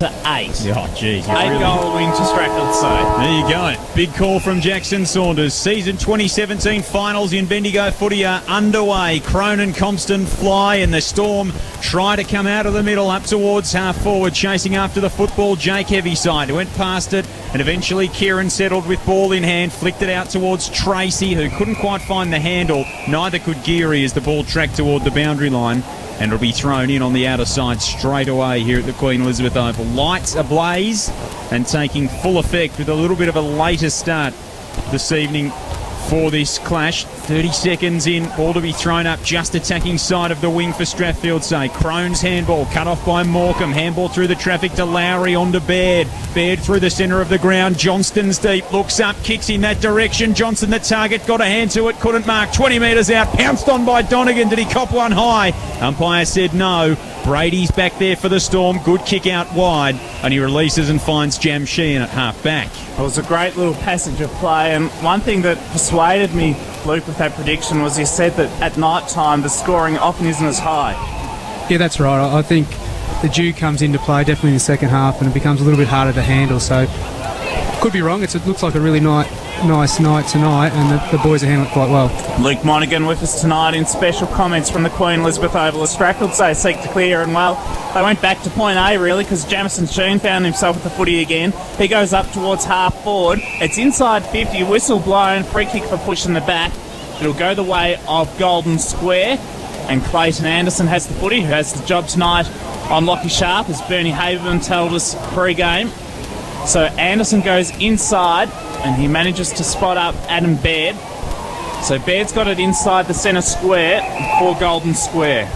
to 8. Oh, geez. 8-goal win to Strathfield. There you go. Big call from Jackson Saunders. Season 2017 finals in Bendigo footy are underway. Crone and Compston fly and the Storm try to come out of the middle up towards half forward, chasing after the football. Jake Heavyside went past it and eventually Kieran settled with ball in hand, flicked it out towards Tracy, who couldn't quite find the handle. Neither could Geary as the ball tracked toward the boundary line. And it'll be thrown in on the outer side straight away here at the Queen Elizabeth Oval. Lights ablaze and taking full effect with a little bit of a later start this evening for this clash. 30 seconds in, ball to be thrown up, just attacking side of the wing for Strathfield. Say Crone's handball cut off by Morecambe. Handball through the traffic to Lowry, on to Baird. Baird through the centre of the ground. Johnston's deep, looks up, kicks in that direction. Johnson the target, got a hand to it, couldn't mark. 20 metres out, pounced on by Donegan. Did he cop one high? Umpire said no. Brady's back there for the Storm. Good kick out wide, and he releases and finds Jam Sheehan at half back. It was a great little passage of play, and one thing that persuaded me, Luke, with that prediction was you said that at night time the scoring often isn't as high. Yeah, that's right. I think the dew comes into play definitely in the second half, and it becomes a little bit harder to handle. So, could be wrong. It looks like a really nice night tonight, and the boys are handling it quite well. Luke Monaghan with us tonight in special comments from the Queen Elizabeth Oval. As Strathfield say seek to clear, and well, they went back to point A really, because Jamison Sheen found himself with the footy again. He goes up towards half forward. It's inside 50, whistle blown, free kick for push in the back. It'll go the way of Golden Square, and Clayton Anderson has the footy, who has the job tonight on Lockie Sharp, as Bernie Haberman told us pre-game. So Anderson goes inside, and he manages to spot up Adam Baird. So Baird's got it inside the centre square for Golden Square.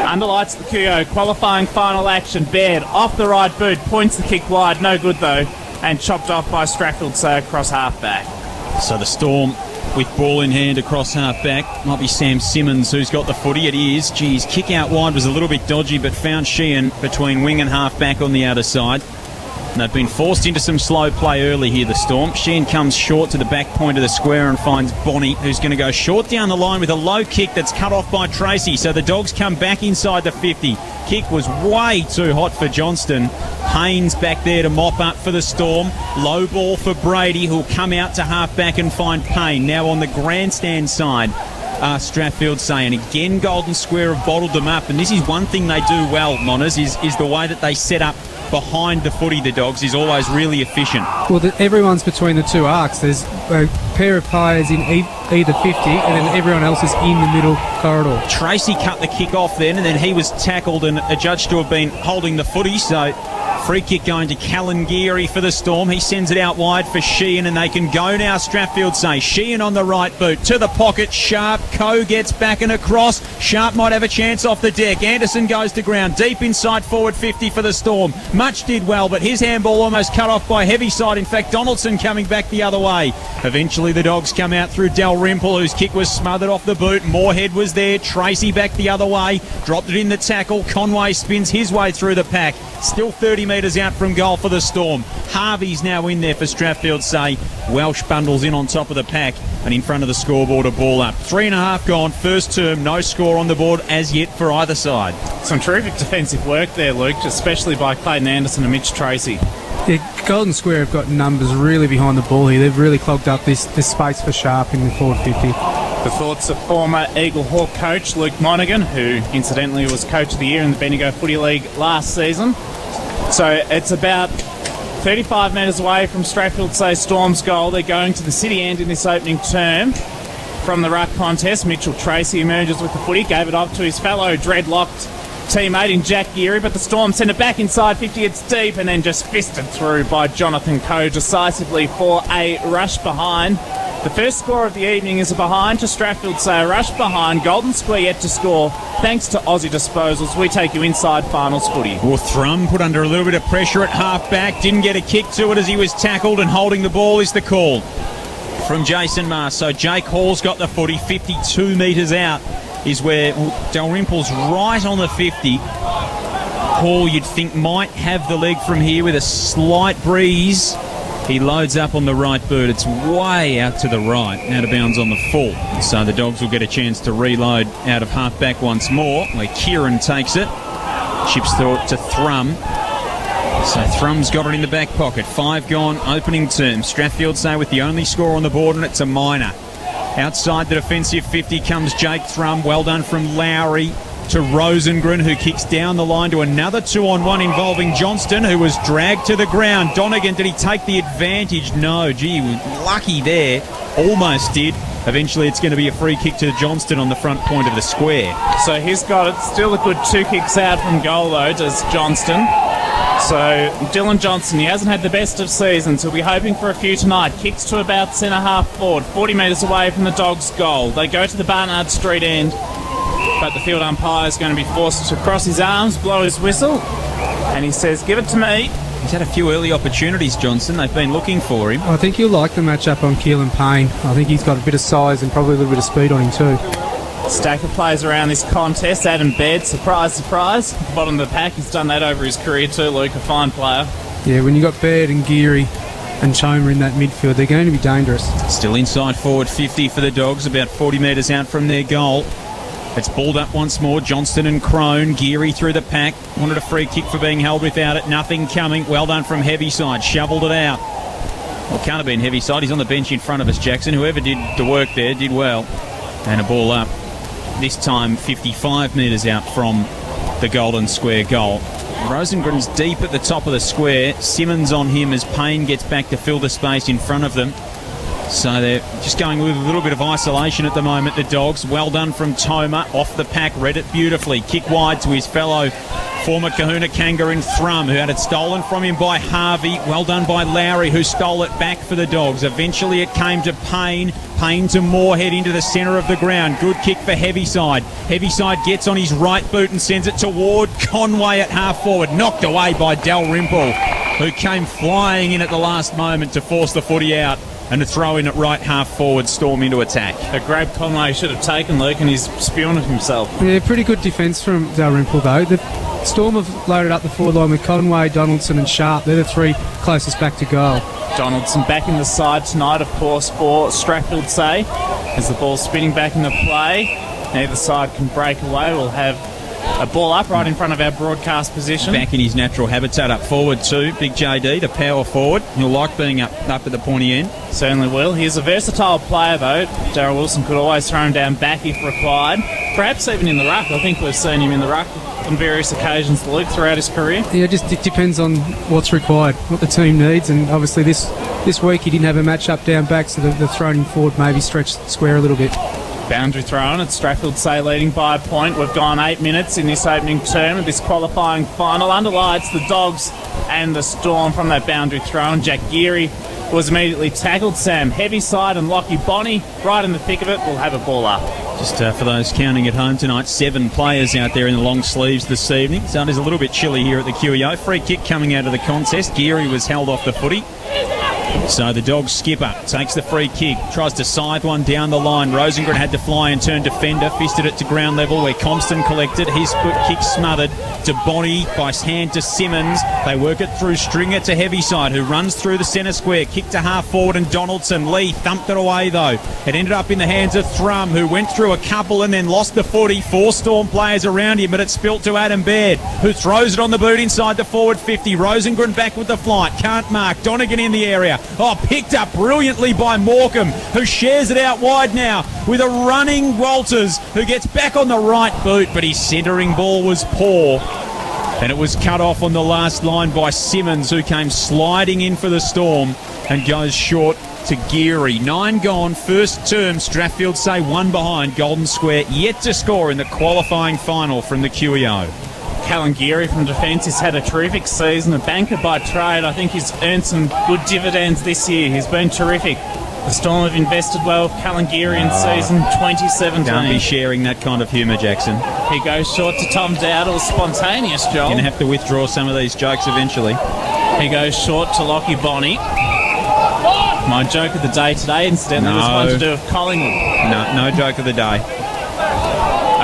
Underlights the QO, qualifying final action. Baird off the right boot, points the kick wide, no good though, and chopped off by Strathfield, so across half back. So the Storm with ball in hand across half back. Might be Sam Simmons who's got the footy. It is. Geez, kick out wide was a little bit dodgy, but found Sheehan between wing and half back on the outer side. And they've been forced into some slow play early here, the Storm. Sheehan comes short to the back point of the square and finds Bonnie, who's going to go short down the line with a low kick that's cut off by Tracy. So the Dogs come back inside the 50. Kick was way too hot for Johnston. Haynes back there to mop up for the Storm. Low ball for Brady, who'll come out to half back and find Payne. Now on the grandstand side, Strathfield saying again, Golden Square have bottled them up. And this is one thing they do well, Monners, is the way that they set up behind the footy. The Dogs is always really efficient. Well, everyone's between the two arcs. There's a pair of players in either 50, and then everyone else is in the middle corridor. Tracy cut the kick off then, and then he was tackled and adjudged to have been holding the footy. So free kick going to Callan Geary for the Storm. He sends it out wide for Sheehan, and they can go now. Strathfield say Sheehan on the right boot to the pocket. Sharp. Coe gets back and across. Sharp might have a chance off the deck. Anderson goes to ground deep inside forward 50 for the Storm. Much did well, but his handball almost cut off by Heavyside. In fact, Donaldson coming back the other way. Eventually the Dogs come out through Dalrymple, whose kick was smothered off the boot. Moorhead was there. Tracy back the other way. Dropped it in the tackle. Conway spins his way through the pack. Still 30 metres out from goal for the Storm. Harvey's now in there for Strathfield say. Welsh bundles in on top of the pack and in front of the scoreboard, a ball up. 3.5 gone, first term, no score on the board as yet for either side. Some terrific defensive work there, Luke, especially by Clayton Anderson and Mitch Tracy. Yeah, Golden Square have got numbers really behind the ball here. They've really clogged up this space for Sharp in the forward 50. The thoughts of former Eagle Hawk coach Luke Monaghan, who incidentally was Coach of the Year in the Bendigo Footy League last season. So it's about 35 metres away from Strathfield say Storm's goal. They're going to the city end in this opening term. From the ruck contest, Mitchell Tracy emerges with the footy, gave it up to his fellow dreadlocked teammate in Jack Geary, but the Storm send it back inside 50, it's deep, and then just fisted through by Jonathan Coe decisively for a rush behind. The first score of the evening is a behind to Strathfield, say a rush behind. Golden Square yet to score, thanks to Aussie Disposals. We take you inside finals footy. Well, Thrum put under a little bit of pressure at half back, didn't get a kick to it as he was tackled, and holding the ball is the call from Jason Mars. So Jake Hall's got the footy, 52 metres out is where Dalrymple's right on the 50. Hall, you'd think, might have the leg from here with a slight breeze. He loads up on the right boot. It's way out to the right, out of bounds on the full. So the Dogs will get a chance to reload out of half-back once more, where Kieran takes it. Chips to Thrum. So Thrum's got it in the back pocket. 5 gone, opening term. Strathfield say with the only score on the board, and it's a minor. Outside the defensive 50 comes Jake Thrum. Well done from Lowry to Rosengren, who kicks down the line to another 2-on-1 involving Johnston, who was dragged to the ground. Donegan, did he take the advantage? No. Gee, lucky there. Almost did. Eventually it's going to be a free kick to Johnston on the front point of the square. So he's got it. Still a good 2 kicks out from goal, though, does Johnston. So Dylan Johnson, he hasn't had the best of seasons. He'll be hoping for a few tonight. Kicks to about centre half forward, 40 metres away from the Dogs' goal. They go to the Barnard Street end, but the field umpire is going to be forced to cross his arms, blow his whistle, and he says, "Give it to me." He's had a few early opportunities, Johnson. They've been looking for him. I think you'll like the matchup on Keelan Payne. I think he's got a bit of size and probably a little bit of speed on him too. Stack of players around this contest. Adam Baird, surprise, surprise. Bottom of the pack. He's done that over his career too, Luke. A fine player. Yeah, when you've got Baird and Geary and Choma in that midfield, they're going to be dangerous. Still inside forward 50 for the Dogs, about 40 metres out from their goal. It's balled up once more. Johnston and Crone. Geary through the pack. Wanted a free kick for being held without it. Nothing coming. Well done from Heavyside. Shoveled it out. Well, can't have been Heavyside. He's on the bench in front of us, Jackson. Whoever did the work there did well. And a ball up. This time 55 metres out from the Golden Square goal. Rosengren's deep at the top of the square. Simmons on him as Payne gets back to fill the space in front of them. So they're just going with a little bit of isolation at the moment, the Dogs. Well done from Toma. Off the pack, read it beautifully. Kick wide to his fellow former Kahuna Kangaroo Thrum, who had it stolen from him by Harvey. Well done by Lowry, who stole it back for the Dogs. Eventually it came to Payne. Payne to Moorhead into the centre of the ground. Good kick for Heavyside. Heavyside gets on his right boot and sends it toward Conway at half forward. Knocked away by Dalrymple, who came flying in at the last moment to force the footy out. And to throw in at right half forward, Storm into attack. A grab Conway should have taken, Luke, and he's spewing at himself. Yeah, pretty good defence from Dalrymple though. The Storm have loaded up the forward line with Conway, Donaldson and Sharp. They're the 3 closest back to goal. Donaldson back in the side tonight, of course, for Strathfield say, as the ball's spinning back into play. Neither side can break away. We'll have a ball up right in front of our broadcast position. Back in his natural habitat up forward too. Big JD, the power forward. He'll like being up at the pointy end. Certainly will. He's a versatile player though. Darryl Wilson could always throw him down back if required. Perhaps even in the ruck. I think we've seen him in the ruck on various occasions, Luke, throughout his career. Yeah, it depends on what's required, what the team needs, and obviously this week he didn't have a match up down back, so the throwing forward maybe stretched the square a little bit. Boundary thrown at Strathfield say leading by a point. We've gone 8 minutes in this opening term of this qualifying final. Underlights the Dogs and the Storm from that boundary thrown. Jack Geary was immediately tackled. Sam Heavyside and Lockie Bonney right in the thick of it will have a ball up. Just for those counting at home tonight, 7 players out there in the long sleeves this evening. So it is a little bit chilly here at the QEO. Free kick coming out of the contest. Geary was held off the footy. So the Dogs skipper takes the free kick, tries to scythe one down the line. Rosengren had to fly and turn defender, fisted it to ground level where Compston collected. His foot kick smothered to Bonney, by hand to Simmons. They work it through Stringer to Heavyside, who runs through the centre square. Kick to half forward and Donaldson. Lee thumped it away though. It ended up in the hands of Thrum, who went through a couple and then lost the footy. 4 Storm players around him, but it spilt to Adam Baird, who throws it on the boot inside the forward 50. Rosengren back with the flight. Can't mark. Donegan in the area. Oh, picked up brilliantly by Morecambe, who shares it out wide now with a running Walters, who gets back on the right boot, but his centering ball was poor. And it was cut off on the last line by Simmons, who came sliding in for the Storm and goes short to Geary. 9 gone, first term. Strathfield say 1 behind. Golden Square yet to score in the qualifying final from the QEO. Callan Geary from defence has had a terrific season, a banker by trade. I think he's earned some good dividends this year. He's been terrific. The Storm have invested well with Callan Geary in season 2017. Don't be sharing that kind of humour, Jackson. He goes short to Tom Dowd. It was spontaneous, Joel. Going to have to withdraw some of these jokes eventually. He goes short to Lockie Bonney. My joke of the day today, incidentally, was one to do with Collingwood. No joke of the day.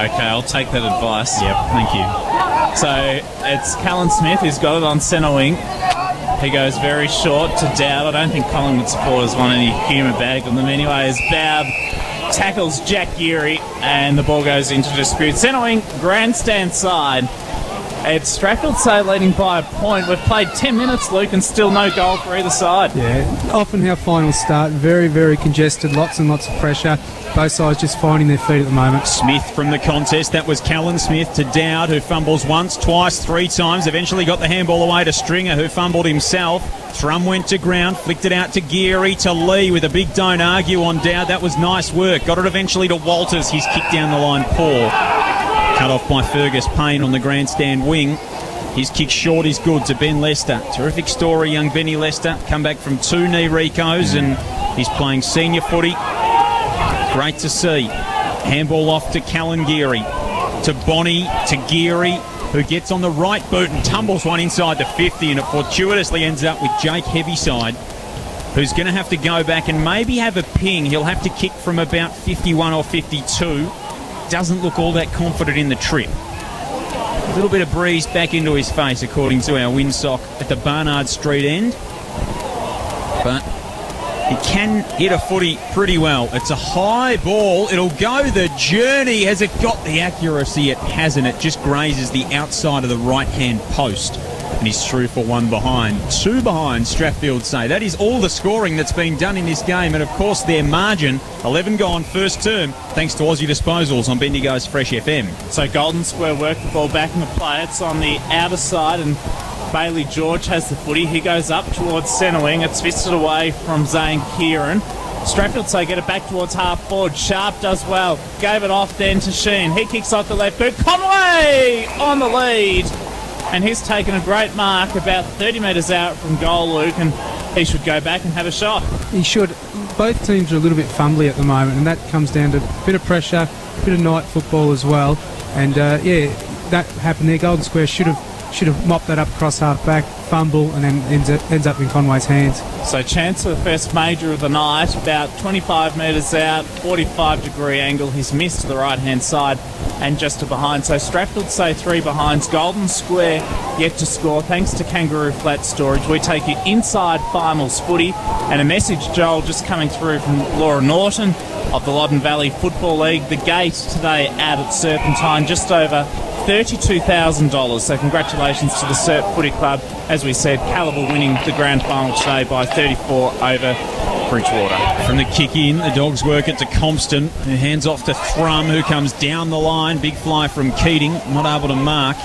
Okay, I'll take that advice. Yep, thank you. So it's Callan Smith who's got it on centre wing. He goes very short to Dowd. I don't think Collingwood supporters want any humour bag on them anyway, as Dowd tackles Jack Geary and the ball goes into dispute. Centre wing, grandstand side. It's Strathfield Say leading by a point. We've played 10 minutes, Luke, and still no goal for either side. Yeah, often how finals start, very, very congested, lots and lots of pressure. Both sides just finding their feet at the moment. Smith from the contest. That was Callan Smith to Dowd, who fumbles once, twice, 3 times. Eventually got the handball away to Stringer, who fumbled himself. Thrum went to ground, flicked it out to Geary, to Lee with a big don't argue on Dowd. That was nice work. Got it eventually to Walters. His kick down the line, poor. Cut off by Fergus Payne on the grandstand wing. His kick short is good to Ben Lester. Terrific story, young Benny Lester. Come back from 2 knee recos and he's playing senior footy. Great to see. Handball off to Callan Geary. To Bonnie, to Geary, who gets on the right boot and tumbles one inside the 50, and it fortuitously ends up with Jake Heavyside, who's going to have to go back and maybe have a ping. He'll have to kick from about 51 or 52. Doesn't look all that confident in the trip. A little bit of breeze back into his face, according to our windsock at the Barnard Street end. But he can hit a footy pretty well. It's a high ball. It'll go the journey. Has it got the accuracy? It hasn't. It just grazes the outside of the right-hand post. And he's through for 1 behind. 2 behind, Strathfield Say. That is all the scoring that's been done in this game. And, of course, their margin, 11 gone first term, thanks to Aussie Disposals on Bendigo's Fresh FM. So Golden Square work the ball back in the play. It's on the outer side, and Bailey George has the footy. He goes up towards centre wing. It's fisted away from Zane Kieran. Strathfield Say get it back towards half forward. Sharp does well. Gave it off then to Sheen. He kicks off the left boot. Conway on the lead. And he's taken a great mark about 30 metres out from goal, Luke, and he should go back and have a shot. He should. Both teams are a little bit fumbly at the moment, and that comes down to a bit of pressure, a bit of night football as well. And, that happened there. Golden Square should have mopped that up across half-back, fumble, and then ends up in Conway's hands. So chance for the first major of the night, about 25 metres out, 45-degree angle. He's missed to the right-hand side and just to behind. So Strathfield Say 3 behinds. Golden Square yet to score. Thanks to Kangaroo Flat Storage, we take you inside finals footy. And a message, Joel, just coming through from Laura Norton of the Loddon Valley Football League. The gate today out at Serpentine, just over $32,000. So congratulations to the Serp Footy Club. As we said, Calibre winning the grand final today by 34 over Bridgewater. From the kick in, the Dogs work it to Compston, who hands off to Thrum, who comes down the line. Big fly from Keating, not able to mark.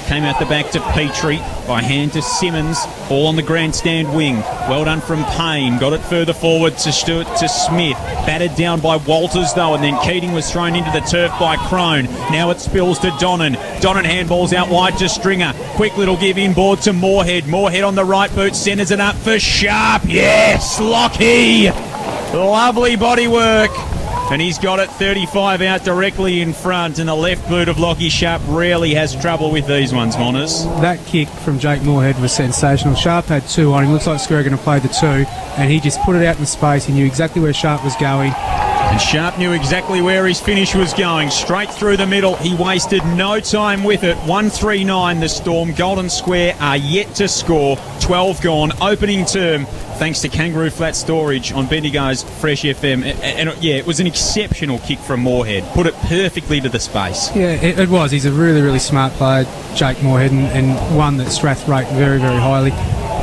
Came out the back to Petrie, by hand to Simmons, all on the grandstand wing. Well done from Payne, got it further forward to Stewart, to Smith. Battered down by Walters though, and then Keating was thrown into the turf by Crone. Now it spills to Donnan. Donnan handballs out wide to Stringer. Quick little give inboard to Moorhead. Moorhead on the right boot, centres it up for Sharp. Yes, Lockie! Lovely body work. And he's got it 35 out directly in front, and the left boot of Lockie Sharp rarely has trouble with these ones, Monners. That kick from Jake Moorhead was sensational. Sharp had 2 on him. Looks like Square going to play the 2, and he just put it out in space. He knew exactly where Sharp was going. And Sharp knew exactly where his finish was going. Straight through the middle. He wasted no time with it. 1-3-9 the Storm. Golden Square are yet to score. 12 gone. Opening term. Thanks to Kangaroo Flat Storage on Bendigo's Fresh FM. And it was an exceptional kick from Moorhead. Put it perfectly to the space. Yeah, it was. He's a really, really smart player, Jake Moorhead, and one that Strath rate very, very highly.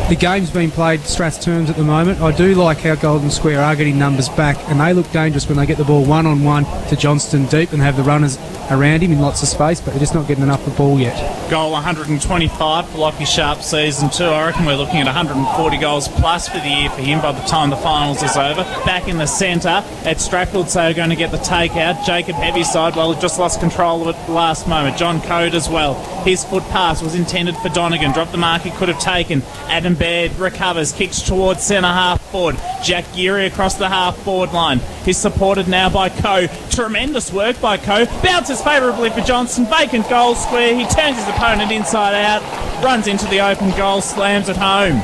The game's been played Strath's terms at the moment. I do like how Golden Square are getting numbers back, and they look dangerous when they get the ball one-on-one to Johnston deep and have the runners around him in lots of space, but they're just not getting enough of the ball yet. Goal 125 for Lockie Sharp season 2. I reckon we're looking at 140 goals plus for the year for him by the time the finals is over. Back in the centre at Strathfield, so going to get the takeout. Jacob Heavyside, well, he just lost control of it at the last moment. John Code as well. His foot pass was intended for Donegan. Dropped the mark he could have taken. Adam Baird recovers, kicks towards centre half forward. Jack Geary across the half forward line. He's supported now by Coe. Tremendous work by Coe. Bounces favourably for Johnson. Vacant goal square. He turns his opponent inside out. Runs into the open goal. Slams it home.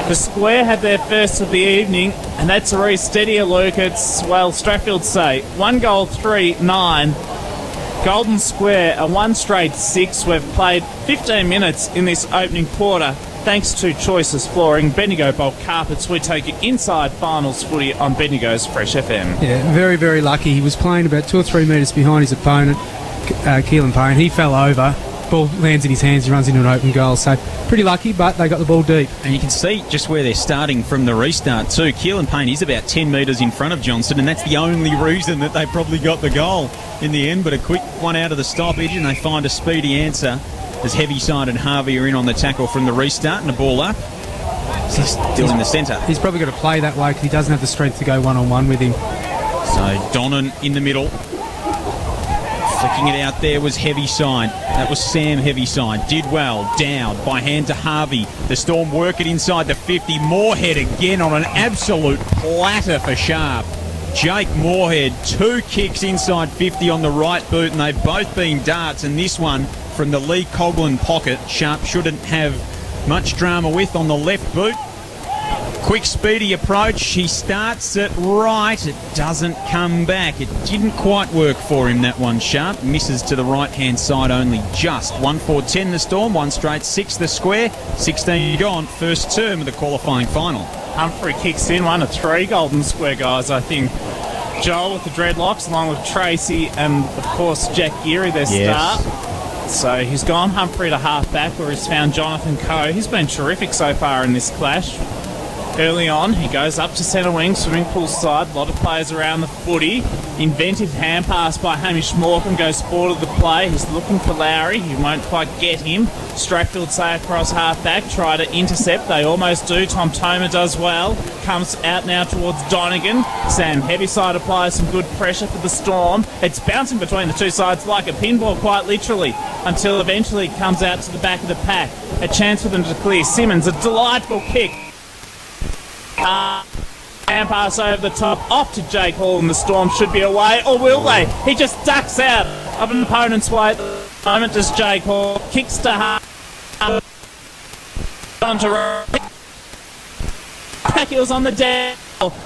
The Square had their first of the evening, and that's a very steadier, Luke. It's, well, Strathfield Say 1 goal, 3-9. Golden Square a 1 straight 6. We've played 15 minutes in this opening quarter. Thanks to Choices Flooring, Bendigo Bulk Carpets, we take you inside finals footy on Bendigo's Fresh FM. Yeah, very, very lucky. He was playing about 2 or 3 metres behind his opponent, Keelan Payne. He fell over, ball lands in his hands, he runs into an open goal. So pretty lucky, but they got the ball deep. And you can see just where they're starting from the restart too. Keelan Payne is about 10 metres in front of Johnston, and that's the only reason that they probably got the goal in the end. But a quick one out of the stoppage, and they find a speedy answer as Heavyside and Harvey are in on the tackle from the restart, and a ball up. He's still in the centre. He's probably got to play that way because he doesn't have the strength to go one-on-one with him. So Donnan in the middle. Flicking it out there was Heavyside. That was Sam Heavyside. Did well. Down by hand to Harvey. The Storm work it inside the 50. Moorhead again on an absolute platter for Sharp. Jake Moorhead, 2 kicks inside 50 on the right boot, and they've both been darts. And this one from the Lee Coughlin pocket, Sharp shouldn't have much drama with on the left boot. Quick, speedy approach. He starts it right. It doesn't come back. It didn't quite work for him, that one, Sharp. Misses to the right-hand side only just. 1-4-10 the Storm, 1 straight 6 the Square. 16 gone, first term of the qualifying final. Humphrey kicks in, 1 of 3 Golden Square guys, I think. Joel with the dreadlocks, along with Tracy and, of course, Jack Geary, their start. So he's gone Humphrey to half-back, where he's found Jonathan Coe. He's been terrific so far in this clash. Early on, he goes up to centre wing, swimming pool side. A lot of players around the footy. Inventive hand pass by Hamish Morecambe goes forward of the play. He's looking for Lowry. He won't quite get him. Strathfield say across half-back, try to intercept. They almost do. Tom Toma does well. Comes out now towards Donegan. Sam Heavyside applies some good pressure for the Storm. It's bouncing between the two sides like a pinball, quite literally, until eventually it comes out to the back of the pack. A chance for them to clear. Simmons, a delightful kick. Hand pass over the top, off to Jake Hall, and the Storm should be away, or will they? He just ducks out of an opponent's way at the moment. Does Jake Hall, kicks to half, on to Heels on the down,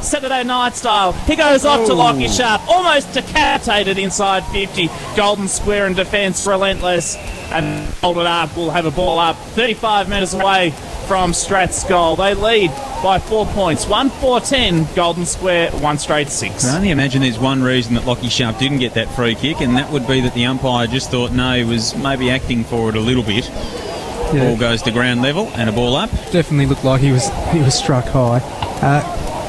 Saturday night style. He goes off to Lockie Sharp, almost decapitated inside 50. Golden Square in defence, relentless, and hold it up. We'll have a ball up 35 metres away from Strath's goal. They lead by 4 points. 1-4-10, Golden Square, 1 straight 6. I only imagine there's one reason that Lockie Sharp didn't get that free kick, and that would be that the umpire just thought, no, he was maybe acting for it a little bit. Yeah. Ball goes to ground level and a ball up. Definitely looked like he was struck high.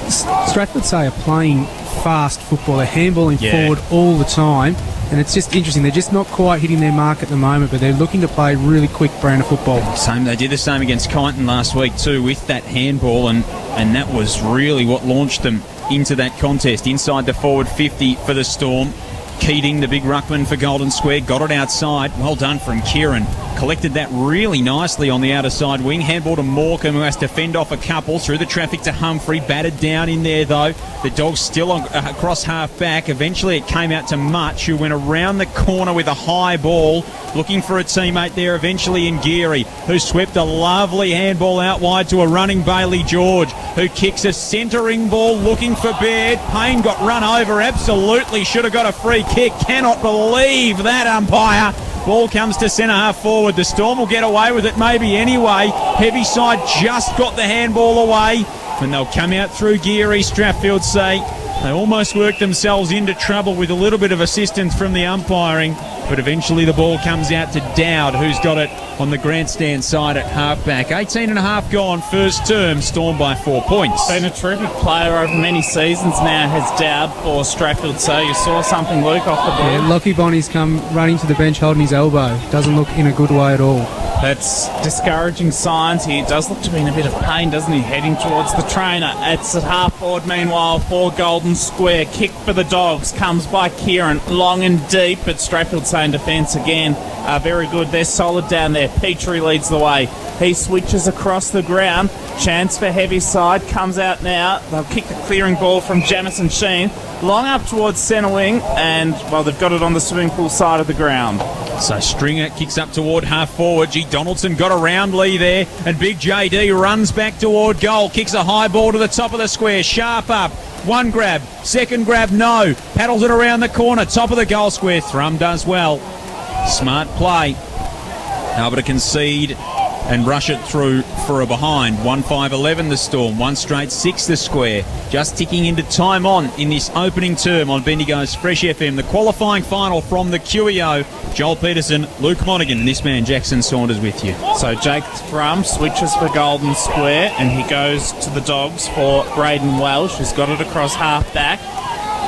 Stratford say are playing fast football. They're handballing forward all the time, and it's just interesting. They're just not quite hitting their mark at the moment, but they're looking to play really quick brand of football. They did the same against Kyneton last week too with that handball, and that was really what launched them into that contest. Inside the forward 50 for the Storm. Keating, the big ruckman for Golden Square, got it outside. Well done from Kieran. Collected that really nicely on the outer side wing. Handball to Morecambe, who has to fend off a couple. Through the traffic to Humphrey. Battered down in there, though. The Dogs still across half-back. Eventually it came out to Much, who went around the corner with a high ball, looking for a teammate there eventually in Geary, who swept a lovely handball out wide to a running Bailey George, who kicks a centering ball looking for Baird. Payne got run over. Absolutely should have got a free kick. Cannot believe that umpire. Ball comes to centre half forward. The Storm will get away with it maybe anyway. Heavyside just got the handball away, and they'll come out through Geary. Strathfield say they almost worked themselves into trouble with a little bit of assistance from the umpiring, but eventually the ball comes out to Dowd, who's got it on the grandstand side at halfback. 18 and a half gone, first term, Storm by 4 points. Been a terrific player over many seasons now, has Dowd for Strathfield. So you saw something, Luke, off the ball. Yeah, Lockie Bonnie's come running to the bench holding his elbow. Doesn't look in a good way at all. That's discouraging signs. He does look to be in a bit of pain, doesn't he? Heading towards the trainer. It's at half forward, meanwhile, for Golden Square. Kick for the Dogs comes by Kieran, long and deep, but Strathfield saying defence again. Very good. They're solid down there. Petrie leads the way. He switches across the ground. Chance for Heavyside. Comes out now. They'll kick the clearing ball from Jamison Sheen. Long up towards centre wing, and, well, they've got it on the swimming pool side of the ground. So Stringer kicks up toward half forward. G. Donaldson got around Lee there, and Big JD runs back toward goal. Kicks a high ball to the top of the square. Sharp up. One grab. Second grab, no. Paddles it around the corner. Top of the goal square. Thrum does well. Smart play. Able to concede and rush it through for a behind. 1-5-11 the Storm, 1 straight 6 the Square. Just ticking into time on in this opening term on Bendigo's Fresh FM. The qualifying final from the QEO. Joel Peterson, Luke Monaghan, and this man Jackson Saunders with you. So Jake Thrum switches for Golden Square and he goes to the Dogs for Braden Welsh, who's got it across half back.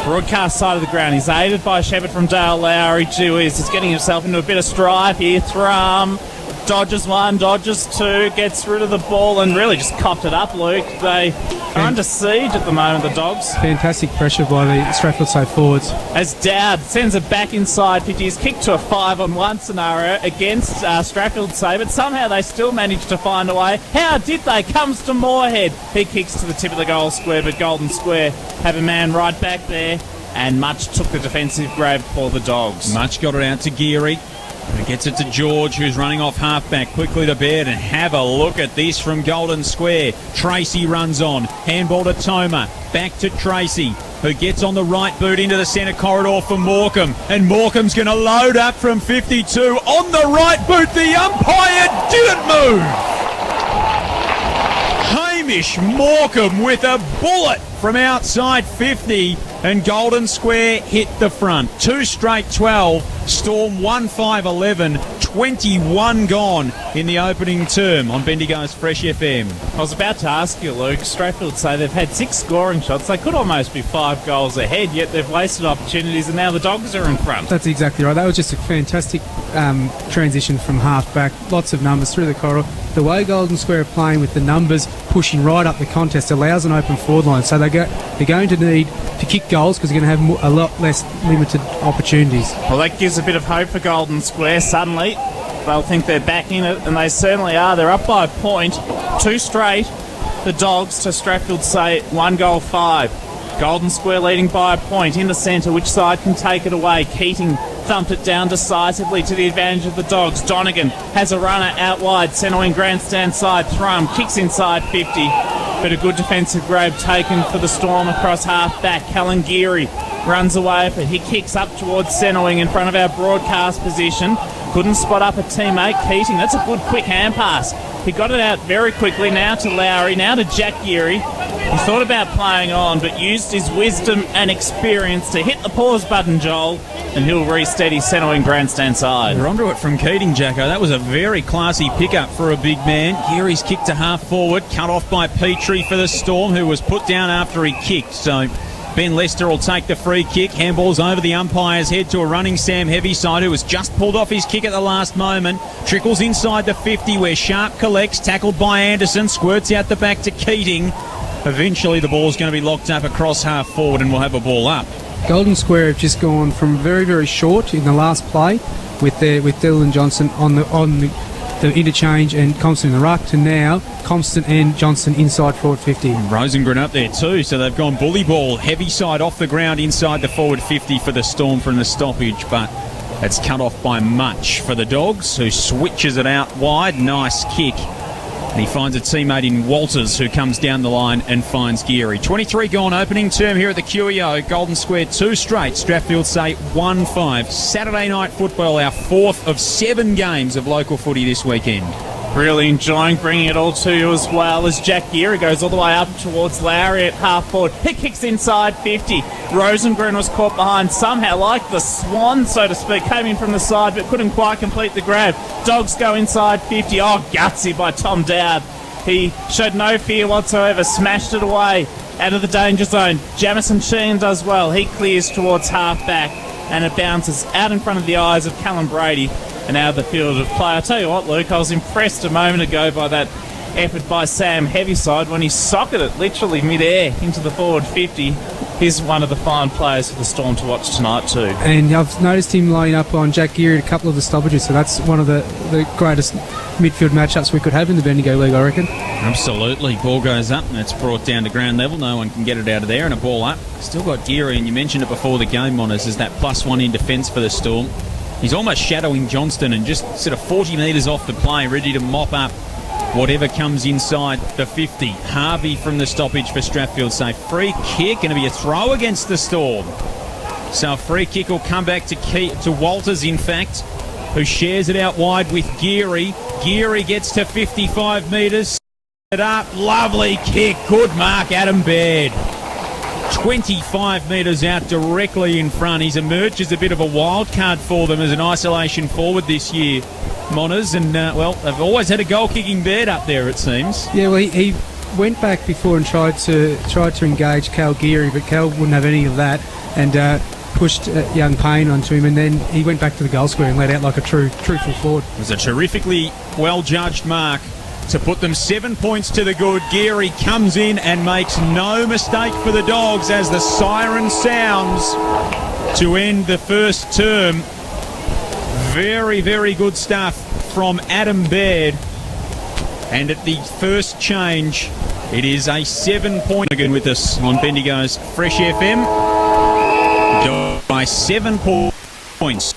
Broadcast side of the ground. He's aided by Shepherd from Dale Lowry. Gee whiz, he's getting himself into a bit of strife here. Thrum dodges 1, dodges 2, gets rid of the ball and really just copped it up, Luke. They are under siege at the moment, the Dogs. Fantastic pressure by the Strathfield Safe forwards. As Dowd sends it back inside 50, he's kicked to a 5-on-1 scenario against Strathfield Safe, but somehow they still managed to find a way. How did they? Comes to Moorhead. He kicks to the tip of the goal square, but Golden Square have a man right back there, and Much took the defensive grab for the Dogs. Much got it out to Geary. He gets it to George, who's running off halfback quickly to bed, and have a look at this from Golden Square. Tracy runs on, handball to Toma, back to Tracy, who gets on the right boot into the centre corridor for Morecambe, and Morecambe's going to load up from 52 on the right boot. The umpire didn't move. Hamish Morecambe with a bullet from outside 50, and Golden Square hit the front. 2 straight 12, Storm 1-5-11, 21 gone in the opening term on Bendigo's Fresh FM. I was about to ask you, Luke. Strathfield say they've had 6 scoring shots. They could almost be 5 goals ahead, yet they've wasted opportunities, and now the Dogs are in front. That's exactly right. That was just a fantastic transition from half back. Lots of numbers through the corridor. The way Golden Square are playing with the numbers pushing right up the contest allows an open forward line. So they're going to need to kick goals because they're going to have a lot less limited opportunities. Well, that gives a bit of hope for Golden Square. Suddenly, they'll think they're back in it, and they certainly are. They're up by a point. 2 straight. The Dogs to Strathfield say 1 goal 5. Golden Square leading by a point in the centre. Which side can take it away? Keating thumped it down decisively to the advantage of the Dogs. Donegan has a runner out wide. Centre wing grandstand side. Thrum kicks inside 50. But a good defensive grab taken for the Storm across half back. Callan Geary runs away, but he kicks up towards centre wing in front of our broadcast position. Couldn't spot up a teammate. Keating, that's a good quick hand pass. He got it out very quickly, now to Lowry, now to Jack Geary. He thought about playing on, but used his wisdom and experience to hit the pause button, Joel, and he'll re-steady centre wing grandstand side. We're onto it from Keating, Jacko. That was a very classy pickup for a big man. Geary's kick to half forward, cut off by Petrie for the Storm, who was put down after he kicked. So Ben Lester will take the free kick. Handball's over the umpire's head to a running Sam Heaviside, who has just pulled off his kick at the last moment. Trickles inside the 50 where Sharp collects, tackled by Anderson, squirts out the back to Keating. Eventually the ball's going to be locked up across half forward and we'll have a ball up. Golden Square have just gone from very, very short in the last play with Dylan Johnson on the interchange and Compton in the ruck to now Compton and Johnson inside forward 50. Rosengren up there too, so they've gone bully ball. Heavy side off the ground inside the forward 50 for the Storm from the stoppage, but it's cut off by Much for the Dogs, who switches it out wide. Nice kick. And he finds a teammate in Walters, who comes down the line and finds Geary. 23 gone opening term here at the QEO. Golden Square 2 straight. Strathfield say 1-5. Saturday night football, our 4th of 7 games of local footy this weekend. Really enjoying bringing it all to you as well as Jack Geary goes all the way up towards Lowry at half forward. He kicks inside 50. Rosengren was caught behind somehow, like the swan, so to speak. Came in from the side but couldn't quite complete the grab. Dogs go inside 50. Oh, gutsy by Tom Dowd. He showed no fear whatsoever, smashed it away out of the danger zone. Jamison Sheen does well. He clears towards half back and it bounces out in front of the eyes of Callum Brady and out of the field of play. I tell you what, Luke, I was impressed a moment ago by that effort by Sam Heaviside when he socketed it literally mid-air into the forward 50. He's one of the fine players for the Storm to watch tonight too. And I've noticed him lining up on Jack Geary at a couple of the stoppages, so that's one of the greatest midfield matchups we could have in the Bendigo League, I reckon. Absolutely. Ball goes up and it's brought down to ground level. No one can get it out of there, and a ball up. Still got Geary, and you mentioned it before the game, Monas, is that +1 in defence for the Storm. He's almost shadowing Johnston and just sort of 40 metres off the play, ready to mop up whatever comes inside the 50. Harvey from the stoppage for Strathfield say free kick, going to be a throw against the Storm. So a free kick will come back to Walters, in fact. who shares it out wide with Geary. Geary gets to 55 metres. It up. Lovely kick. Good mark, Adam Baird. 25 metres out directly in front. He's emerged as a bit of a wild card for them as an isolation forward this year, Monners. And, they've always had a goal-kicking Baird up there, it seems. Yeah, well, he went back before and tried to engage Cal Geary, but Cal wouldn't have any of that and pushed young Payne onto him, and then he went back to the goal square and let out like a truthful forward. It was a terrifically well-judged mark to put them 7 points to the good. Geary comes in and makes no mistake for the Dogs as the siren sounds to end the first term. Very, very good stuff from Adam Baird. And at the first change, it is a 7-point again with us on Bendigo's Fresh FM. By 7 points.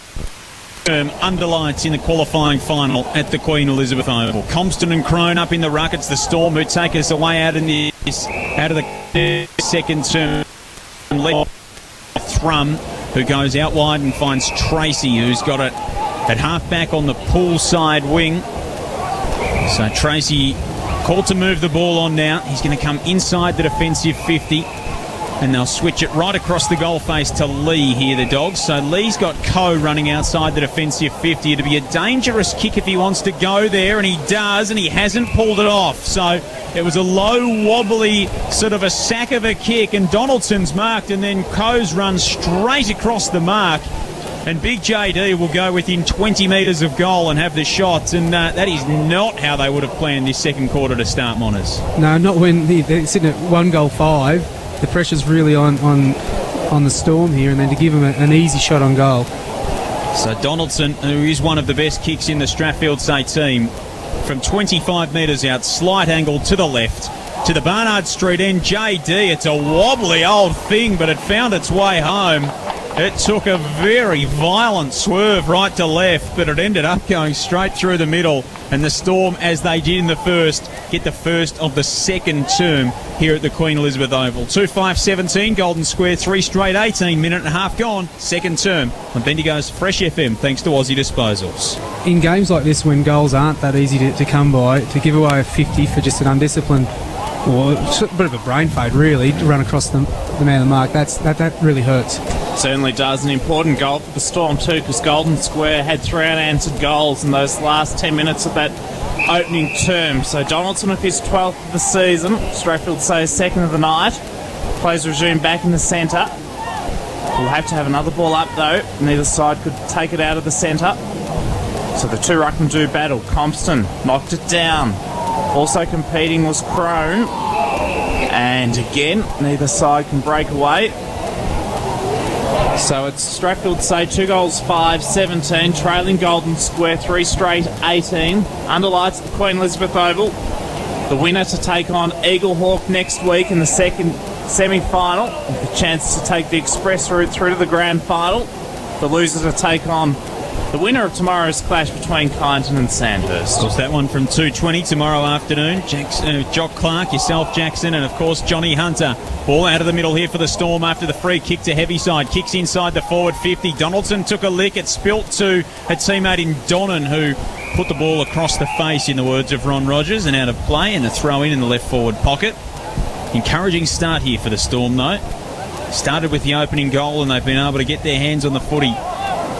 Underlights in the qualifying final at the Queen Elizabeth Oval. Compston and Crone up in the ruck. It's the Storm who take us away out of the second term. Thrum, who goes out wide and finds Tracy, who's got it at half-back on the poolside wing. So Tracy called to move the ball on now. He's going to come inside the defensive 50. And they'll switch it right across the goal face to Lee here, the Dogs. So Lee's got Coe running outside the defensive 50. It'll be a dangerous kick if he wants to go there, and he does, and he hasn't pulled it off. So it was a low, wobbly, sort of a sack of a kick, and Donaldson's marked, and then Coe's run straight across the mark. And Big JD will go within 20 metres of goal and have the shots, and that is not how they would have planned this second quarter to start, Monners. No, not when they're sitting at 1-5. The pressure's really on the Storm here, and then to give them an easy shot on goal. So Donaldson, who is one of the best kicks in the Strathfield Say team, from 25 metres out, slight angle to the left, to the Barnard Street end. JD, it's a wobbly old thing, but it found its way home. It took a very violent swerve right to left, but it ended up going straight through the middle. And the Storm, as they did in the first, get the first of the second term here at the Queen Elizabeth Oval. 2-5-17, Golden Square, 3 straight 18, minute and a half gone, second term on Bendigo's Fresh FM, thanks to Aussie Disposals. In games like this, when goals aren't that easy to come by, to give away a 50 for just an undisciplined, or a bit of a brain fade really, to run across the man of the mark, that really hurts. Certainly does. An important goal for the Storm too, because Golden Square had 3 unanswered goals in those last 10 minutes of that opening term. So Donaldson with his 12th of the season. Strathfield Say's second of the night. Plays resume back in the centre. We'll have to have another ball up though. Neither side could take it out of the centre. So the two ruckmen do battle. Compston knocked it down. Also competing was Crone. And again, neither side can break away. So it's Strathfield Say 2-5-17, trailing Golden Square 3 straight 18. Underlights at the Queen Elizabeth Oval. The winner to take on Eaglehawk next week in the second semi-final, with the chance to take the express route through to the grand final. The loser to take on the winner of tomorrow's clash between Kyneton and Sandhurst. Of course, that one from 2:20 tomorrow afternoon. Jock Clark, yourself, Jackson, and of course Johnny Hunter. Ball out of the middle here for the Storm after the free kick to Heavyside. Kicks inside the forward 50. Donaldson took a lick. It spilt to a teammate in Donnan, who put the ball across the face, in the words of Ron Rogers, and out of play, and a throw in the left forward pocket. Encouraging start here for the Storm though. Started with the opening goal, and they've been able to get their hands on the footy.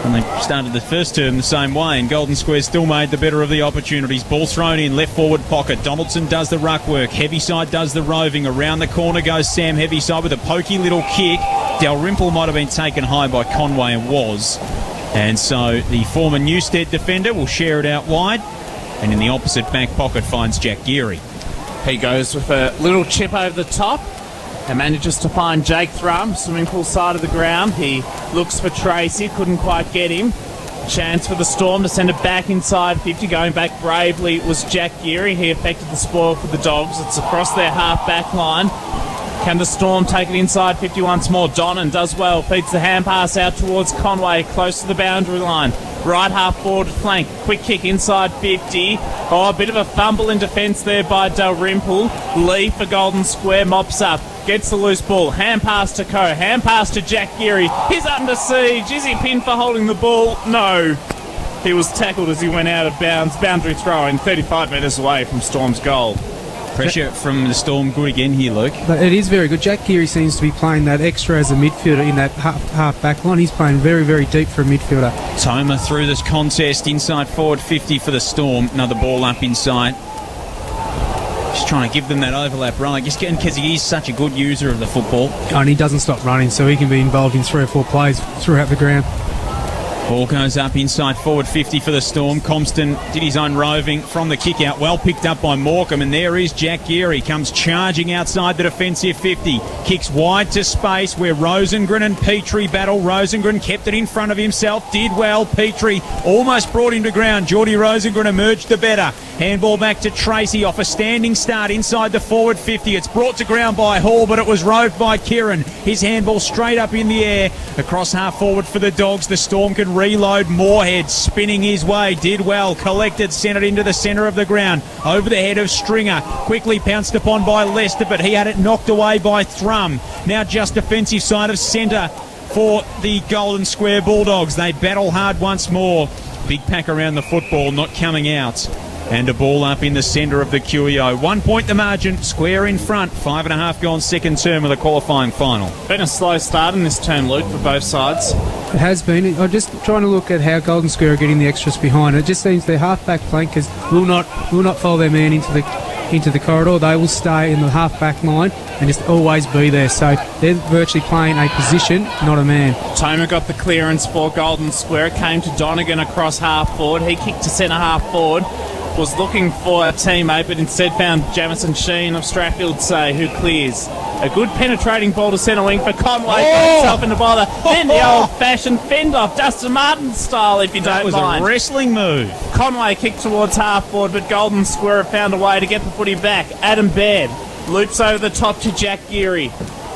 And they started the first term the same way, and Golden Square still made the better of the opportunities. Ball thrown in, left forward pocket. Donaldson does the ruck work. Heavyside does the roving. Around the corner goes Sam Heavyside with a pokey little kick. Dalrymple might have been taken high by Conway, and was. And so the former Newstead defender will share it out wide, and in the opposite back pocket finds Jack Geary. He goes with a little chip over the top and manages to find Jake Thrum, swimming pool side of the ground. He looks for Tracy, couldn't quite get him. Chance for the Storm to send it back inside 50. Going back bravely was Jack Geary. He affected the spoil for the Dogs. It's across their half-back line. Can the Storm take it inside 50 once more? Donnan does well, feeds the hand pass out towards Conway, close to the boundary line. Right half forward flank, quick kick inside 50. Oh, a bit of a fumble in defence there by Dalrymple. Lee for Golden Square mops up, gets the loose ball, hand pass to Coe, hand pass to Jack Geary. He's under siege. Is he pinned for holding the ball? No. He was tackled as he went out of bounds. Boundary throw-in 35 metres away from Storm's goal. Pressure from the Storm good again here, Luke. But it is very good. Jack Geary seems to be playing that extra as a midfielder in that half back line. He's playing very, very deep for a midfielder. Toma through this contest, inside forward 50 for the Storm. Another ball up inside. Just trying to give them that overlap run. I guess because he is such a good user of the football. And he doesn't stop running, so he can be involved in 3 or 4 plays throughout the ground. Ball goes up inside forward 50 for the Storm. Compston did his own roving from the kick out. Well picked up by Morecambe, and there is Jack Geary. Comes charging outside the defensive 50. Kicks wide to space where Rosengren and Petrie battle. Rosengren kept it in front of himself. Did well. Petrie almost brought him to ground. Geordie Rosengren emerged the better. Handball back to Tracy off a standing start inside the forward 50. It's brought to ground by Hall, but it was roved by Kieran. His handball straight up in the air. Across half forward for the Dogs. The Storm can reload. Moorhead spinning his way. Did well. Collected. Sent it into the centre of the ground. Over the head of Stringer. Quickly pounced upon by Lester, but he had it knocked away by Thrum. Now just defensive side of centre for the Golden Square Bulldogs. They battle hard once more. Big pack around the football, not coming out. And a ball up in the centre of the QEO. 1 point the margin, Square in front. 5.5 gone second term of the qualifying final. Been a slow start in this turn, Luke, for both sides. It has been. I'm just trying to look at how Golden Square are getting the extras behind. It just seems their half-back flankers will not follow their man into the corridor. They will stay in the half-back line and just always be there. So they're virtually playing a position, not a man. Toma got the clearance for Golden Square. It came to Donegan across half forward. He kicked to centre half forward. Was looking for a teammate, but instead found Jamison Sheen of Strathfield Say, who clears. A good penetrating ball to centre wing for Conway. Got himself into bother. Then the old-fashioned fend-off, Dustin Martin style, if you don't mind. That was a wrestling move. Conway kicked towards half forward, but Golden Square have found a way to get the footy back. Adam Baird loops over the top to Jack Geary.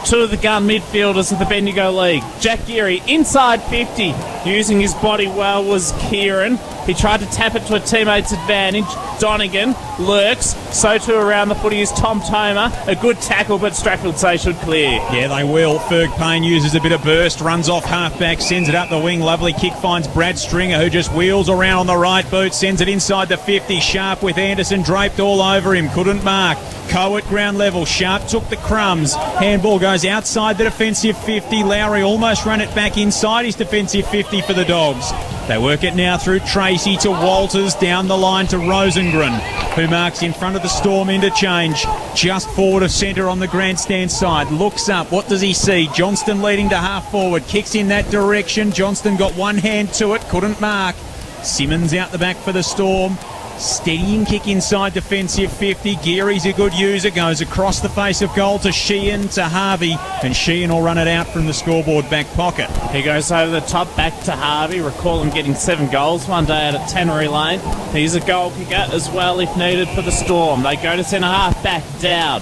2 of the gun midfielders of the Bendigo League. Jack Geary inside 50. Using his body well was Kieran. He tried to tap it to a teammate's advantage. Donegan lurks. So too around the footy is Tom Toma. A good tackle, but Strathfield Say should clear. Yeah, they will. Ferg Payne uses a bit of burst, runs off half-back, sends it up the wing. Lovely kick finds Brad Stringer, who just wheels around on the right boot, sends it inside the 50. Sharp with Anderson draped all over him. Couldn't mark. Coe at ground level. Sharp took the crumbs. Handball goes outside the defensive 50. Lowry almost ran it back inside his defensive 50 for the Dogs. They work it now through Tracy to Walters, down the line to Rosengren, who marks in front of the Storm interchange, just forward of centre on the grandstand side. Looks up, what does he see? Johnston leading to half forward, kicks in that direction. Johnston got one hand to it, couldn't mark. Simmons out the back for the Storm. Steadying kick inside defensive 50. Geary's a good user. Goes across the face of goal to Sheehan, to Harvey. And Sheehan will run it out from the scoreboard back pocket. He goes over the top, back to Harvey. Recall him getting 7 goals one day out at Tannery Lane. He's a goal kicker as well if needed for the Storm. They go to centre half back, Dowd.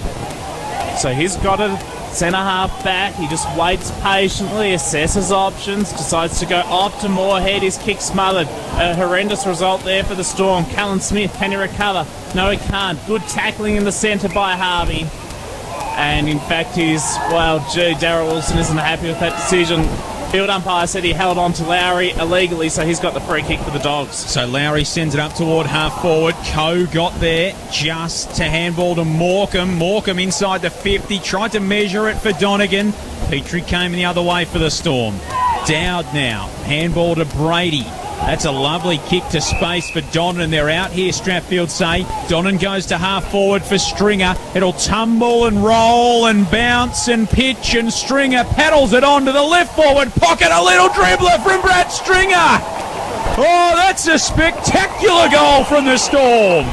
So he's got a centre half back. He just waits patiently, assesses options, decides to go off to Moorhead. His kick smothered. A horrendous result there for the Storm. Callan Smith, can he recover? No, he can't. Good tackling in the centre by Harvey. And in fact, Darryl Wilson isn't happy with that decision. Field umpire said he held on to Lowry illegally, so he's got the free kick for the Dogs. So Lowry sends it up toward half forward. Coe got there just to handball to Morecambe. Morecambe inside the 50, tried to measure it for Donegan. Petrie came the other way for the Storm. Dowd now, handball to Brady. That's a lovely kick to space for Donnan, and they're out here, Strathfield Say. Donnan goes to half forward for Stringer. It'll tumble and roll and bounce and pitch, and Stringer paddles it on to the left forward pocket. A little dribbler from Brad Stringer. Oh, that's a spectacular goal from the Storm.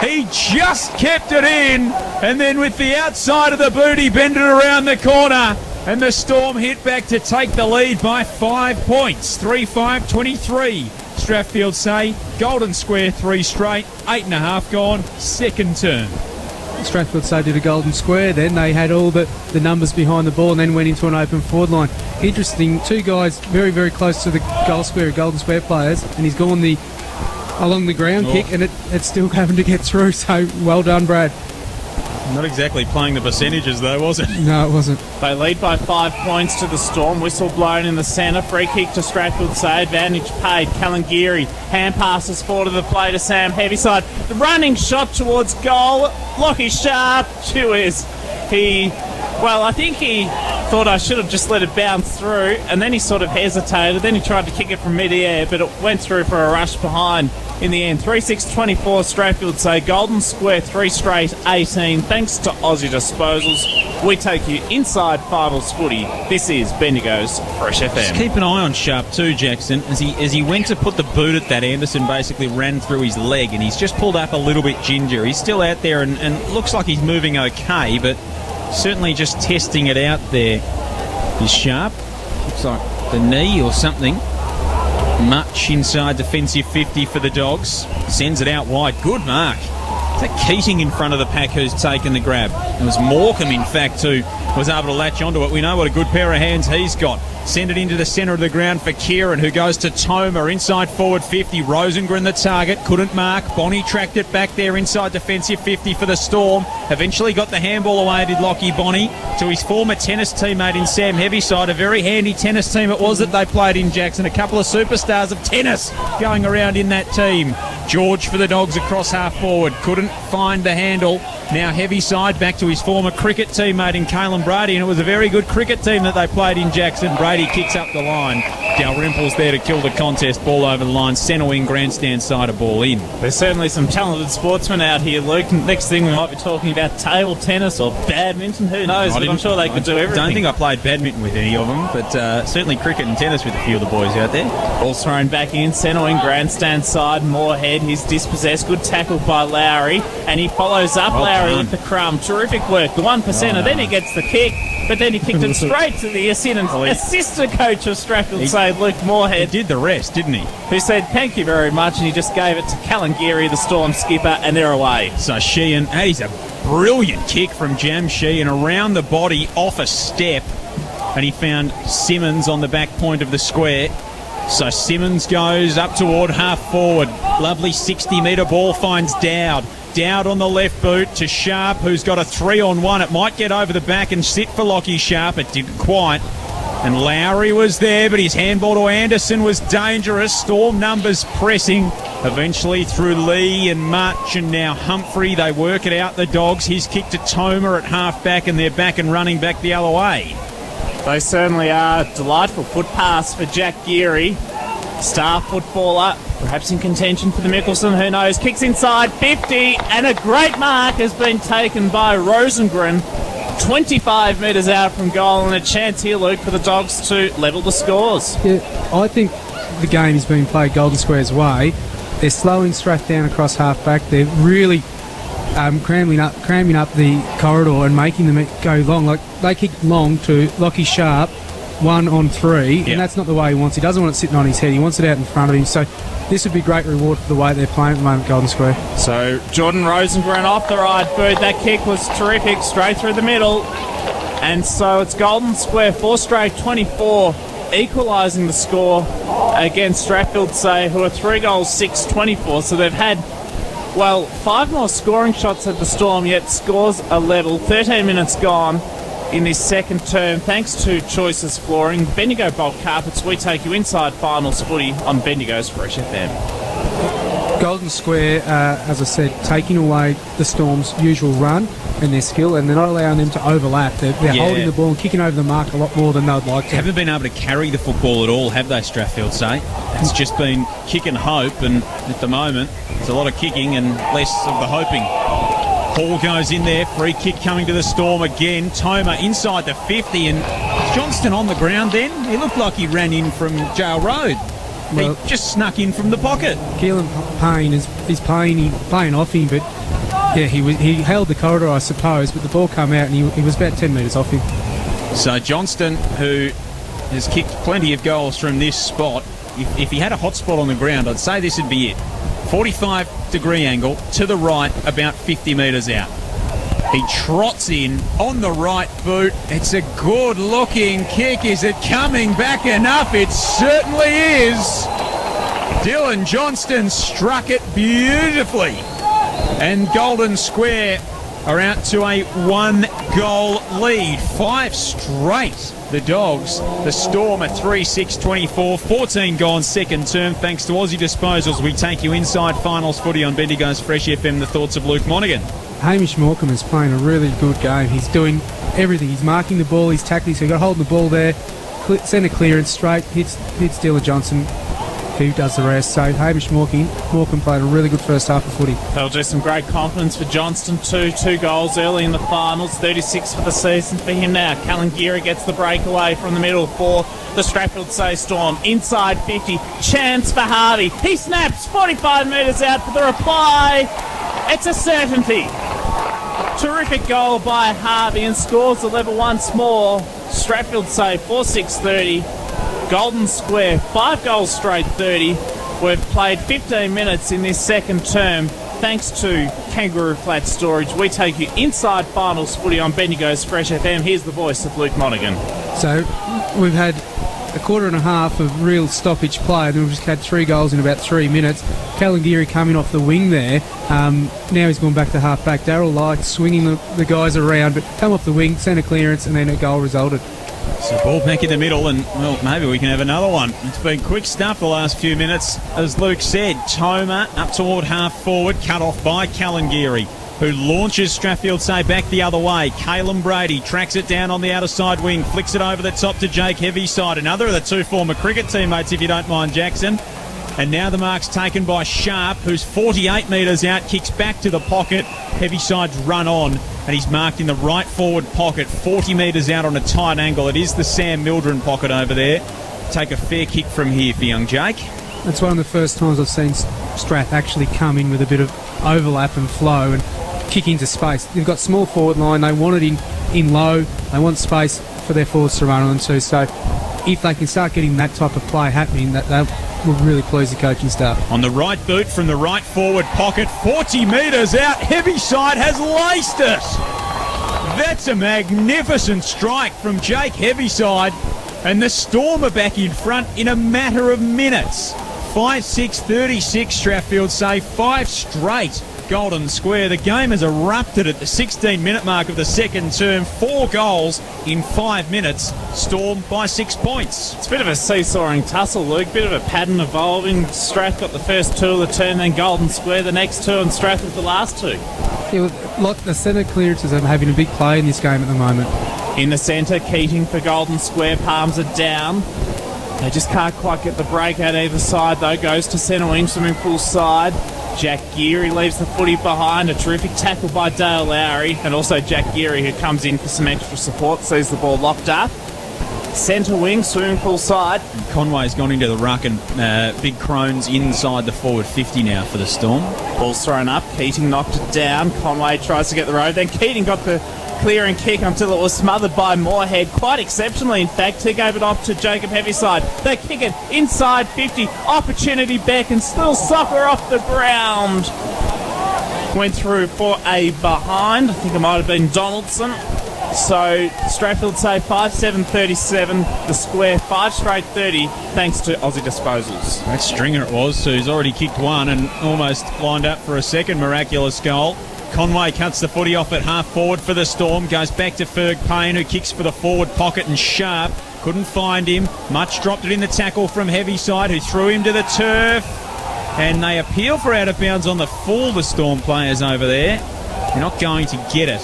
He just kept it in, and then with the outside of the boot, he bended around the corner. And the Storm hit back to take the lead by 5 points. 3-5-23. Strathfield Say, Golden Square 3 straight, 8.5 gone, second term. Strathfield Say did a Golden Square, then they had all the numbers behind the ball and then went into an open forward line. Interesting, 2 guys very, very close to the Golden Square players, and he's gone along the ground kick, and it's still having to get through, so well done, Brad. Not exactly playing the percentages, though, was it? No, it wasn't. They lead by 5 points to the Storm. Whistle blown in the centre. Free kick to Strathfield. Say advantage paid. Kalangiri. Hand passes forward to the play to Sam Heavyside. The running shot towards goal. Lockie Sharp. Chewiz. I think he thought I should have just let it bounce through, and then he sort of hesitated. Then he tried to kick it from mid-air, but it went through for a rush behind in the end. 3-6-24 Strathfield say. Golden Square 3 straight 18. Thanks to Aussie Disposals. We take you inside Finals footy. This is Bendigo's Fresh FM. Just keep an eye on Sharp too, Jackson. As he went to put the boot at that, Anderson basically ran through his leg, and he's just pulled up a little bit ginger. He's still out there and looks like he's moving okay, but certainly just testing it out there. He's Sharp. Looks like the knee or something. Much inside defensive 50 for the Dogs. Sends it out wide. Good mark. Is that Keating in front of the pack who's taken the grab? It was Morecambe, in fact, who was able to latch onto it. We know what a good pair of hands he's got. Send it into the centre of the ground for Kieran, who goes to Toma, inside forward 50. Rosengren the target, couldn't mark. Bonnie tracked it back there inside defensive 50 for the Storm. Eventually got the handball away, did Lockie Bonnie, to his former tennis teammate in Sam Heavyside. A very handy tennis team it was that they played in, Jackson. A couple of superstars of tennis going around in that team. George for the Dogs across half forward. Couldn't find the handle. Now Heavyside back to his former cricket teammate in Caelan Brady, and it was a very good cricket team that they played in, Jackson. Brady kicks up the line. Dalrymple's there to kill the contest. Ball over the line. Centre wing grandstand side, a ball in. There's certainly some talented sportsmen out here, Luke. Next thing we might be talking about table tennis or badminton. Who knows? But I'm sure they could do everything. I don't think I played badminton with any of them, but certainly cricket and tennis with a few of the boys out there. Ball thrown back in. Centre wing grandstand side. Moorhead. He's dispossessed. Good tackle by Lowry. And he follows up Lowry with the crumb. Terrific work. The 1%er. Then he gets the kick. But then he kicked it straight to the assistant coach of Strathfield, say Luke Moorhead. He did the rest, didn't he? Who said thank you very much, and he just gave it to Kalangiri, the Storm skipper, and they're away. So Sheehan, that is a brilliant kick from Jam Sheehan around the body off a step, and he found Simmons on the back point of the square. So Simmons goes up toward half forward. Lovely 60-metre ball finds Dowd. Dowd on the left boot to Sharp, who's got a 3-on-1. It might get over the back and sit for Lockie Sharp. It didn't quite. And Lowry was there, but his handball to Anderson was dangerous. Storm numbers pressing. Eventually through Lee and Much and now Humphrey. They work it out, the Dogs. His kick to Toma at half-back, and they're back and running back the other way. They certainly are. Delightful foot pass for Jack Geary. Star footballer, perhaps in contention for the Mickelson, who knows. Kicks inside 50, and a great mark has been taken by Rosengren. 25 metres out from goal, and a chance here, Luke, for the Dogs to level the scores. Yeah, I think the game is being played Golden Square's way. They're slowing Strath down across half-back. They're really cramming up the corridor and making them go long. Like they kicked long to Lockie Sharp, 1-on-3, and that's not the way he wants. He doesn't want it sitting on his head. He wants it out in front of him. So this would be great reward for the way they're playing at the moment, Golden Square. So Jordan Rosengren off the right boot. That kick was terrific, straight through the middle. And so it's Golden Square 4 straight 24, equalising the score against Strathfield Say, who are 3 goals 6-24. So they've had 5 more scoring shots at the Storm, yet scores are level. 13 minutes gone in this second term, thanks to Choices Flooring, Bendigo Bulk Carpets. We take you inside Finals footy on Bendigo's Fresh FM. Golden Square, as I said, taking away the Storm's usual run and their skill, and they're not allowing them to overlap. They're holding the ball and kicking over the mark a lot more than they'd like to. Haven't been able to carry the football at all, have they, Strathfield Say? It's just been kick and hope, and at the moment, there's a lot of kicking and less of the hoping. Hall goes in there, free kick coming to the Storm again. Toma inside the 50, and Johnston on the ground then. He looked like he ran in from Jail Road. He just snuck in from the pocket. Keelan Payne is playing off him, but he held the corridor, I suppose, but the ball came out and he was about 10 metres off him. So Johnston, who has kicked plenty of goals from this spot, if he had a hot spot on the ground, I'd say this would be it. 45-degree angle to the right, about 50 metres out. He trots in on the right boot. It's a good-looking kick. Is it coming back enough? It certainly is. Dylan Johnston struck it beautifully. And Golden Square are out to a 1-goal lead. 5 straight, the Dogs. The Storm at 3-6-24. 14 gone second term. Thanks to Aussie Disposals, we take you inside finals footy on Bendigo's Fresh FM. The thoughts of Luke Monaghan. Hamish Morecambe is playing a really good game. He's doing everything. He's marking the ball, he's tackling, so you've got holding the ball there, centre clearance straight, hits Dylan Johnson, who does the rest. So Hamish Morecambe played a really good first half of footy. That'll do some great confidence for Johnston too. 2 goals early in the finals, 36 for the season for him now. Callan Geary gets the breakaway from the middle for the Strathfield Say Storm. Inside 50, chance for Harvey. He snaps 45 metres out for the reply. It's a certainty. Terrific goal by Harvey and scores the level once more. Strathfield Say 4-6-30. Golden Square 5 goals straight 30. We've played 15 minutes in this second term thanks to Kangaroo Flat Storage. We take you inside finals footy on Bendigo's Fresh FM. Here's the voice of Luke Monaghan. So we've had a quarter and a half of real stoppage play, and we've just had 3 goals in about 3 minutes. Callan Geary coming off the wing there. Now he's gone back to half back. Darryl Light swinging the guys around, but come off the wing, centre clearance, and then a goal resulted. So ball back in the middle, and well, maybe we can have another one. It's been quick stuff the last few minutes. As Luke said, Toma up toward half forward, cut off by Callan Geary, who launches Strathfield Say back the other way. Caelan Brady tracks it down on the outer side wing, flicks it over the top to Jake Heavyside, another of the 2 former cricket teammates, if you don't mind, Jackson. And now the mark's taken by Sharp, who's 48 metres out, kicks back to the pocket. Heavyside's run on, and he's marked in the right forward pocket, 40 metres out on a tight angle. It is the Sam Mildren pocket over there. Take a fair kick from here for young Jake. That's one of the first times I've seen Strath actually come in with a bit of overlap and flow and kick into space. They've got small forward line, they want it in low, they want space for their forwards to run onto. So if they can start getting that type of play happening, that will really please the coaching staff. On the right boot from the right forward pocket, 40 metres out, Heavyside has laced it. That's a magnificent strike from Jake Heavyside, and the Storm are back in front in a matter of minutes. 5-6-36 Strathfield Say, 5 straight Golden Square. The game has erupted at the 16-minute mark of the second term. 4 goals in 5 minutes. Storm by 6 points. It's a bit of a seesawing tussle, Luke. Bit of a pattern evolving. Strath got the first 2 of the turn, then Golden Square the next 2, and Strath with the last 2. Yeah, well, the centre clearances are having a big play in this game at the moment. In the centre, Keating for Golden Square. Palms are down. They just can't quite get the break out either side, though. Goes to centre wing, swimming pool side. Jack Geary leaves the footy behind. A terrific tackle by Dale Lowry. And also Jack Geary, who comes in for some extra support, sees the ball locked up. Centre wing, swimming pool side. And Conway's gone into the ruck, and Big Crone's inside the forward 50 now for the Storm. Ball's thrown up. Keating knocked it down. Conway tries to get the road. Then Keating got the clearing kick until it was smothered by Moorhead. Quite exceptionally, in fact. He gave it off to Jacob Heavyside. They kick it inside 50. Opportunity back and still soccer off the ground. Went through for a behind. I think it might have been Donaldson. So Strathfield Say 5-7-37. The Square 5 straight 30 thanks to Aussie Disposals. That stringer it was, so he's already kicked one and almost lined up for a second miraculous goal. Conway cuts the footy off at half forward for the Storm, goes back to Ferg Payne, who kicks for the forward pocket, and Sharp couldn't find him. Much dropped it in the tackle from Heavyside, who threw him to the turf, and they appeal for out of bounds on the full, the Storm players over there. They're not going to get it,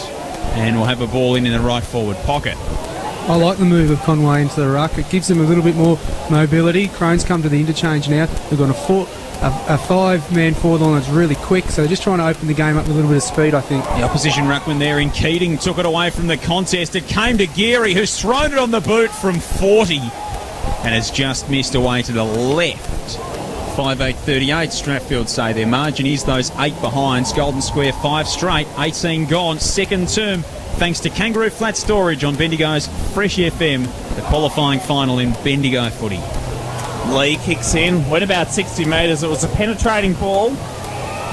and we'll have a ball in the right forward pocket. I like the move of Conway into the ruck. It gives them a little bit more mobility. Crone's come to the interchange now. They've got a 5-man forward line that's really quick, so they're just trying to open the game up with a little bit of speed, I think. The opposition ruckman there in Keating took it away from the contest. It came to Geary, who's thrown it on the boot from 40 and has just missed away to the left. 5-8-38 Strathfield Say. Their margin is those 8 behinds. Golden Square 5 straight, 18 gone, second term, thanks to Kangaroo Flat Storage on Bendigo's Fresh FM, the qualifying final in Bendigo footy. Lee kicks in, went about 60 metres. It was a penetrating ball.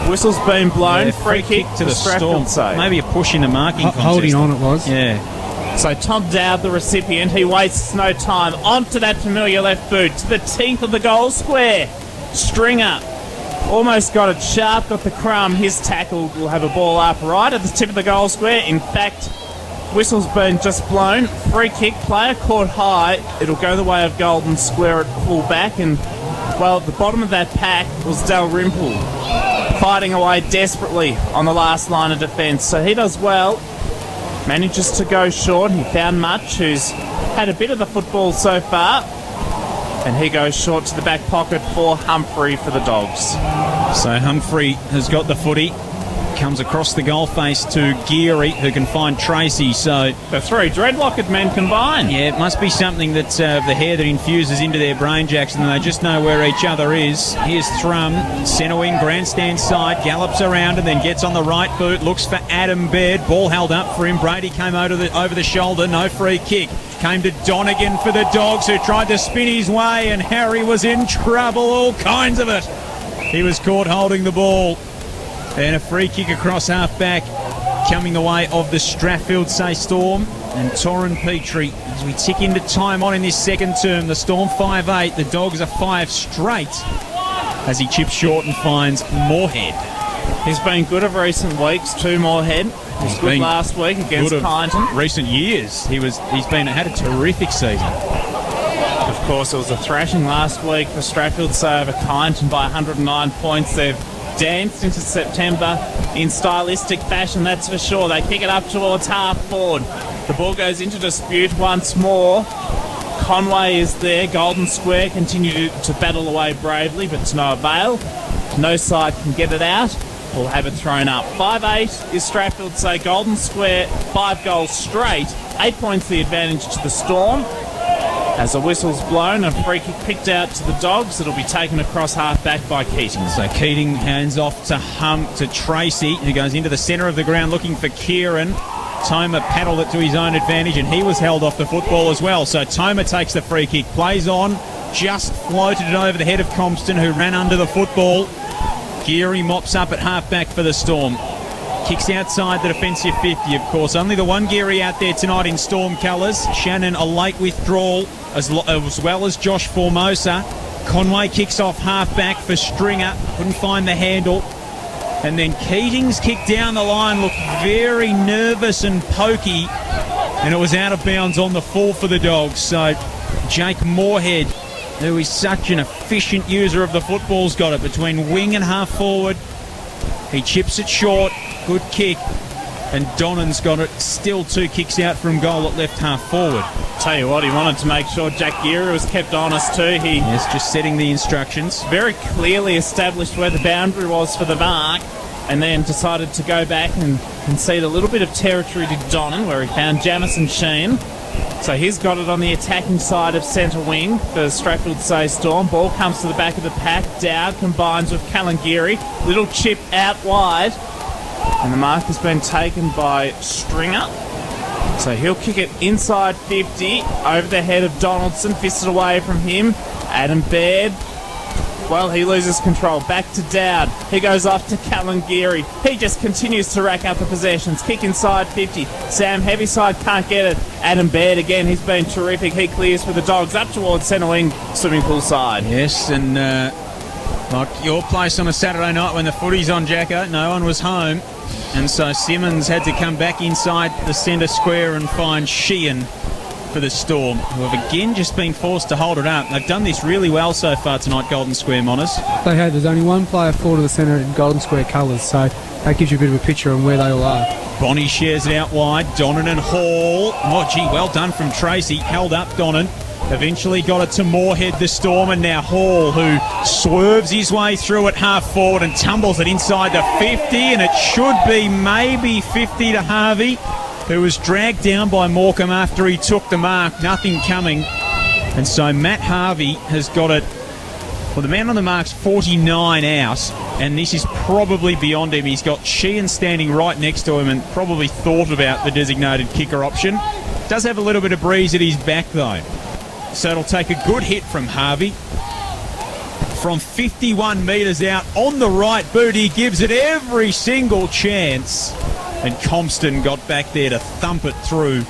Whistle's been blown. Yeah, free kick to the Storm. Say. Maybe a push in the marking contest. Holding on it was. Yeah. So Tom Dowd, the recipient, he wastes no time. Onto that familiar left boot, to the teeth of the goal square. Stringer Almost got it sharp, got the crumb. His tackle will have a ball up right at the tip of the goal square. In fact, whistle's been just blown. Free kick, player caught high. It'll go the way of Golden Square at full back. And, well, at the bottom of that pack was Dalrymple, fighting away desperately on the last line of defence. So he does well. Manages to go short. He found Much, who's had a bit of the football so far. And he goes short to the back pocket for Humphrey for the Dogs. So Humphrey has got the footy. Comes across the goal face to Geary, who can find Tracy. So The three dreadlocked men combined. yeah, it must be something that the hair that infuses into their brain, Jackson, and they just know where each other is. Here's Thrum, centre wing, grandstand side, gallops around and then gets on the right boot, looks for Adam Baird. Ball held up for him. Brady came over the shoulder, no free kick. Came to Donegan for the Dogs, who tried to spin his way, and Harry was in trouble, all kinds of it. He was caught holding the ball. And a free kick across half-back coming the way of the Strathfield Say Storm and Torrin Petrie. As we tick into time on in this second term, the Storm 5-8, the Dogs are 5 straight as he chips short and finds Moorhead. He's been good of recent weeks, too, Moorhead. He was good last week against Good of Kyneton. recent years. He's had a terrific season. Of course, it was a thrashing last week for Strathfield Say over Kyneton by 109 points. They've danced into September in stylistic fashion, that's for sure. They kick it up towards half forward. The ball goes into dispute once more. Conway is there. Golden Square continue to battle away bravely, but to no avail. No side can get it out or have it thrown up. 5-8 is Strathfield Say. Golden Square 5 goals straight. 8 points the advantage to the Storm. As a whistle's blown, a free kick picked out to the Dogs. It'll be taken across half-back by Keating. So Keating hands off to Tracy, who goes into the centre of the ground looking for Kieran. Toma paddled it to his own advantage, and he was held off the football as well. So Toma takes the free kick, plays on, just floated it over the head of Compston, who ran under the football. Geary mops up at half-back for the Storm. Kicks outside the defensive 50, of course. Only the one Geary out there tonight in Storm colours. Shannon, a late withdrawal, as well as Josh Formosa. Conway kicks off half-back for Stringer. Couldn't find the handle. And then Keating's kick down the line looked very nervous and pokey. And it was out of bounds on the full for the Dogs. So Jake Moorhead, who is such an efficient user of the football's got it between wing and half-forward. He chips it short. Good kick. And Donnan's got it. Still 2 kicks out from goal at left half forward. Tell you what, he wanted to make sure Jack Geary was kept honest too. He Just setting the instructions. very clearly established where the boundary was for the mark, and then decided to go back and concede a little bit of territory to Donnan, where he found Jamison Sheen. So he's got it on the attacking side of centre wing for Strathfield Say Storm. Ball comes to the back of the pack. Dowd combines with Callan Geary. Little chip out wide. And the mark has been taken by Stringer. So he'll kick it inside 50, over the head of Donaldson, fisted away from him. Adam Baird, well, he loses control. Back to Dowd. He goes off to Callan Geary. He just continues to rack up the possessions. Kick inside 50. Sam Heavyside can't get it. Adam Baird again, he's been terrific. He clears for the Dogs up towards centre wing, swimming pool side. Yes, and like your place on a Saturday night when the footy's on, Jacko, no one was home. And so Simmons had to come back inside the centre square and find Sheehan for the Storm, who have again just been forced to hold it up. They've done this really well so far tonight, Golden Square Moners. They had. There's only one player forward to the centre in Golden Square colours, so that gives you a bit of a picture on where they all are. Bonnie shares it out wide. Donnan and Hall. Oh, gee, well done from Tracy. Held up Donnan. Eventually got it to Moorhead, the Storm, and now Hall, who swerves his way through it half forward and tumbles it inside the 50, and it should be maybe 50 to Harvey, who was dragged down by Morecambe after he took the mark. Nothing coming. And so Matt Harvey has got it. Well, the man on the mark's 49 out, and this is probably beyond him. He's got Sheehan standing right next to him and probably thought about the designated kicker option. Does have a little bit of breeze at his back, though. So it'll take a good hit from Harvey. From 51 metres out on the right boot, he gives it every single chance. And Compston got back there to thump it through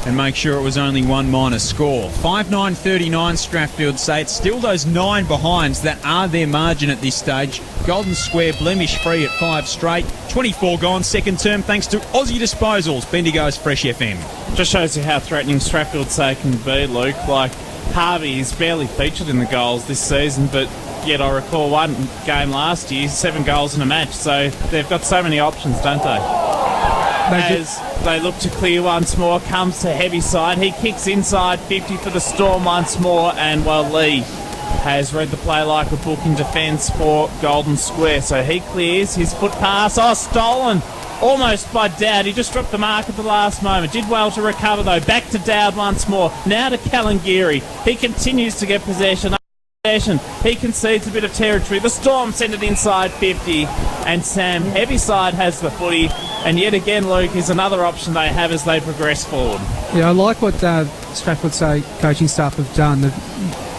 and make sure it was only 1 minus score. 5-9-39 Strathfield say. It's still those 9 behinds that are their margin at this stage. Golden Square blemish free at 5 straight. 24 gone, second term, thanks to Aussie Disposals. Bendigo's Fresh FM. Just shows you how threatening Strathfield say can be, Luke. Like, Harvey is barely featured in the goals this season, but yet I recall one game last year, 7 goals in a match. So they've got so many options, don't they? As they look to clear once more, comes to Heavyside. He kicks inside 50 for the Storm once more, and well, Lee has read the play like a book in defence for Golden Square. So he clears his foot pass. Oh, stolen almost by Dowd. He just dropped the mark at the last moment. Did well to recover though. Back to Dowd once more. Now to Kalangiri. He continues to get possession. He concedes a bit of territory. The Storm send it inside 50, and Sam Heavyside has the footy. And yet again, Luke, is another option they have as they progress forward. Yeah, I like what Strathfield say coaching staff have done.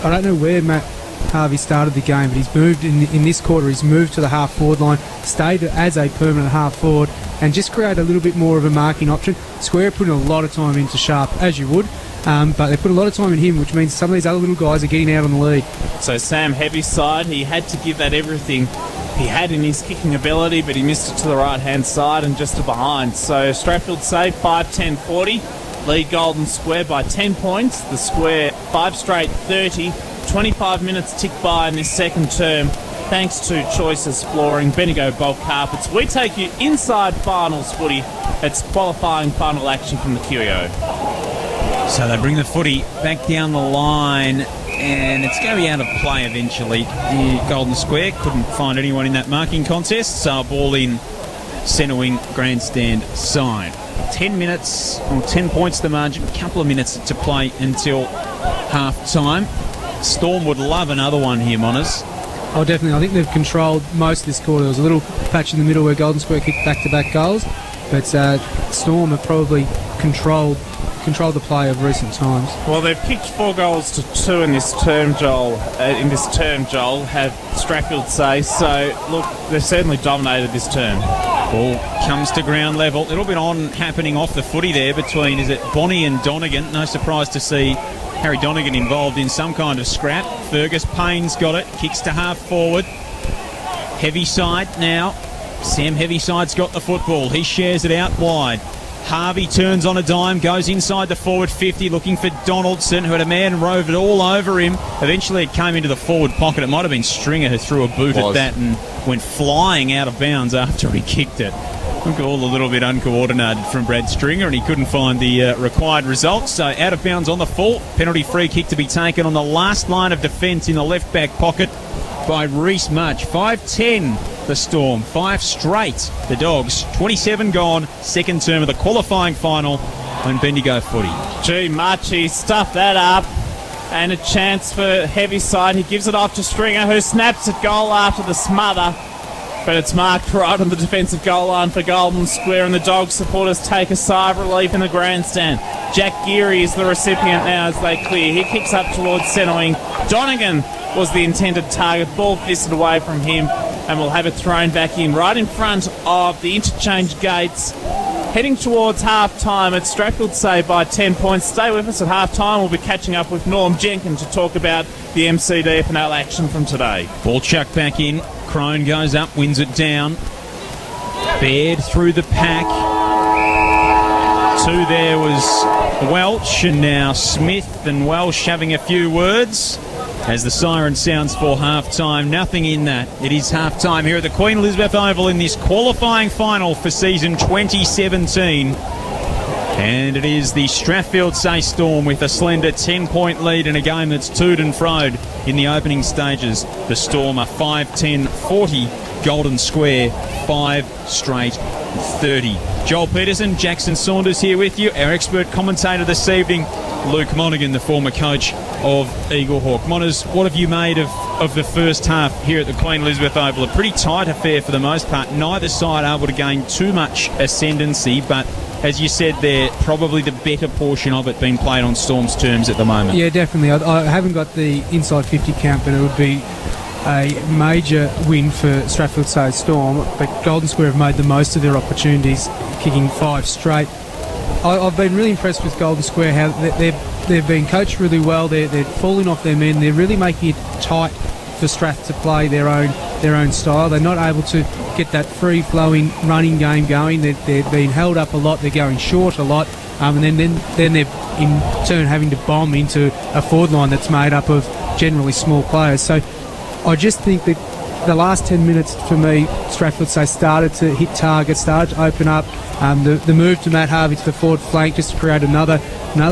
I don't know where Matt Harvey started the game, but he's moved in this quarter. He's moved to the half forward line, stayed as a permanent half forward, and just create a little bit more of a marking option. Square putting a lot of time into Sharp, as you would. But they put a lot of time in him, which means some of these other little guys are getting out on the lead. So Sam Heavyside, he had to give that everything he had in his kicking ability, but he missed it to the right-hand side and just to behind. So Strathfield save 5-10-40, lead Golden Square by 10 points. The Square 5 straight 30, 25 minutes tick by in this second term, thanks to Choices Flooring, Bendigo Bulk Carpets. We take you inside finals footy. It's qualifying final action from the QEO. So they bring the footy back down the line, and it's going to be out of play eventually. The Golden Square couldn't find anyone in that marking contest, so a ball in centre wing grandstand side. 10 minutes, or 10 points the margin, a couple of minutes to play until half time. Storm would love another one here, Monas. Oh, definitely. I think they've controlled most of this quarter. There was a little patch in the middle where Golden Square kicked back-to-back goals, but Storm have probably controlled the play of recent times. Well, they've kicked 4 goals to 2 in this term, Joel. Have Strathfield say. So, look, they've certainly dominated this term. Ball comes to ground level. A little bit on happening off the footy there between, is it Bonnie and Donegan? No surprise to see Harry Donegan involved in some kind of scrap. Fergus Payne's got it. Kicks to half forward. Heavyside now. Sam Heavyside's got the football. He shares it out wide. Harvey turns on a dime, goes inside the forward 50, looking for Donaldson, who had a man rove it all over him. Eventually it came into the forward pocket. It might have been Stringer who threw a boot at that and went flying out of bounds after he kicked it. Look, all a little bit uncoordinated from Brad Stringer, and he couldn't find the required result. So out of bounds on the full. Penalty free kick to be taken on the last line of defence in the left back pocket by Reece Mudge. 5-10 the Storm, 5 straight the Dogs. 27 gone, second term of the qualifying final on Bendigo footy. Gee, Mudge, he stuffed that up. And a chance for Heavyside. He gives it off to Stringer, who snaps at goal after the smother. But it's marked right on the defensive goal line for Golden Square, and the Dog supporters take a sigh of relief in the grandstand. Jack Geary is the recipient now as they clear. He kicks up towards centre wing. Donegan was the intended target. Ball fisted away from him, and we'll have it thrown back in right in front of the interchange gates. Heading towards half-time at Strathfield save by 10 points. Stay with us at half-time. We'll be catching up with Norm Jenkins to talk about the MCDFNL action from today. Ball chucked back in. Crone goes up, wins it down. Baird through the pack. 2 there was Welch, and now Smith, and Welch having a few words as the siren sounds for half-time. Nothing in that. It is half-time here at the Queen Elizabeth Oval in this qualifying final for season 2017. And it is the Strathfield Say Storm with a slender 10-point lead in a game that's toed and froed in the opening stages. The Storm are 5-10-40. Golden Square 5 straight 30. Joel Peterson, Jackson Saunders here with you. Our expert commentator this evening, Luke Monaghan, the former coach of Eaglehawk. Monas, what have you made of the first half here at the Queen Elizabeth Oval? A pretty tight affair for the most part. Neither side able to gain too much ascendancy, but as you said there, probably the better portion of it being played on Storm's terms at the moment. Yeah, definitely. I haven't got the inside 50 count, but it would be a major win for Strathfield Say Storm. But Golden Square have made the most of their opportunities, kicking 5 straight. I've been really impressed with Golden Square, how they've been coached really well. They're falling off their men. They're really making it tight for Strath to play their own style. They're not able to get that free-flowing running game going. They're being held up a lot. They're going short a lot, and then they're in turn having to bomb into a forward line that's made up of generally small players. So I just think that the last 10 minutes for me, Stratford started to hit targets, started to open up. The move to Matt Harvey to the forward flank just to create another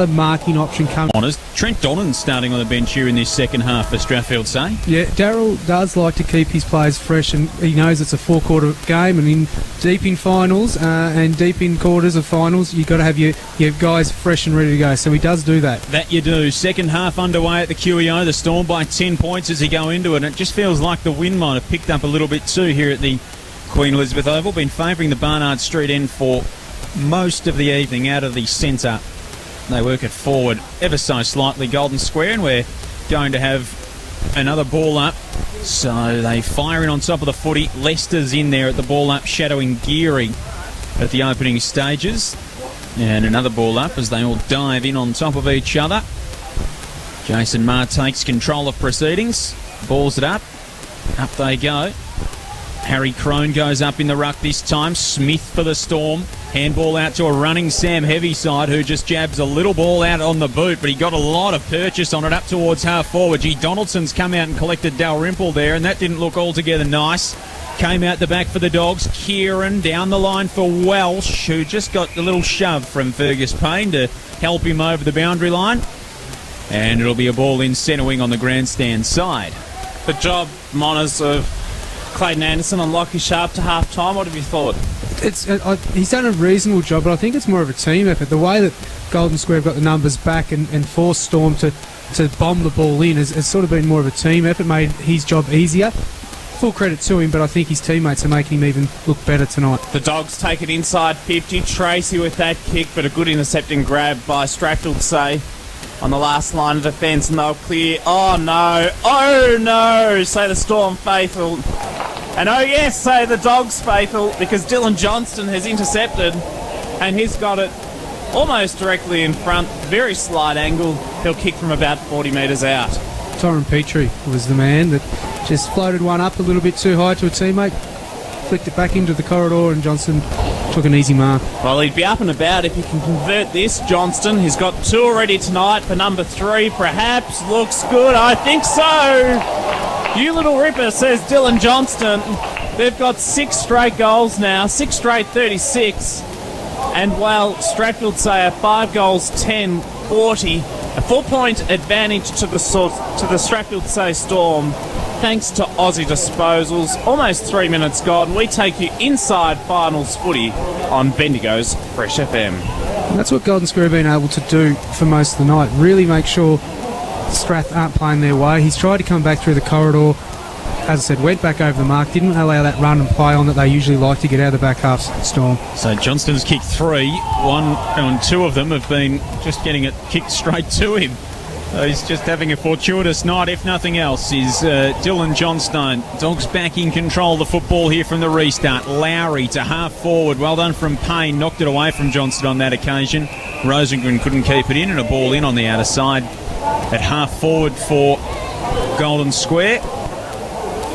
marking option coming. Trent Donnan starting on the bench here in this second half for Strathfield, say? Yeah, Darryl does like to keep his players fresh, and he knows it's a four-quarter game, and deep in finals and deep in quarters of finals, you've got to have your guys fresh and ready to go, so he does do that. That you do. Second half underway at the QEO, the Storm by 10 points as they go into it, and it just feels like the wind might have picked up a little bit too here at the Queen Elizabeth Oval. Been favouring the Barnard Street end for most of the evening out of the centre. They work it forward ever so slightly, Golden Square, and we're going to have another ball up. So they fire in on top of the footy. Leicester's in there at the ball up, shadowing Geary at the opening stages. And another ball up as they all dive in on top of each other. Jason Maher takes control of proceedings, balls it up. Up they go. Harry Crone goes up in the ruck this time. Smith for the Storm. Handball out to a running Sam Heavyside, who just jabs a little ball out on the boot, but he got a lot of purchase on it up towards half forward. Donaldson's come out and collected Dalrymple there, and that didn't look altogether nice. Came out the back for the Dogs. Kieran down the line for Welsh, who just got a little shove from Fergus Payne to help him over the boundary line. And it'll be a ball in centre wing on the grandstand side. The job, Monas, of Clayton Anderson and Lockie Sharp to half-time. What have you thought? He's done a reasonable job, but I think it's more of a team effort. The way that Golden Square have got the numbers back and forced Storm to bomb the ball in has sort of been more of a team effort, made his job easier. Full credit to him, but I think his teammates are making him even look better tonight. The Dogs take it inside 50. Tracy with that kick, but a good intercepting grab by Strackfield, say, on the last line of defence, and they'll clear. Oh no, say the Storm faithful. And oh yes, say the Dogs faithful, because Dylan Johnston has intercepted, and he's got it almost directly in front, very slight angle. He'll kick from about 40 metres out. Tyron Petrie was the man that just floated one up a little bit too high to a teammate, flicked it back into the corridor, and Johnston took an easy mark. Well, he'd be up and about if he can convert this, Johnston. He's got 2 already tonight for number 3, perhaps. Looks good, I think so. You little ripper, says Dylan Johnston. They've got 6 straight goals now, 6 straight 36. And while Strathfield say 5 goals, 10, 40, a 4-point advantage to the Strathfield say Storm, thanks to Aussie Disposals. Almost 3 minutes gone. We take you inside finals footy on Bendigo's Fresh FM. And that's what Golden Square have been able to do for most of the night. Really make sure Strath aren't playing their way. He's tried to come back through the corridor. As I said, went back over the mark, didn't allow that run and play on that they usually like to get out of the back half Storm. So Johnston's kicked 3, 1 and 2 of them have been just getting it kicked straight to him. He's just having a fortuitous night, if nothing else, is Dylan Johnstone. Dogs back in control of the football here from the restart. Lowry to half forward. Well done from Payne. Knocked it away from Johnston on that occasion. Rosengren couldn't keep it in, and a ball in on the outer side at half forward for Golden Square.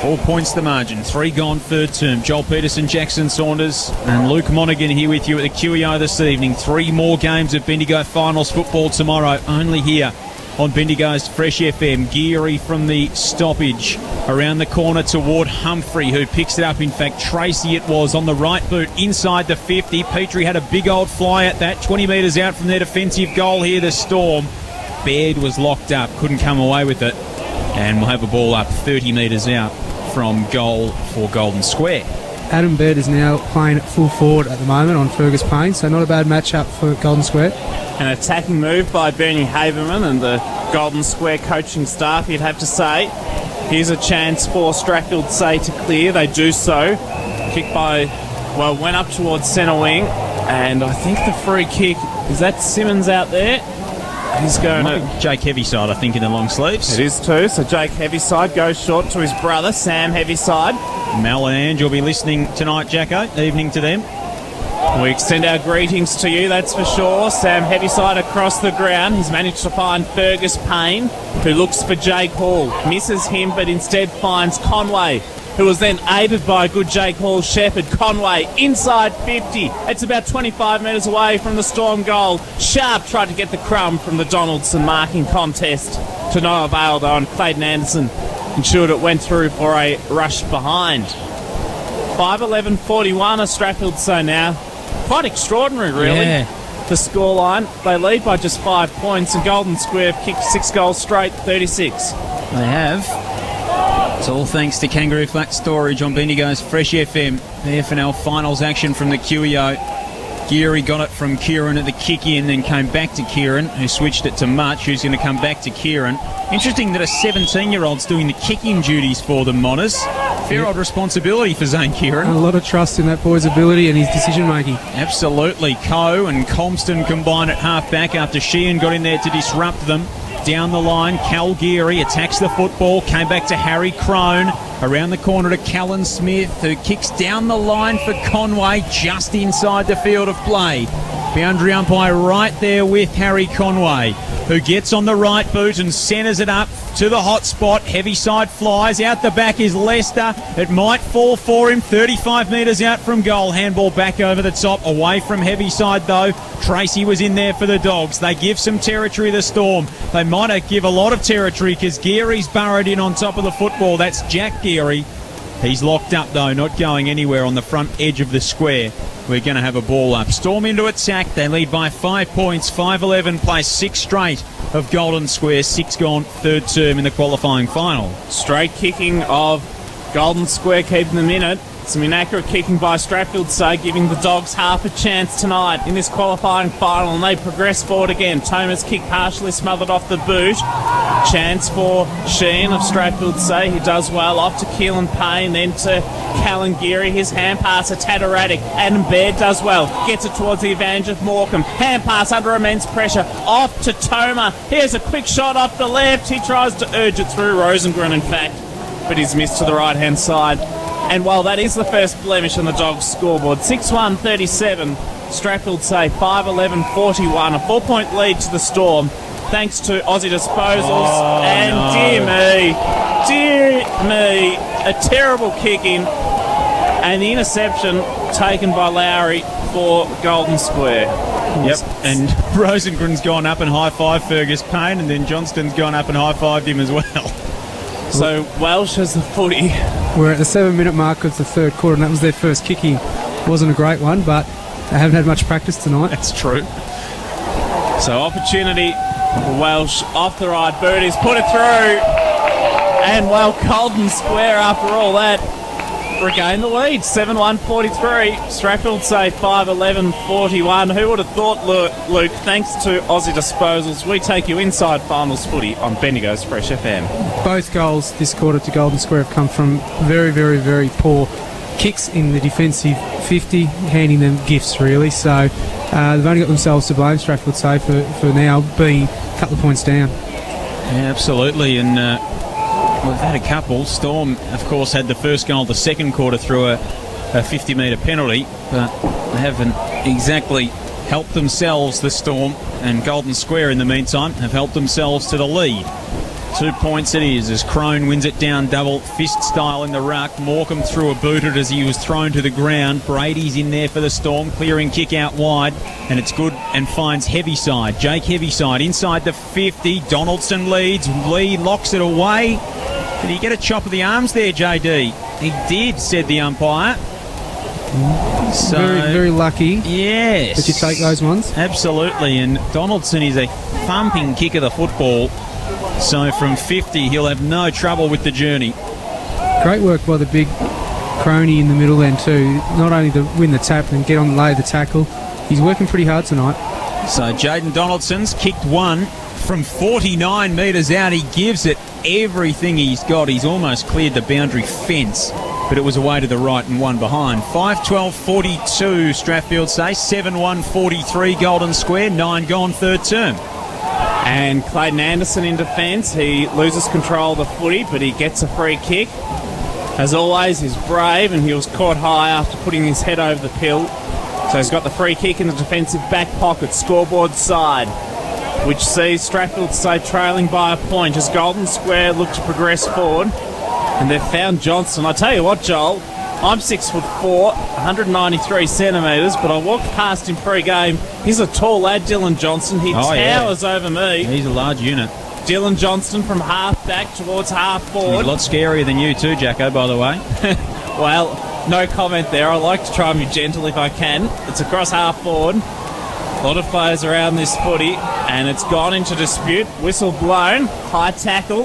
4 points the margin. 3 gone third term. Joel Peterson, Jackson Saunders and Luke Monaghan here with you at the QEO this evening. 3 more games of Bendigo Finals football tomorrow, only here on Bendigo's Fresh FM. Geary from the stoppage around the corner toward Humphrey, who picks it up. In fact, Tracy it was on the right boot inside the 50. Petrie had a big old fly at that, 20 metres out from their defensive goal here, the Storm. Baird was locked up, couldn't come away with it, and we'll have a ball up 30 metres out from goal for Golden Square. Adam Baird is now playing at full forward at the moment on Fergus Payne, so not a bad matchup for Golden Square. An attacking move by Bernie Haberman and the Golden Square coaching staff, you'd have to say. Here's a chance for Strathfield say to clear. They do so. Kick by, well, went up towards centre wing, and I think the free kick, is that Simmons out there? He's going to Jake Heavyside, I think, in the long sleeves. It is too. So Jake Heavyside goes short to his brother, Sam Heavyside. Mal and Ange will be listening tonight, Jacko. Evening to them. We extend our greetings to you, that's for sure. Sam Heaviside across the ground. He's managed to find Fergus Payne, who looks for Jake Hall. Misses him, but instead finds Conway, who was then aided by a good Jake Hall shepherd. Conway inside 50. It's about 25 metres away from the Storm goal. Sharp tried to get the crumb from the Donaldson marking contest to no avail, though, and Clayton Anderson ensured it went through for a rush behind. 5:11:41 of Strathfield so now. Quite extraordinary, really. Yeah. The scoreline. They lead by just 5 points, and Golden Square have kicked 6 goals straight, 36. They have. It's all thanks to Kangaroo Flat Storage on Bendigo's Fresh FM. The FNL finals action from the QEO. Geary got it from Kieran at the kick-in, then came back to Kieran, who switched it to Much, who's going to come back to Kieran. Interesting that a 17-year-old's doing the kicking duties for them, Monas. Fair old responsibility for Zane Kieran. A lot of trust in that boy's ability and his decision-making. Absolutely. Coe and Compston combined at half-back after Sheehan got in there to disrupt them. Down the line, Cal Geary attacks the football, came back to Harry Crone, around the corner to Callan Smith, who kicks down the line for Conway, just inside the field of play. Boundary umpire right there with Harry Conway, who gets on the right boot and centres it up to the hot spot. Heaviside flies. Out the back is Lester. It might fall for him. 35 metres out from goal. Handball back over the top. Away from Heaviside, though. Tracy was in there for the Dogs. They give some territory to the Storm. They might give a lot of territory because Geary's burrowed in on top of the football. That's Jack Geary. He's locked up, though, not going anywhere on the front edge of the square. We're going to have a ball up. Storm into attack. They lead by 5 points. 5-11 plays 6 straight of Golden Square. 6 gone, third term in the qualifying final. Straight kicking of Golden Square keeping them in it. Some inaccurate kicking by Strathfield, so giving the Dogs half a chance tonight in this qualifying final, and they progress forward again. Thomas' kick partially smothered off the boot. Chance for Sheen of Strathfield, say he does well. Off to Keelan Payne, then to Callan Geary. His hand pass, a tad erratic. Adam Baird does well. Gets it towards the advantage of Morecambe. Hand pass under immense pressure. Off to Toma. Here's a quick shot off the left. He tries to urge it through Rosengren, in fact, but he's missed to the right-hand side. And while that is the first blemish on the Dogs scoreboard, 6-1-37, Strathfield say 5-11-41, a 4-point lead to the Storm, thanks to Aussie Disposals. Dear me, a terrible kick-in, and the interception taken by Lowry for Golden Square. Yep, and Rosengren's gone up and high-fived Fergus Payne, and then Johnston's gone up and high-fived him as well. So Welsh has the footy. We're at the 7-minute mark of the third quarter, and that was their first kicking. Wasn't a great one, but they haven't had much practice tonight. That's true. So opportunity for Welsh off the right boot. He's put it through. And well, Golden Square, after all that, regain the lead. 7-1-43. Strathfield say 5-11-41. Who would have thought, Luke, thanks to Aussie Disposals, we take you inside finals footy on Bendigo's Fresh FM. Both goals this quarter to Golden Square have come from very, very, very poor kicks in the defensive 50, handing them gifts, really. So they've only got themselves to blame, Strathfield say, for now being a couple of points down. Yeah, absolutely, and we've had a couple. Storm, of course, had the first goal of the second quarter through a 50-metre penalty, but they haven't exactly helped themselves, the Storm, and Golden Square, in the meantime, have helped themselves to the lead. 2 points it is as Crone wins it down double fist style in the ruck. Morecambe threw a booted as he was thrown to the ground. Brady's in there for the Storm, clearing kick out wide, and it's good and finds Heaviside. Jake Heaviside inside the 50. Donaldson leads. Lee locks it away. Did he get a chop of the arms there, JD? He did, said the umpire. So, Very, very lucky yes, that you take those ones. Absolutely, and Donaldson is a thumping kick of the football. So from 50, he'll have no trouble with the journey. Great work by the big crony in the middle then too. Not only to win the tap and get on lay the tackle, he's working pretty hard tonight. So Jaden Donaldson's kicked one from 49 metres out. He gives it everything he's got. He's almost cleared the boundary fence, but it was away to the right and one behind. 5-12-42, Strathfield say. 7-1-43, Golden Square. 9 gone, third term. And Clayton Anderson in defence. He loses control of the footy, but he gets a free kick. As always, he's brave, and he was caught high after putting his head over the pill. So he's got the free kick in the defensive back pocket, scoreboard side, which sees Strathfield State trailing by a point as Golden Square look to progress forward. And they've found Johnson. I tell you what, Joel, I'm 6'4", 193 centimetres, but I walked past him pre-game. He's a tall lad, Dylan Johnson. He towers over me. He's a large unit. Dylan Johnson from half back towards half forward. He's a lot scarier than you too, Jacko, by the way. Well, no comment there. I like to try and be gentle if I can. It's across half forward. A lot of players around this footy, and it's gone into dispute. Whistle blown, high tackle,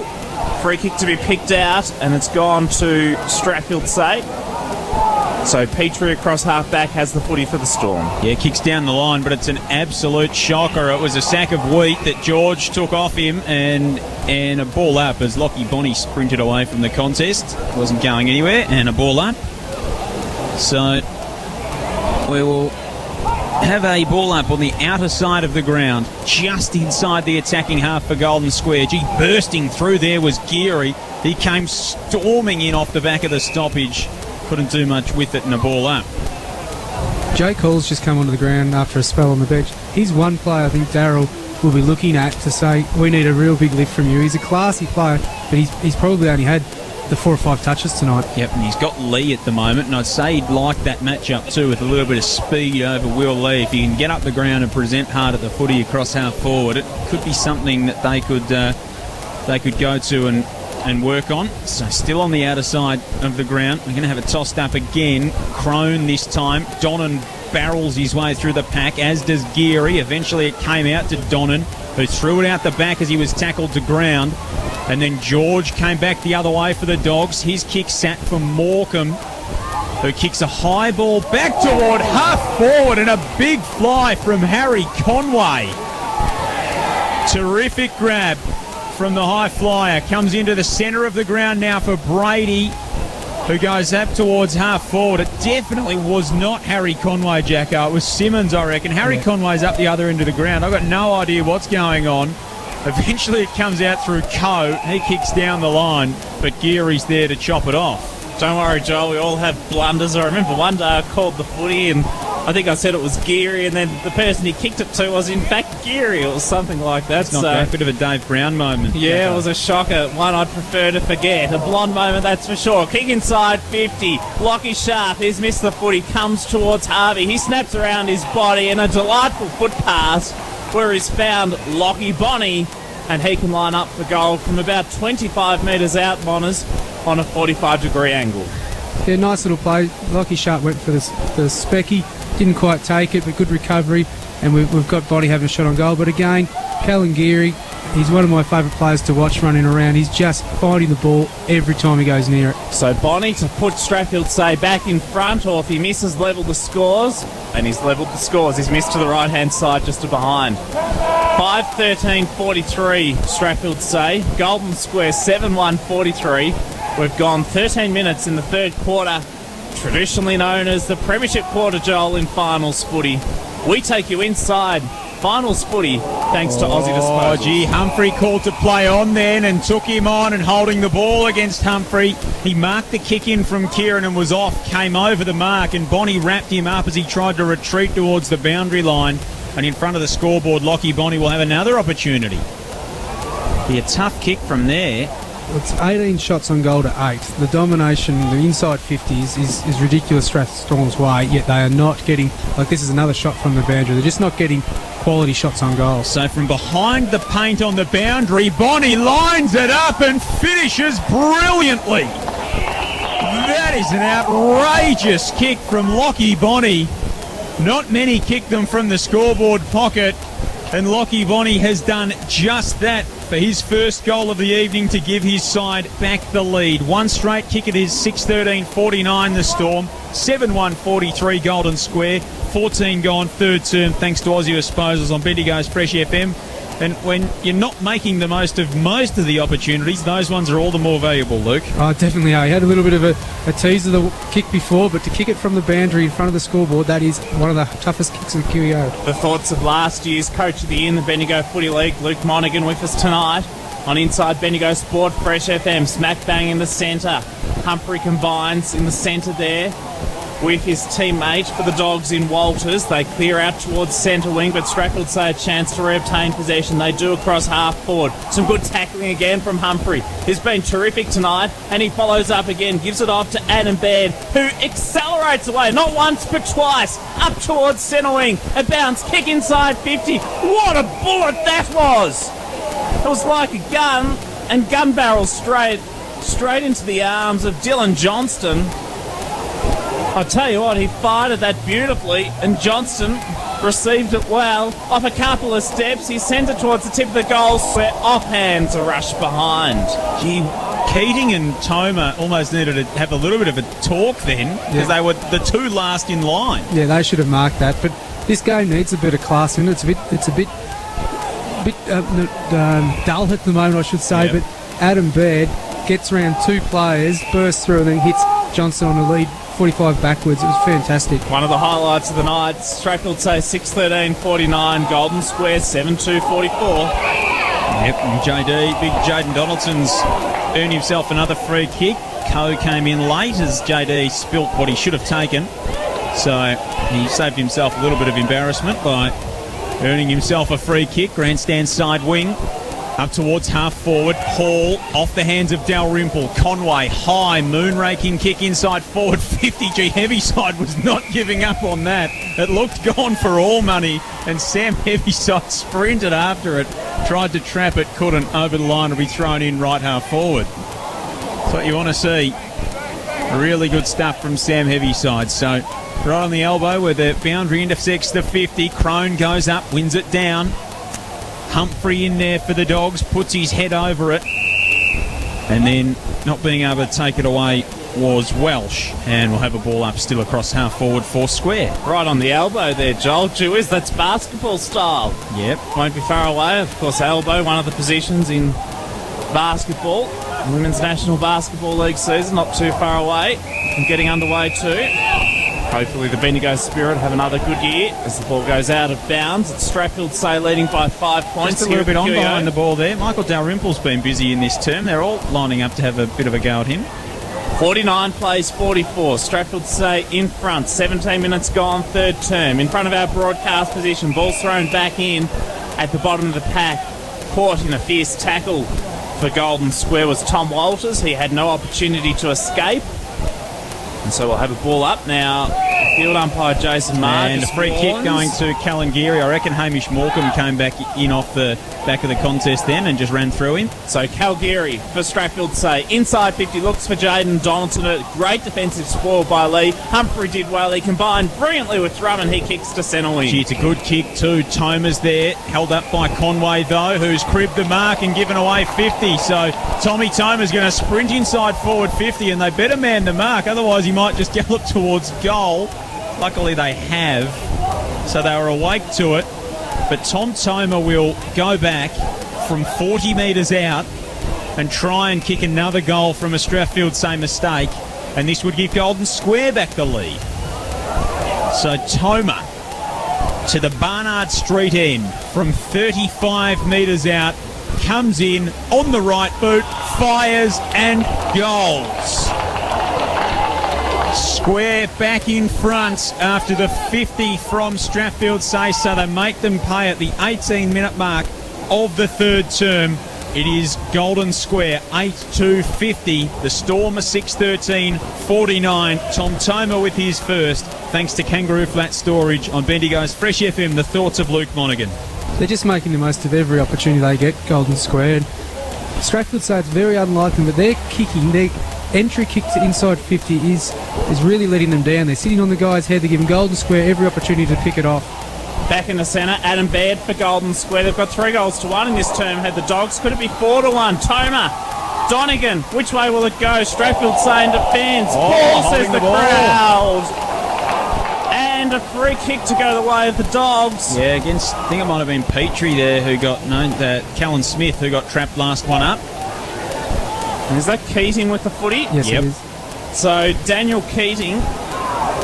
free kick to be picked out, and it's gone to Strathfield State. So Petrie across half back has the footy for the Storm. Yeah, kicks down the line, but it's an absolute shocker. It was a sack of wheat that George took off him, and a ball up as Lockie Bonney sprinted away from the contest. Wasn't going anywhere, and a ball up. So we will have a ball up on the outer side of the ground, just inside the attacking half for Golden Square. Bursting through there was Geary. He came storming in off the back of the stoppage. Couldn't do much with it, and a ball up. Jake Hall's just come onto the ground after a spell on the bench. He's one player I think Darryl will be looking at to say, we need a real big lift from you. He's a classy player, but he's probably only had the 4 or 5 touches tonight. Yep, and he's got Lee at the moment, and I'd say he'd like that matchup too, with a little bit of speed over Will Lee. If he can get up the ground and present hard at the footy across half forward, it could be something that they could go to and work on. So still on the outer side of the ground. We're going to have it tossed up again. Crone this time. Donnan barrels his way through the pack, as does Geary. Eventually it came out to Donnan, who threw it out the back as he was tackled to ground. And then George came back the other way for the Dogs. His kick sat for Morecambe, who kicks a high ball back toward half forward, and a big fly from Harry Conway. Terrific grab from the high flyer. Comes into the centre of the ground now for Brady, who goes up towards half forward. It definitely was not Harry Conway, Jacko. It was Simmons, I reckon. Harry Conway's up the other end of the ground. I've got no idea what's going on. Eventually it comes out through Coe. He kicks down the line, but Geary's there to chop it off. Don't worry, Joel, we all have blunders. I remember one day I called the footy and I think I said it was Geary, and then the person he kicked it to was in fact Geary or something like that. It's not a bit of a Dave Brown moment. Yeah, it was a shocker. One I'd prefer to forget. A blonde moment, that's for sure. Kick inside 50. Lockie Sharp, he's missed the footy, comes towards Harvey. He snaps around his body and a delightful foot pass where he's found Lockie Bonney, and he can line up for goal from about 25 metres out, Monners, on a 45-degree angle. Yeah, nice little play. Lockie Sharp went for the specky, didn't quite take it, but good recovery, and we've got Bonney having a shot on goal. But again, Callan Geary, he's one of my favourite players to watch running around. He's just finding the ball every time he goes near it. So Bonney to put Strathfield State back in front, or if he misses, level the scores. And he's levelled the scores. He's missed to the right-hand side, just to behind. 5-13-43 Strathfield State. Golden Square 7-1-43. We've gone 13 minutes in the third quarter, traditionally known as the Premiership Quarter, Joel, in finals footy. We take you inside finals footy thanks to Aussie Disposals. Oh, gee, Humphrey called to play on then and took him on and holding the ball against Humphrey. He marked the kick in from Kieran and was off, came over the mark, and Bonney wrapped him up as he tried to retreat towards the boundary line. And in front of the scoreboard, Lockie Bonney will have another opportunity. Be a tough kick from there. It's 18 shots on goal to 8. The domination, the inside 50s is ridiculous Strathstorm's way, yet they are not getting, like this is another shot from the boundary, they're just not getting quality shots on goal. So from behind the paint on the boundary, Bonney lines it up and finishes brilliantly. That is an outrageous kick from Lockie Bonney. Not many kick them from the scoreboard pocket, and Lockie Bonney has done just that for his first goal of the evening to give his side back the lead. One straight kick it is, 6-13-49 the Storm, 7-1-43 Golden Square, 14 gone third term thanks to Aussie Disposals on Bendigo's Fresh FM. And when you're not making the most of the opportunities, those ones are all the more valuable, Luke. Oh, definitely are. He had a little bit of a tease of the kick before, but to kick it from the boundary in front of the scoreboard, that is one of the toughest kicks in the QEO. The thoughts of last year's Coach of the Year in the Bendigo Footy League, Luke Monaghan, with us tonight on Inside Bendigo Sport, Fresh FM. Smack bang in the centre. Humphrey combines in the centre there with his teammate for the Dogs in Walters. They clear out towards centre wing, but Strackfield say a chance to reobtain possession. They do across half forward. Some good tackling again from Humphrey. He's been terrific tonight, and he follows up again, gives it off to Adam Baird, who accelerates away, not once but twice, up towards centre wing. A bounce, kick inside 50. What a bullet that was! It was like a gun, and gun barrel straight into the arms of Dylan Johnston. I tell you what, he fired at that beautifully, and Johnston received it well. Off a couple of steps, he sent it towards the tip of the goal, where offhands a rush behind. Gee, Keating and Toma almost needed to have a little bit of a talk then, because they were the two last in line. Yeah, they should have marked that. But this game needs a bit of class in it. It's a bit dull at the moment, I should say. Yep. But Adam Baird gets around two players, bursts through, and then hits Johnson on the lead 45 backwards. It was fantastic. One of the highlights of the night. Strackfield say 6:13.49, Golden Square 7:2.44. Yep, and JD, big Jaden Donaldson's earned himself another free kick. Coe came in late as JD spilt what he should have taken. So he saved himself a little bit of embarrassment by earning himself a free kick. Grandstand side wing. Up towards half forward. Hall off the hands of Dalrymple. Conway high moon raking kick inside forward 50. G Heaviside was not giving up on that. It looked gone for all money, and Sam Heaviside sprinted after it. Tried to trap it, couldn't. Over the line, will be thrown in right half forward. That's what you want to see. Really good stuff from Sam Heaviside. So right on the elbow where the boundary intersects the 50. Crone goes up, wins it down. Humphrey in there for the Dogs, puts his head over it, and then not being able to take it away was Welsh, and we'll have a ball up still across half forward for Square. Right on the elbow there, Joel. Gee whiz, that's basketball style. Yep. Won't be far away. Of course, elbow, one of the positions in basketball. Women's National Basketball League season, not too far away from getting underway too. Hopefully the Bendigo Spirit have another good year as the ball goes out of bounds. It's Strackfield say leading by 5 points. Just a little bit on behind the ball there. Michael Dalrymple's been busy in this term. They're all lining up to have a bit of a go at him. 49 plays 44. Strackfield say in front. 17 minutes gone, third term. In front of our broadcast position. Ball's thrown back in at the bottom of the pack. Caught in a fierce tackle for Golden Square was Tom Walters. He had no opportunity to escape. And so we'll have a ball up now. Field umpire Jason Mark. And a free kick going to Calangiri. I reckon Hamish Morecambe came back in off the back of the contest then and just ran through him. So Calgary for Strackfield say inside 50, looks for Jaden Donaldson. A great defensive spoil by Lee. Humphrey did well. He combined brilliantly with Drummond. He kicks to centre wing. Gee, it's a good kick too. Toma's there, held up by Conway though, who's cribbed the mark and given away 50. So Tommy Toma's going to sprint inside forward 50, and they better man the mark, otherwise he might just gallop towards goal. Luckily they have, so they were awake to it. But Tom Toma will go back from 40 metres out and try and kick another goal from a Strathfield same mistake, and this would give Golden Square back the lead. So Toma to the Barnard Street end from 35 metres out, comes in on the right boot, fires and goals. Square back in front after the 50 from Strathfield say, so they make them pay at the 18-minute mark of the third term. It is Golden Square 8-2-50. The Storm are 6-13-49. Tom Toma with his first, thanks to Kangaroo Flat Storage on Bendigo's Fresh FM. The thoughts of Luke Monaghan. They're just making the most of every opportunity they get, Golden Square. And Strathfield say it's very unlikely, but they're kicking. Their entry kick to inside 50 is really letting them down. They're sitting on the guy's head. They're giving Golden Square every opportunity to pick it off. Back in the centre, Adam Baird for Golden Square. They've got 3-1 in this term. Had the Dogs. Could it be 4-1? Toma, Donegan. Which way will it go? Strathfield saying defence. Paul says the crowd. And a free kick to go the way of the Dogs. Yeah, against, I think it might have been Petrie there who got known, Callan Smith who got trapped last one up. And is that Keating with the footy? Yes, Yep. it is. So Daniel Keating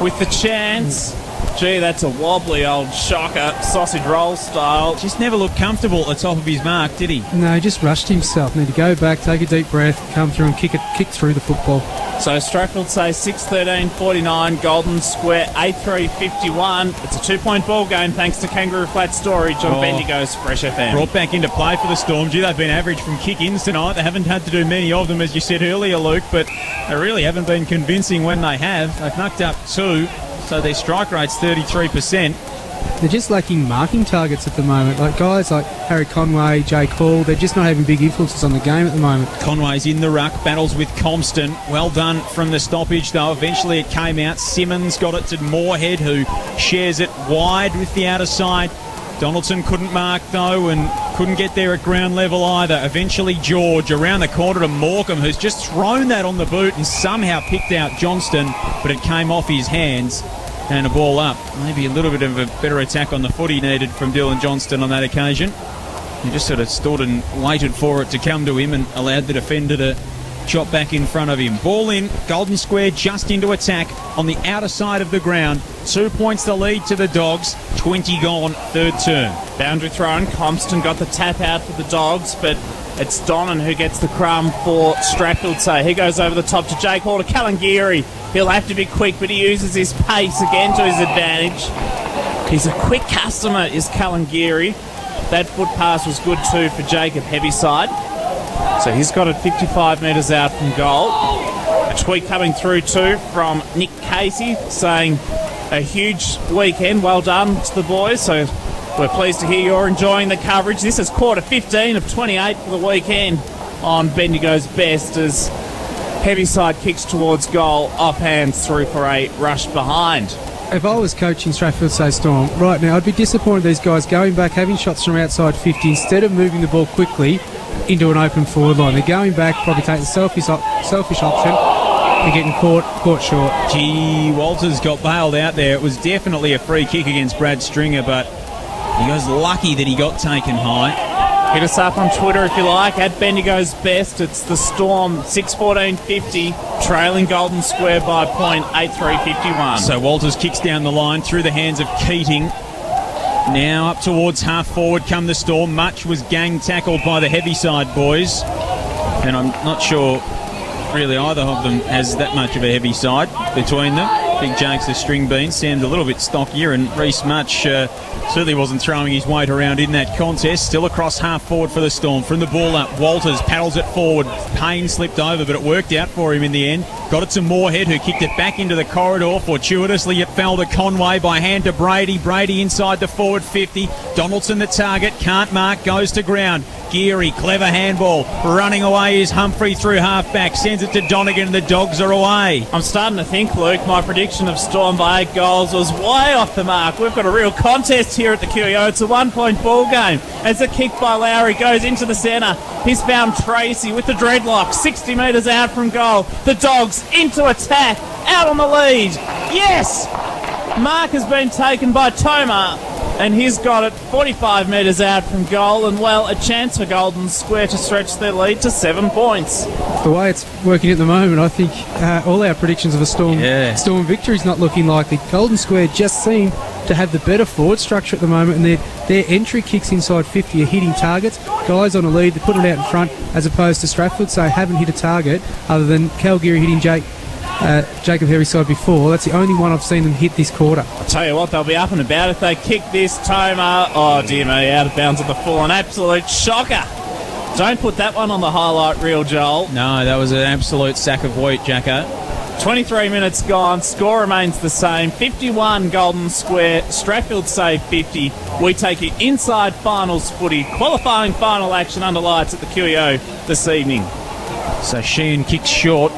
with the chance. Gee, that's a wobbly old shocker, sausage roll style. Just never looked comfortable at the top of his mark, did he? No, he just rushed himself. Need to go back, take a deep breath, come through and kick through the football. So Strathfield say 6-13-49, Golden Square 8-3-51. It's a 2-point ball game thanks to Kangaroo Flat Storage on Bendigo's Fresh FM. Brought back into play for the Storm. Gee, they've been average from kick-ins tonight. They haven't had to do many of them, as you said earlier, Luke, but they really haven't been convincing when they have. They've knocked up 2, so their strike rate's 33%. They're just lacking marking targets at the moment. Like guys like Harry Conway, Jake Hall, they're just not having big influences on the game at the moment. Conway's in the ruck, battles with Compston. Well done from the stoppage, though. Eventually it came out. Simmons got it to Moorhead, who shares it wide with the outer side. Donaldson couldn't mark, though, and couldn't get there at ground level either. Eventually George around the corner to Morecambe, who's just thrown that on the boot and somehow picked out Johnston, but it came off his hands. And a ball up. Maybe a little bit of a better attack on the foot he needed from Dylan Johnston on that occasion. He just sort of stood and waited for it to come to him and allowed the defender to chop back in front of him. Ball in, Golden Square just into attack on the outer side of the ground. 2 points the lead to the Dogs, 20 gone, third term. Boundary thrown, Compston got the tap out for the Dogs, but it's Donnan who gets the crumb for Strathfield. So he goes over the top to Jake Hall to Kalangiri. He'll have to be quick, but he uses his pace again to his advantage. He's a quick customer, is Kalangiri. That foot pass was good too for Jacob Heavyside. So he's got it 55 metres out from goal. A tweet coming through too from Nick Casey saying a huge weekend. Well done to the boys. So we're pleased to hear you're enjoying the coverage. This is quarter 15 of 28 for the weekend on Bendigo's Best as Heavyside kicks towards goal, off hands through for a rush behind. If I was coaching Strathfield Say Storm right now, I'd be disappointed these guys going back, having shots from outside 50 instead of moving the ball quickly into an open forward line. They're going back, probably taking the selfish option and getting caught short. Gee, Walters got bailed out there. It was definitely a free kick against Brad Stringer, but he was lucky that he got taken high. Hit us up on Twitter if you like, at Bendigo's Best. It's the Storm, 6-14-50, trailing Golden Square by point, 8-3-51. So Walters kicks down the line through the hands of Keating. Now up towards half forward come the Storm. Much was gang tackled by the Heavyside boys, and I'm not sure really either of them has that much of a heavy side between them. Big Jake's a string bean. Sam's a little bit stockier, and Reece Much certainly wasn't throwing his weight around in that contest. Still across half forward for the Storm. From the ball up, Walters paddles it forward. Payne slipped over, but it worked out for him in the end. Got it to Moorhead, who kicked it back into the corridor. Fortuitously, it fell to Conway by hand to Brady. Brady inside the forward 50. Donaldson the target, can't mark, goes to ground. Geary, clever handball. Running away is Humphrey through half-back. Sends it to Donegan, and the Dogs are away. I'm starting to think, Luke, my prediction of Storm by 8 goals was way off the mark. We've got a real contest here at the QEO. It's a 1-point ball game. As the kick by Lowry goes into the centre, he's found Tracy with the dreadlock, 60 metres out from goal. The Dogs into attack, out on the lead. Yes! Mark has been taken by Toma, and he's got it 45 metres out from goal, and well, a chance for Golden Square to stretch their lead to 7 points. The way it's working at the moment, I think all our predictions of a Storm victory is not looking likely. Golden Square just seem to have the better forward structure at the moment, and their entry kicks inside 50 are hitting targets. Guys on a lead, they put it out in front, as opposed to Strathfield, so haven't hit a target other than Calgary hitting Jacob Heavyside before. That's the only one I've seen them hit this quarter. I'll tell you what, they'll be up and about if they kick this. Toma, oh dear me, out of bounds at the full. An absolute shocker. Don't put that one on the highlight reel, Joel. No, that was an absolute sack of wheat, Jacko. 23 minutes gone, score remains the same. 51 Golden Square, Strathfield save 50. We take you inside finals footy, qualifying final action under lights at the QEO this evening. So Sheehan kicks short.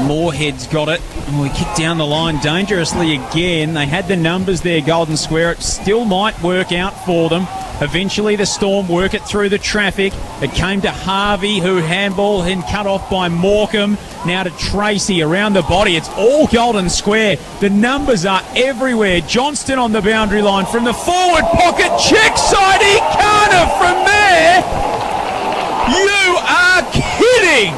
Moorhead's got it. We kick down the line dangerously again. They had the numbers there, Golden Square. It still might work out for them. Eventually the Storm work it through the traffic. It came to Harvey, who handball and cut off by Morecambe. Now to Tracy around the body. It's all Golden Square. The numbers are everywhere. Johnston on the boundary line from the forward pocket. Check side Ikana from there. You are kidding.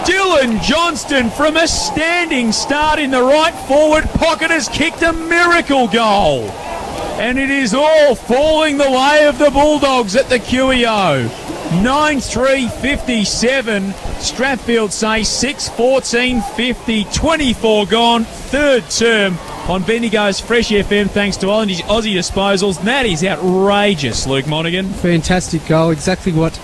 Dylan Johnston Johnston from a standing start in the right forward pocket has kicked a miracle goal. And it is all falling the way of the Bulldogs at the QEO. 9-3-57. Strathfield say 6-14-50. 24 gone. Third term on Bendigo's Fresh FM thanks to Aussie Disposals. That is outrageous, Luke Monaghan. Fantastic goal. Exactly what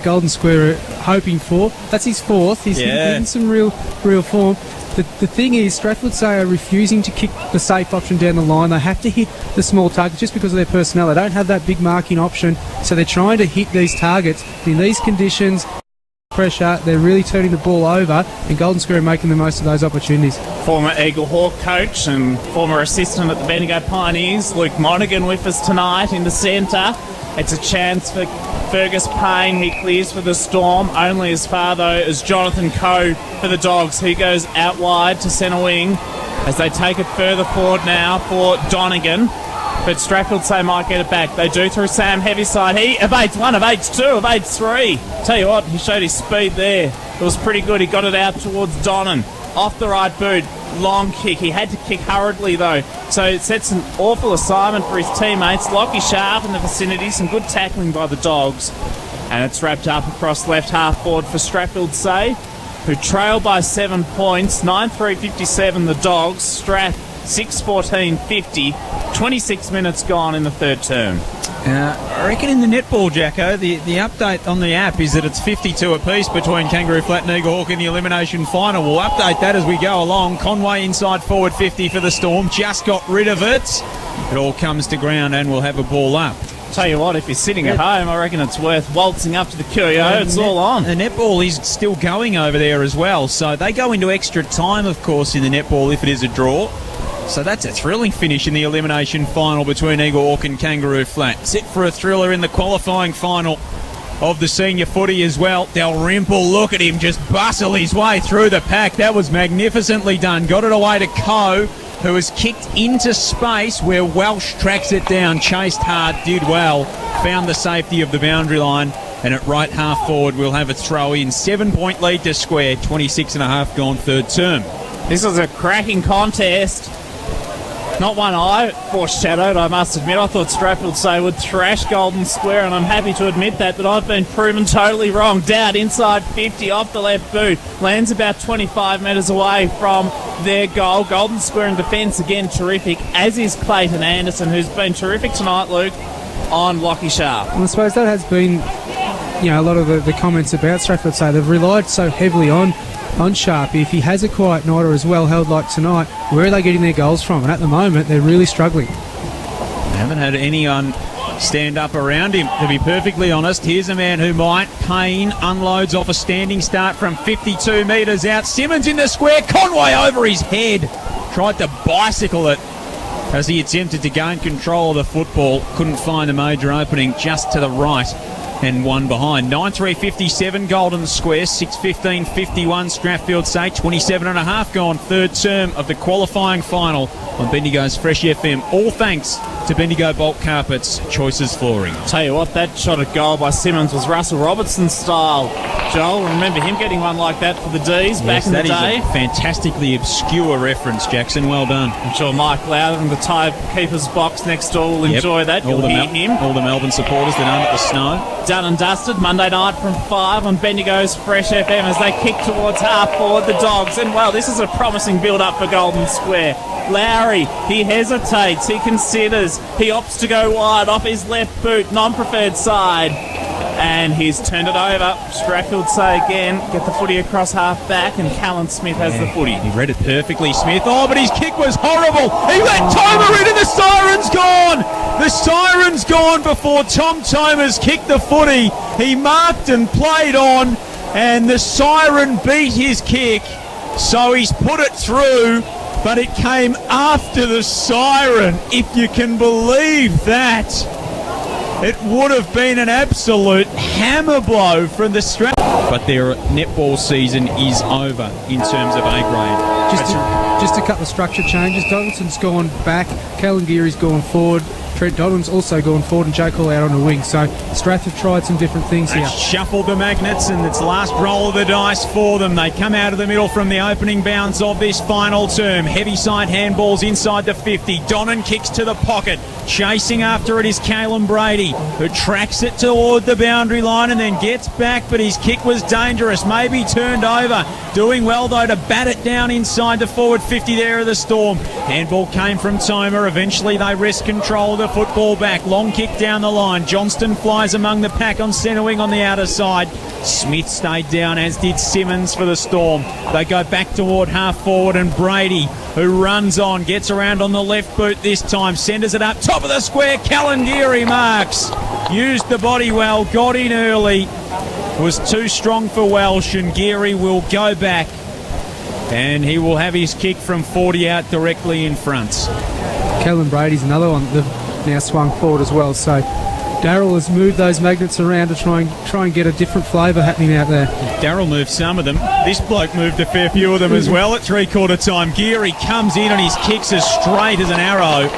Golden Square are hoping for. That's his fourth. He's in some real form. The thing is, Strathfield say are refusing to kick the safe option down the line. They have to hit the small targets just because of their personnel. They don't have that big marking option, so they're trying to hit these targets. In these conditions, pressure, they're really turning the ball over, and Golden Square are making the most of those opportunities. Former Eagle Hawk coach and former assistant at the Bendigo Pioneers, Luke Monaghan, with us tonight in the centre. It's a chance for Fergus Payne. He clears for the Storm. Only as far, though, as Jonathan Coe for the Dogs. He goes out wide to centre wing as they take it further forward now for Donegan. But Strathfield say might get it back. They do through Sam Heaviside. He evades one, evades two, evades three. Tell you what, he showed his speed there. It was pretty good. He got it out towards Donnan. Off the right boot. Long kick. He had to kick hurriedly, though. So it sets an awful assignment for his teammates. Lockie Sharp in the vicinity. Some good tackling by the Dogs. And it's wrapped up across left half forward for Strathfield say, who trail by 7 points. 9-3-57 the Dogs. Strath 6-14-50. 26 minutes gone in the third term. I reckon in the netball, Jacko, the update on the app is that it's 52 apiece between Kangaroo Flat and Eagle Hawk in the elimination final. We'll update that as we go along. Conway inside forward 50 for the Storm. Just got rid of it. It all comes to ground and we'll have a ball up. Tell you what, if you're sitting at home, I reckon it's worth waltzing up to the QEO. It's all on. The netball is still going over there as well. So they go into extra time, of course, in the netball if it is a draw. So that's a thrilling finish in the elimination final between Eagle Hawk and Kangaroo Flat. Sit for a thriller in the qualifying final of the senior footy as well. Dalrymple, look at him just bustle his way through the pack. That was magnificently done. Got it away to Coe, who has kicked into space where Welsh tracks it down. Chased hard, did well. Found the safety of the boundary line. And at right half forward, we'll have a throw in. 7-point lead to Square. 26 and a half gone third term. This was a cracking contest. Not one I foreshadowed, I must admit. I thought Strathfield say would thrash Golden Square, and I'm happy to admit that, but I've been proven totally wrong. Dowd inside 50 off the left boot. Lands about 25 metres away from their goal. Golden Square in defence again terrific, as is Clayton Anderson, who's been terrific tonight, Luke, on Lockie Sharp. And I suppose that has been, a lot of the comments about Strathfield say they've relied so heavily on Sharp. If he has a quiet night or as well held like tonight, where are they getting their goals from? And at the moment, they're really struggling. They haven't had anyone stand up around him, to be perfectly honest. Here's a man who might. Payne unloads off a standing start from 52 metres out. Simmons in the square. Conway over his head. Tried to bicycle it as he attempted to gain control of the football. Couldn't find a major opening just to the right. And one behind. 9-3-57 Golden Square. 6-15-51 Strathfield say. 27 and a half gone third term of the qualifying final on Bendigo's Fresh FM. All thanks to Bendigo Bulk Carpets, Choices Flooring. Tell you what, that shot at goal by Simmons was Russell Robertson style. Joel, remember him getting one like that for the D's back in the day? That is a fantastically obscure reference, Jackson. Well done. I'm sure Mike Lowther in the timekeeper's box next door will enjoy that. You'll hear him. All the Melbourne supporters that aren't at the Snow. Done and dusted. Monday night from 5 on Bendigo's Fresh FM as they kick towards half forward, the Dogs. And, well, this is a promising build-up for Golden Square. Lowry, he hesitates, he considers, he opts to go wide off his left boot, non-preferred side. And he's turned it over. Strathfield say again, get the footy across half back, and Callan Smith has the footy. He read it perfectly, Smith. Oh, but his kick was horrible. He let Tomer in and the siren's gone. The siren's gone before Tom Tomer's kicked the footy. He marked and played on, and the siren beat his kick. So he's put it through, but it came after the siren, if you can believe that. It would have been an absolute hammer blow from the Strat. But their netball season is over in terms of A grade. Just a couple of structure changes. Donaldson's gone back. Callan Geary's gone forward. Trent Dodman's also gone forward and Jake Hall out on the wing. So Strath have tried some different things here. Shuffled the magnets, and it's last roll of the dice for them. They come out of the middle from the opening bounds of this final term. Heavy side handballs inside the 50. Donnan kicks to the pocket. Chasing after it is Caelan Brady, who tracks it toward the boundary line and then gets back, but his kick was dangerous, maybe turned over. Doing well, though, to bat it down inside the forward 50 there of the Storm. Handball came from Toma. Eventually they wrest control of the football back. Long kick down the line. Johnston flies among the pack on centre wing on the outer side. Smith stayed down, as did Simmons for the Storm. They go back toward half forward, and Brady, who runs on, gets around on the left boot this time, centres it up top of the square. Callan Geary marks, used the body well, got in early, was too strong for Welsh, and Geary will go back, and he will have his kick from 40 out directly in front. Caelan Brady's another one that they've now swung forward as well. So Darryl has moved those magnets around to try and get a different flavour happening out there. Darryl moved some of them. This bloke moved a fair few of them as well at three-quarter time. Geary comes in and his kick's as straight as an arrow.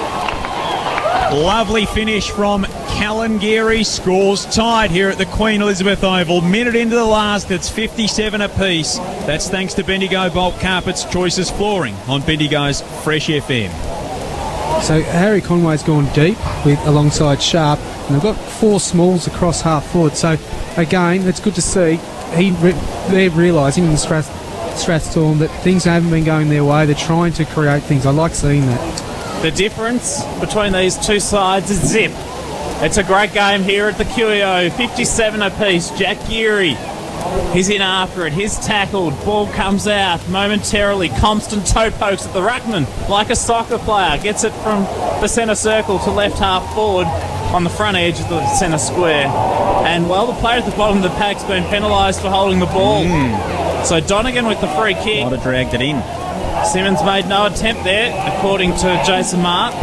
Lovely finish from Callan Geary. Scores tied here at the Queen Elizabeth Oval. Minute into the last, it's 57 apiece. That's thanks to Bendigo Bulk Carpets Choices Flooring on Bendigo's Fresh FM. So Harry Conway's gone deep alongside Sharp, and they've got four smalls across half forward. So again, it's good to see they're realising in the Strath Storm that things haven't been going their way. They're trying to create things. I like seeing that. The difference between these two sides is zip. It's a great game here at the QEO. 57 apiece. Jack Geary, he's in after it. He's tackled. Ball comes out momentarily. Compton toe pokes at the ruckman like a soccer player. Gets it from the centre circle to left half forward on the front edge of the centre square. And, well, the player at the bottom of the pack's been penalised for holding the ball. So Donegan with the free kick. Might have dragged it in. Simmons made no attempt there, according to Jason Mark.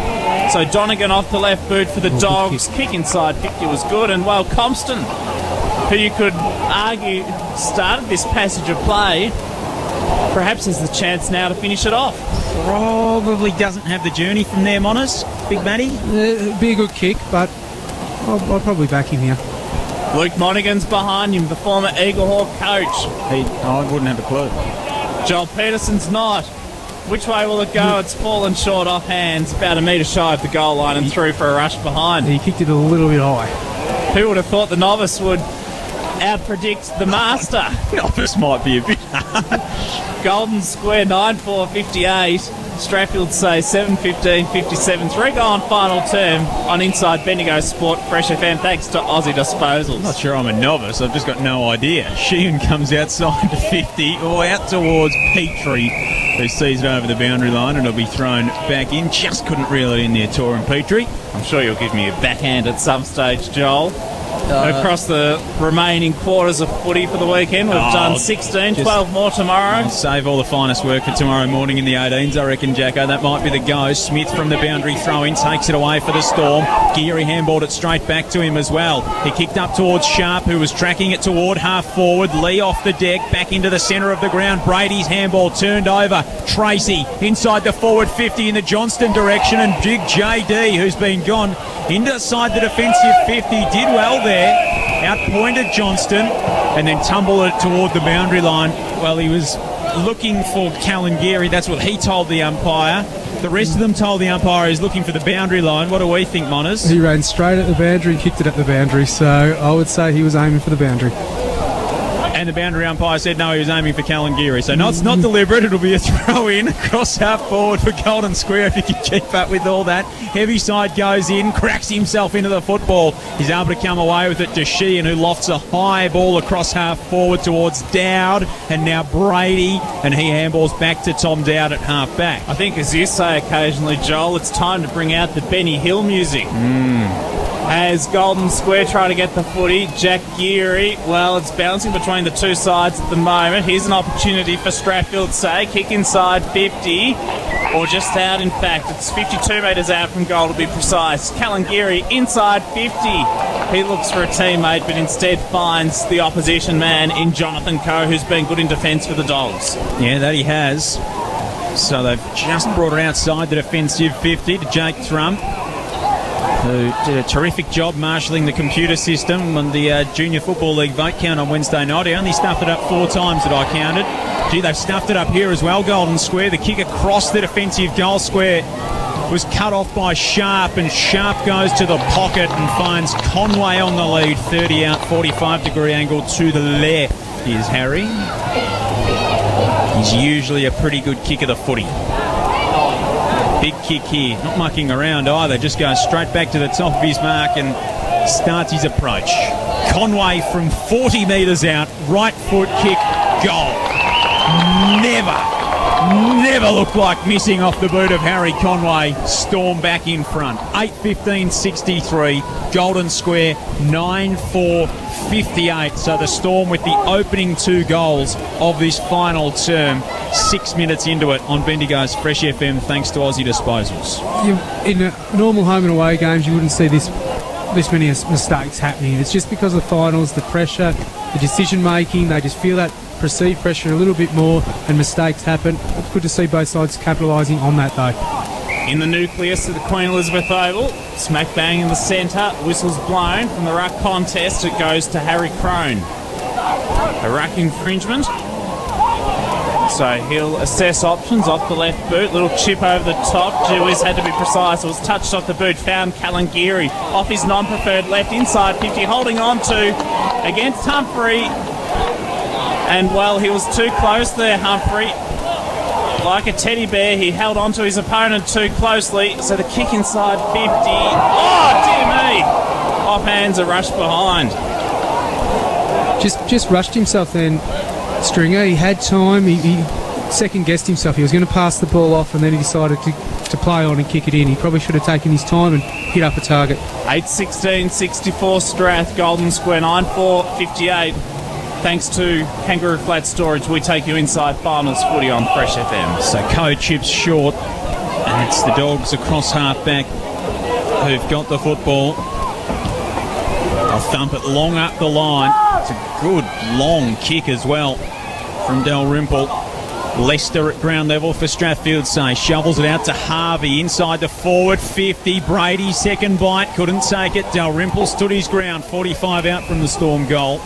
So Donegan off the left boot for the Dogs. Kick inside 50 was good. And, well, Compton, who you could argue started this passage of play, perhaps has the chance now to finish it off. Probably doesn't have the journey from there, Monas. Big Matty. Be a good kick, but I'll probably back him here. Luke Monaghan's behind him, the former Eagle Hawk coach. I wouldn't have a clue. Joel Peterson's not. Which way will it go? It's fallen short off hands, about a metre shy of the goal line and through for a rush behind. He kicked it a little bit high. Who would have thought the novice would outpredict the master? Novice might be a bit. Golden Square 9-4-58. Strathfield say 7-15-57. 3-goal final term on Inside Bendigo Sport Fresh FM, thanks to Aussie Disposals. I'm not sure I'm a novice. I've just got no idea. Sheehan comes outside to 50 or out towards Petrie, who sees it over the boundary line, and it'll be thrown back in. Just couldn't reel it in there, Torin Petrie. I'm sure you'll give me a backhand at some stage, Joel. Across the remaining quarters of footy for the weekend, we've done 16, 12 more tomorrow. I'll save all the finest work for tomorrow morning in the 18s, I reckon, Jacko. That might be the go. Smith from the boundary throw-in takes it away for the Storm. Geary handballed it straight back to him as well. He kicked up towards Sharp, who was tracking it toward half forward. Lee off the deck, back into the centre of the ground. Brady's handball turned over. Tracy inside the forward 50 in the Johnston direction, and Big JD, who's been gone inside the defensive 50, did well there. Outpointed Johnston and then tumbled it toward the boundary line. Well, he was looking for Callan Geary. That's what he told the umpire. The rest of them told the umpire he's looking for the boundary line. What do we think, Monas? He ran straight at the boundary and kicked it at the boundary, so I would say he was aiming for the boundary. And the boundary umpire said no, he was aiming for Callan Geary. So no, it's not deliberate. It'll be a throw-in across half forward for Golden Square if he can keep up with all that. Heavy side goes in, cracks himself into the football. He's able to come away with it to Sheehan, who lofts a high ball across half forward towards Dowd, and now Brady, and he handballs back to Tom Dowd at half back. I think, as you say occasionally, Joel, it's time to bring out the Benny Hill music. As Golden Square try to get the footy, Jack Geary, well, it's bouncing between the two sides at the moment. Here's an opportunity for Strathfield, say, kick inside 50, or just out, in fact. It's 52 metres out from goal to be precise. Callan Geary inside 50. He looks for a teammate, but instead finds the opposition man in Jonathan Coe, who's been good in defence for the Dogs. Yeah, that he has. So they've just brought it outside the defensive 50 to Jake Thrum. who did a terrific job marshalling the computer system on the Junior Football League vote count on Wednesday night. He only stuffed it up 4 times that I counted. Gee, they've stuffed it up here as well, Golden Square. The kick across the defensive goal square was cut off by Sharp, and Sharp goes to the pocket and finds Conway on the lead. 30 out, 45-degree angle to the left. Here's Harry. He's usually a pretty good kick of the footy. Big kick here, not mucking around either, just goes straight back to the top of his mark and starts his approach. Conway from 40 metres out, right foot kick, goal. Never looked like missing off the boot of Harry Conway. Storm back in front. 8:15.63, Golden Square 9-4-58. So the Storm with the opening 2 goals of this final term. 6 minutes into it on Bendigo's Fresh FM, thanks to Aussie Disposals. In normal home and away games, you wouldn't see this many mistakes happening. It's just because of the finals, the pressure, the decision making. They just feel that perceived pressure a little bit more, and mistakes happen. It's good to see both sides capitalising on that, though. In the nucleus of the Queen Elizabeth Oval, smack bang in the centre, whistles blown from the ruck contest. It goes to Harry Crone. A ruck infringement. So he'll assess options off the left boot. Little chip over the top. Jewiz had to be precise. It was touched off the boot. Found Kalangiri off his non-preferred left inside 50. Holding on to against Humphrey. And, well, he was too close there, Humphrey. Like a teddy bear, he held on to his opponent too closely. So the kick inside 50. Oh, dear me. Off hands, a rush behind. Just rushed himself then, Stringer. He had time. He second-guessed himself. He was going to pass the ball off, and then he decided to play on and kick it in. He probably should have taken his time and hit up a target. 8:16.64 Strath, Golden Square 9-4-58. Thanks to Kangaroo Flat Storage, we take you inside finals footy on Fresh FM. So Ko chips short, and it's the Dogs across half-back who've got the football. They'll thump it long up the line. It's a good long kick as well from Dalrymple. Leicester at ground level for Strathfield say. Shovels it out to Harvey inside the forward 50. Brady second bite, couldn't take it. Dalrymple stood his ground. 45 out from the Storm goal.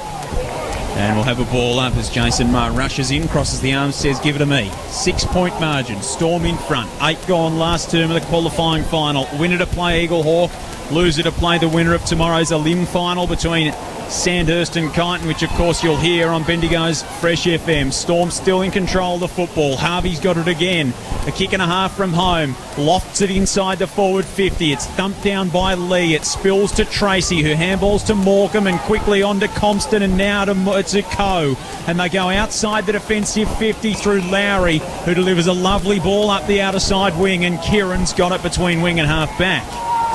And we'll have a ball up as Jason Marr rushes in, crosses the arms, says, give it to me. 6-point margin, Storm in front. 8 gone last term of the qualifying final. Winner to play Eagle Hawk, loser to play the winner of tomorrow's Limb final between Sandhurst and Kyneton, which of course you'll hear on Bendigo's Fresh FM. Storm still in control of the football. Harvey's got it again. A kick and a half from home. Lofts it inside the forward 50. It's thumped down by Lee. It spills to Tracy, who handballs to Morecambe and quickly on to Compston and now to Ko. And they go outside the defensive 50 through Lowry, who delivers a lovely ball up the outer side wing, and Kieran's got it between wing and half back.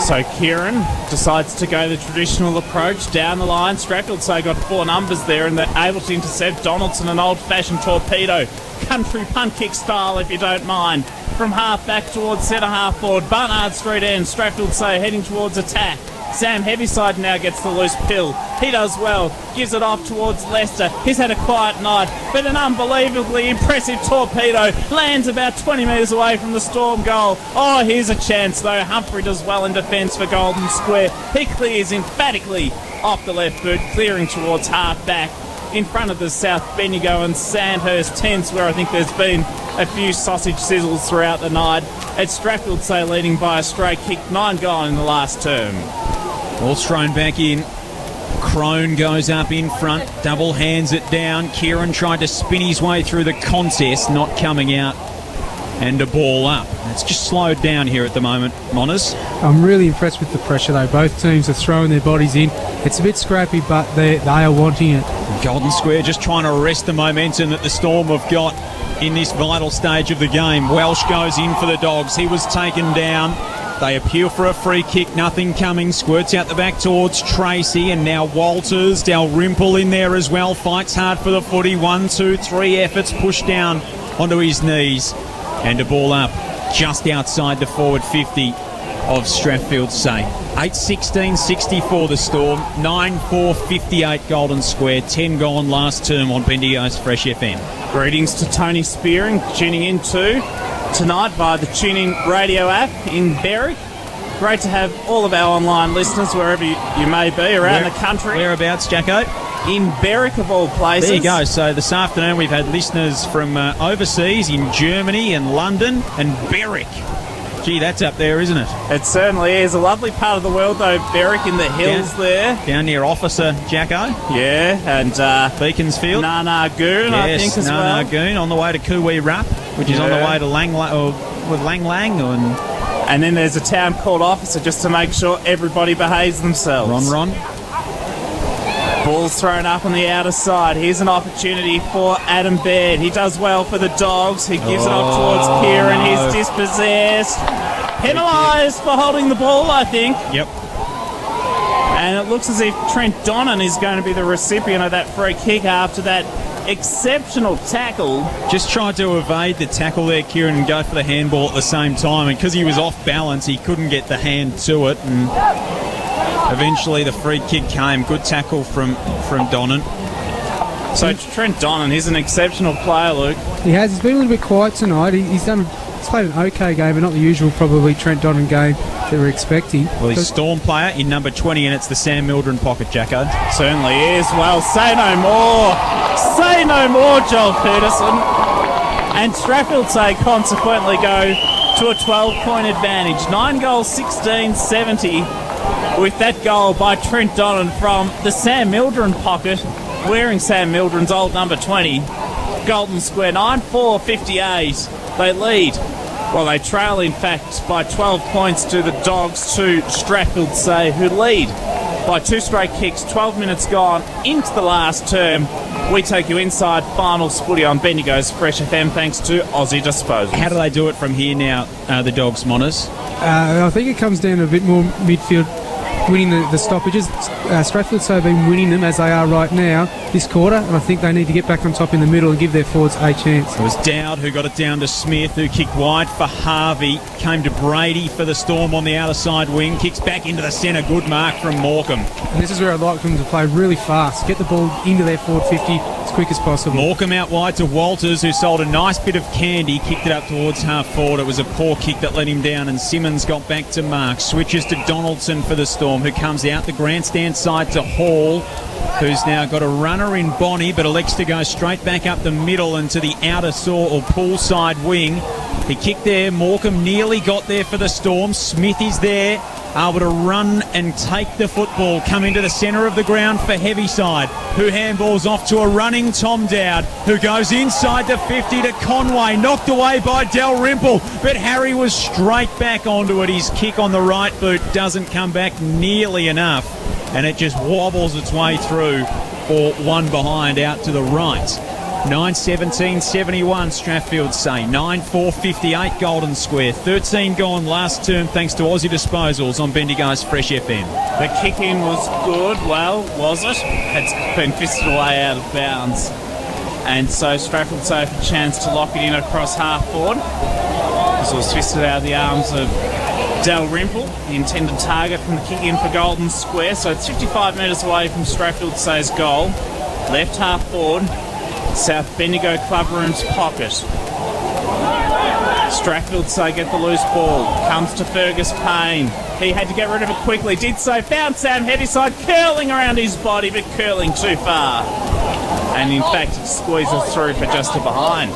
So Kieran decides to go the traditional approach down the line. Strathfield so got 4 numbers there, and they're able to intercept Donaldson, an old-fashioned torpedo. Country punt kick style, if you don't mind. From half back towards centre half forward. Barnard Street end. Strathfield so heading towards attack. Sam Heavyside now gets the loose pill. He does well. Gives it off towards Leicester. He's had a quiet night, but an unbelievably impressive torpedo lands about 20 metres away from the Storm goal. Oh, here's a chance though. Humphrey does well in defence for Golden Square. He clears emphatically off the left boot, clearing towards half back in front of the South Bendigo and Sandhurst tents, where I think there's been a few sausage sizzles throughout the night. It's Strathfield say leading by a straight kick, 9 gone in the last term. Ball's thrown back in. Crone goes up in front, double hands it down. Kieran tried to spin his way through the contest, not coming out. And a ball up. It's just slowed down here at the moment, Monas. I'm really impressed with the pressure though. Both teams are throwing their bodies in. It's a bit scrappy, but they are wanting it. Golden Square just trying to arrest the momentum that the Storm have got in this vital stage of the game. Welsh goes in for the Dogs. He was taken down. They appeal for a free kick, nothing coming. Squirts out the back towards Tracy, and now Walters. Dalrymple in there as well. Fights hard for the footy. 1, 2, 3 efforts. Pushed down onto his knees. And a ball up just outside the forward 50 of Strathfield say. 8:16.64 the Storm. 9-4-58 Golden Square. 10 gone last term on Bendigo's Fresh FM. Greetings to Tony Spearing, tuning in too tonight via the TuneIn radio app in Berwick. Great to have all of our online listeners, wherever you may be, around the country. Whereabouts, Jacko? In Berwick, of all places. There you go. So this afternoon we've had listeners from overseas in Germany and London and Berwick. Gee, that's up there, isn't it? It certainly is. A lovely part of the world, though, Berwick in the hills there. Down near Officer, Jacko. Yeah, and Beaconsfield. Nanagoon, I think, as well. Nanagoon, on the way to Kuwi Rup, which is on the way to Lang Lang. And then there's a town called Officer, just to make sure everybody behaves themselves. Ron. Ball's thrown up on the outer side. Here's an opportunity for Adam Baird. He does well for the Dogs. He gives it off towards Kieran. He's dispossessed. Penalised for holding the ball, I think. Yep. And it looks as if Trent Donnan is going to be the recipient of that free kick after that exceptional tackle. Just tried to evade the tackle there, Kieran, and go for the handball at the same time. And because he was off balance, he couldn't get the hand to it. And eventually the free kick came. Good tackle from Donnan. So Trent Donnan, he's an exceptional player, Luke. He has. He's been a little bit quiet tonight. He's played an okay game, but not the usual probably Trent Donnan game that we're expecting. Well, he's Storm player in number 20, and it's the Sam Mildren pocket, Jacko. Certainly is. Well, say no more. Say no more, Joel Peterson. And Strathfield say consequently go to a 12-point advantage. 9 goals, 16-70. With that goal by Trent Donnan from the Sam Mildren pocket, wearing Sam Mildren's old number 20. Golden Square, 9-4-58. They lead. Well, they trail, in fact, by 12 points to the Dogs, to Strathfield say, who lead by 2 straight kicks. 12 minutes gone into the last term. We take you inside finals footy on Bendigo's Fresh FM, thanks to Aussie Disposal. How do they do it from here now, the Dogs, Monas? I think it comes down to a bit more midfield, winning the stoppages. Strathfield have been winning them as they are right now this quarter, and I think they need to get back on top in the middle and give their forwards a chance. It was Dowd who got it down to Smith, who kicked wide for Harvey, came to Brady for the Storm on the outer side wing, kicks back into the centre, good mark from Morecambe. And this is where I'd like them to play really fast, get the ball into their forward 50 as quick as possible. Morecambe out wide to Walters, who sold a nice bit of candy, kicked it up towards half forward. It was a poor kick that let him down, and Simmons got back to Mark. Switches to Donaldson for the Storm, who comes out the grandstand side to Hall, who's now got a runner in Bonnie, but elects to go straight back up the middle and to the outer pool side wing. He kicked there. Morecambe nearly got there for the Storm. Smith is there, able to run and take the football. Come into the centre of the ground for Heaviside, who handballs off to a running Tom Dowd, who goes inside the 50 to Conway, knocked away by Dalrymple, but Harry was straight back onto it. His kick on the right boot doesn't come back nearly enough, and it just wobbles its way through for one behind out to the right. 9-17-71 Strathfield say. 9-4-58 Golden Square. 13 gone last term thanks to Aussie Disposals on Bendigo's Fresh FM. The kick-in was good. Well, was it? It's been fisted away out of bounds. And so Strathfield say have a chance to lock it in across half forward. This was fisted out of the arms of Dalrymple, the intended target from the kick-in for Golden Square. So it's 55 metres away from Strathfield say's goal. Left half forward. South Bendigo Club Room's pocket. Strathfield say get the loose ball. Comes to Fergus Payne. He had to get rid of it quickly. Did so. Found Sam Heaviside curling around his body, but curling too far. And in fact, it squeezes through for just a behind.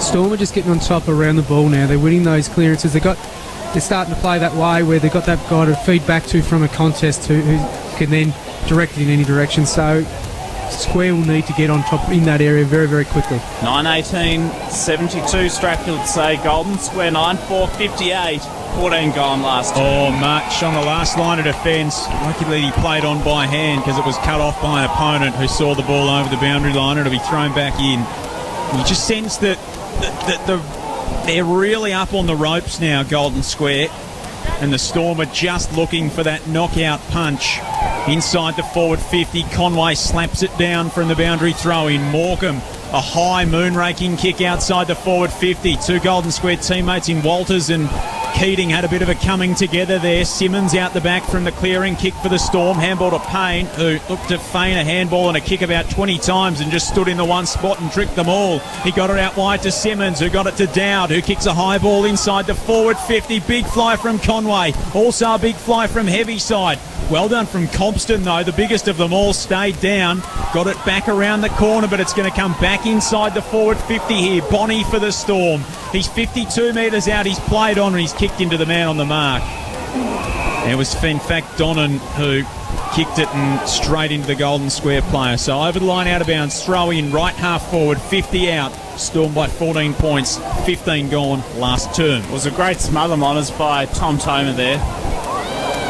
Storm are just getting on top around the ball now. They're winning those clearances. They're starting to play that way where they've got that guy to feed back to from a contest who can then direct it in any direction. So Square will need to get on top in that area very, very quickly. 9-18-72 Strathfield say. Golden Square 9-4-58. 14 gone last time. Oh, much on the last line of defence. Luckily he played on by hand because it was cut off by an opponent who saw the ball over the boundary line and it'll be thrown back in. You just sense that they're really up on the ropes now, Golden Square, and the Storm are just looking for that knockout punch. Inside the forward 50, Conway slaps it down from the boundary throw in. Morecambe, a high moon-raking kick outside the forward 50. Two Golden Square teammates in Walters and Keating had a bit of a coming together there. Simmons out the back from the clearing, kick for the Storm. Handball to Payne, who looked to feign a handball and a kick about 20 times and just stood in the one spot and tricked them all. He got it out wide to Simmons, who got it to Dowd, who kicks a high ball inside the forward 50. Big fly from Conway. Also a big fly from Heavyside. Well done from Compston, though. The biggest of them all stayed down. Got it back around the corner, but it's going to come back inside the forward 50 here. Bonnie for the Storm. He's 52 metres out. He's played on and he's kicked into the man on the mark. It was, in fact, Donnan who kicked it and straight into the Golden Square player. So over the line, out of bounds, throw in, right half forward, 50 out. Storm by 14 points, 15 gone last term. It was a great smother monies by Tom Tomer there.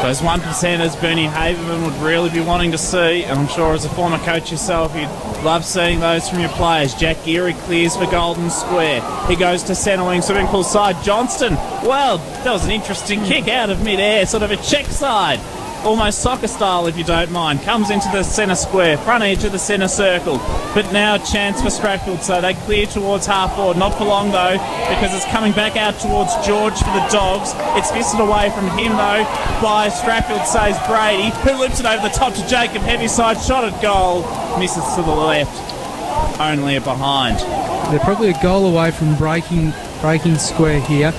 Those 1%ers Bernie Haverman would really be wanting to see, and I'm sure as a former coach yourself, you'd love seeing those from your players. Jack Geary clears for Golden Square. He goes to centre wing, swimming pool side. Johnston, well, that was an interesting kick out of mid-air, sort of a check side. Almost soccer style, if you don't mind. Comes into the centre square, front edge of the centre circle. But now a chance for Strathfield, so they clear towards half forward. Not for long, though, because it's coming back out towards George for the Dogs. It's missed away from him, though, by Strathfield, says Brady, who lifts it over the top to Jacob Heavyside. Shot at goal. Misses to the left. Only a behind. They're probably a goal away from breaking square here.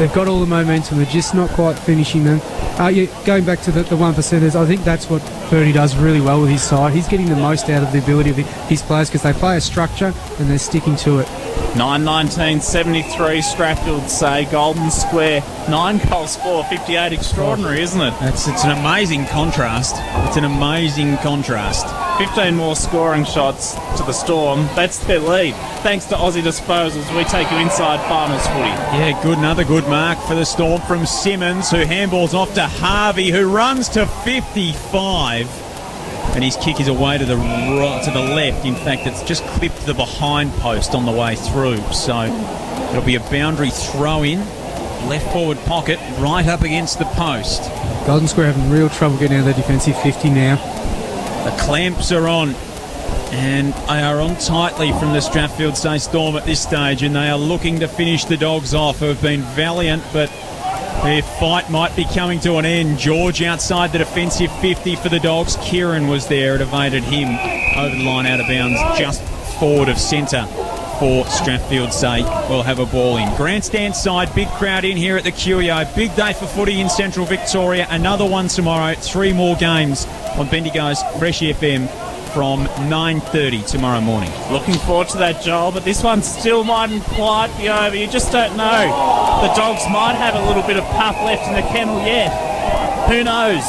They've got all the momentum. They're just not quite finishing them. Going back to the 1%ers, I think that's what Bernie does really well with his side. He's getting the most out of the ability of his players because they play a structure and they're sticking to it. 9-19-73, Strathfield say. Golden Square, 9 goals for 58. Extraordinary, isn't it? It's an amazing contrast. It's an amazing contrast. 15 more scoring shots to the Storm. That's their lead. Thanks to Aussie Disposals, we take you inside finals footy. Yeah, good. Another good mark for the Storm from Simmons, who handballs off to Harvey, who runs to 55. And his kick is away to the left. In fact, it's just clipped the behind post on the way through. So it'll be a boundary throw in, left forward pocket, right up against the post. Golden Square having real trouble getting out of their defensive 50 now. The clamps are on, and they are on tightly from the Strathfield Say Storm at this stage, and they are looking to finish the Dogs off, who have been valiant, but their fight might be coming to an end. George outside the defensive 50 for the Dogs. Kieran was there. It evaded him over the line, out of bounds, just forward of centre for Strathfield Say. We'll have a ball in. Grandstand side, big crowd in here at the QEO. Big day for footy in Central Victoria. Another one tomorrow. 3 more games on Bendigo's Fresh FM from 9:30 tomorrow morning. Looking forward to that, Joel, but this one still mightn't quite be over. You just don't know. The Dogs might have a little bit of puff left in the kennel yet. Who knows?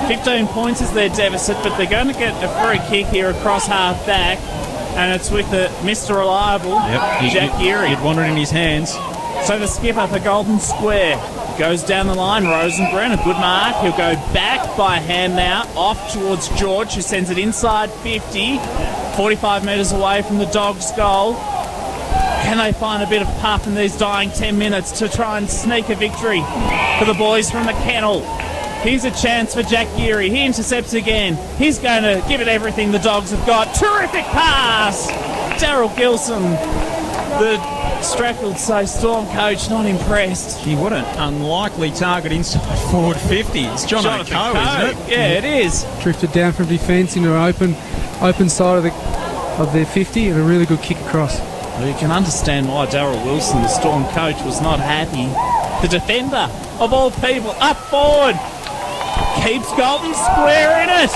15 points is their deficit, but they're going to get a free kick here across half back, and it's with the Mr. Reliable, Jack Geary. He'd want it in his hands. So the skipper for Golden Square goes down the line. Rosenbrunn, a good mark. He'll go back by hand now, off towards George, who sends it inside 50, 45 metres away from the Dogs' goal. Can they find a bit of puff in these dying 10 minutes to try and sneak a victory for the boys from the kennel? Here's a chance for Jack Geary. He intercepts again. He's going to give it everything the Dogs have got. Terrific pass! Daryl Gilson, the Strathfield Say Storm coach, not impressed. Gee, what an unlikely target inside forward 50. It's John O'Coe, isn't it? Yeah, it is. Drifted down from defence into an open side of their 50 and a really good kick across. Well, you can understand why Daryl Wilson, the Storm coach, was not happy. The defender, of all people, up forward. Keeps Golden Square in it.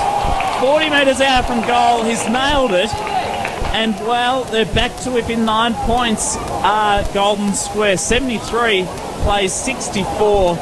40 metres out from goal. He's nailed it. And, well, they're back to within 9 points. Golden Square 73 plays 64.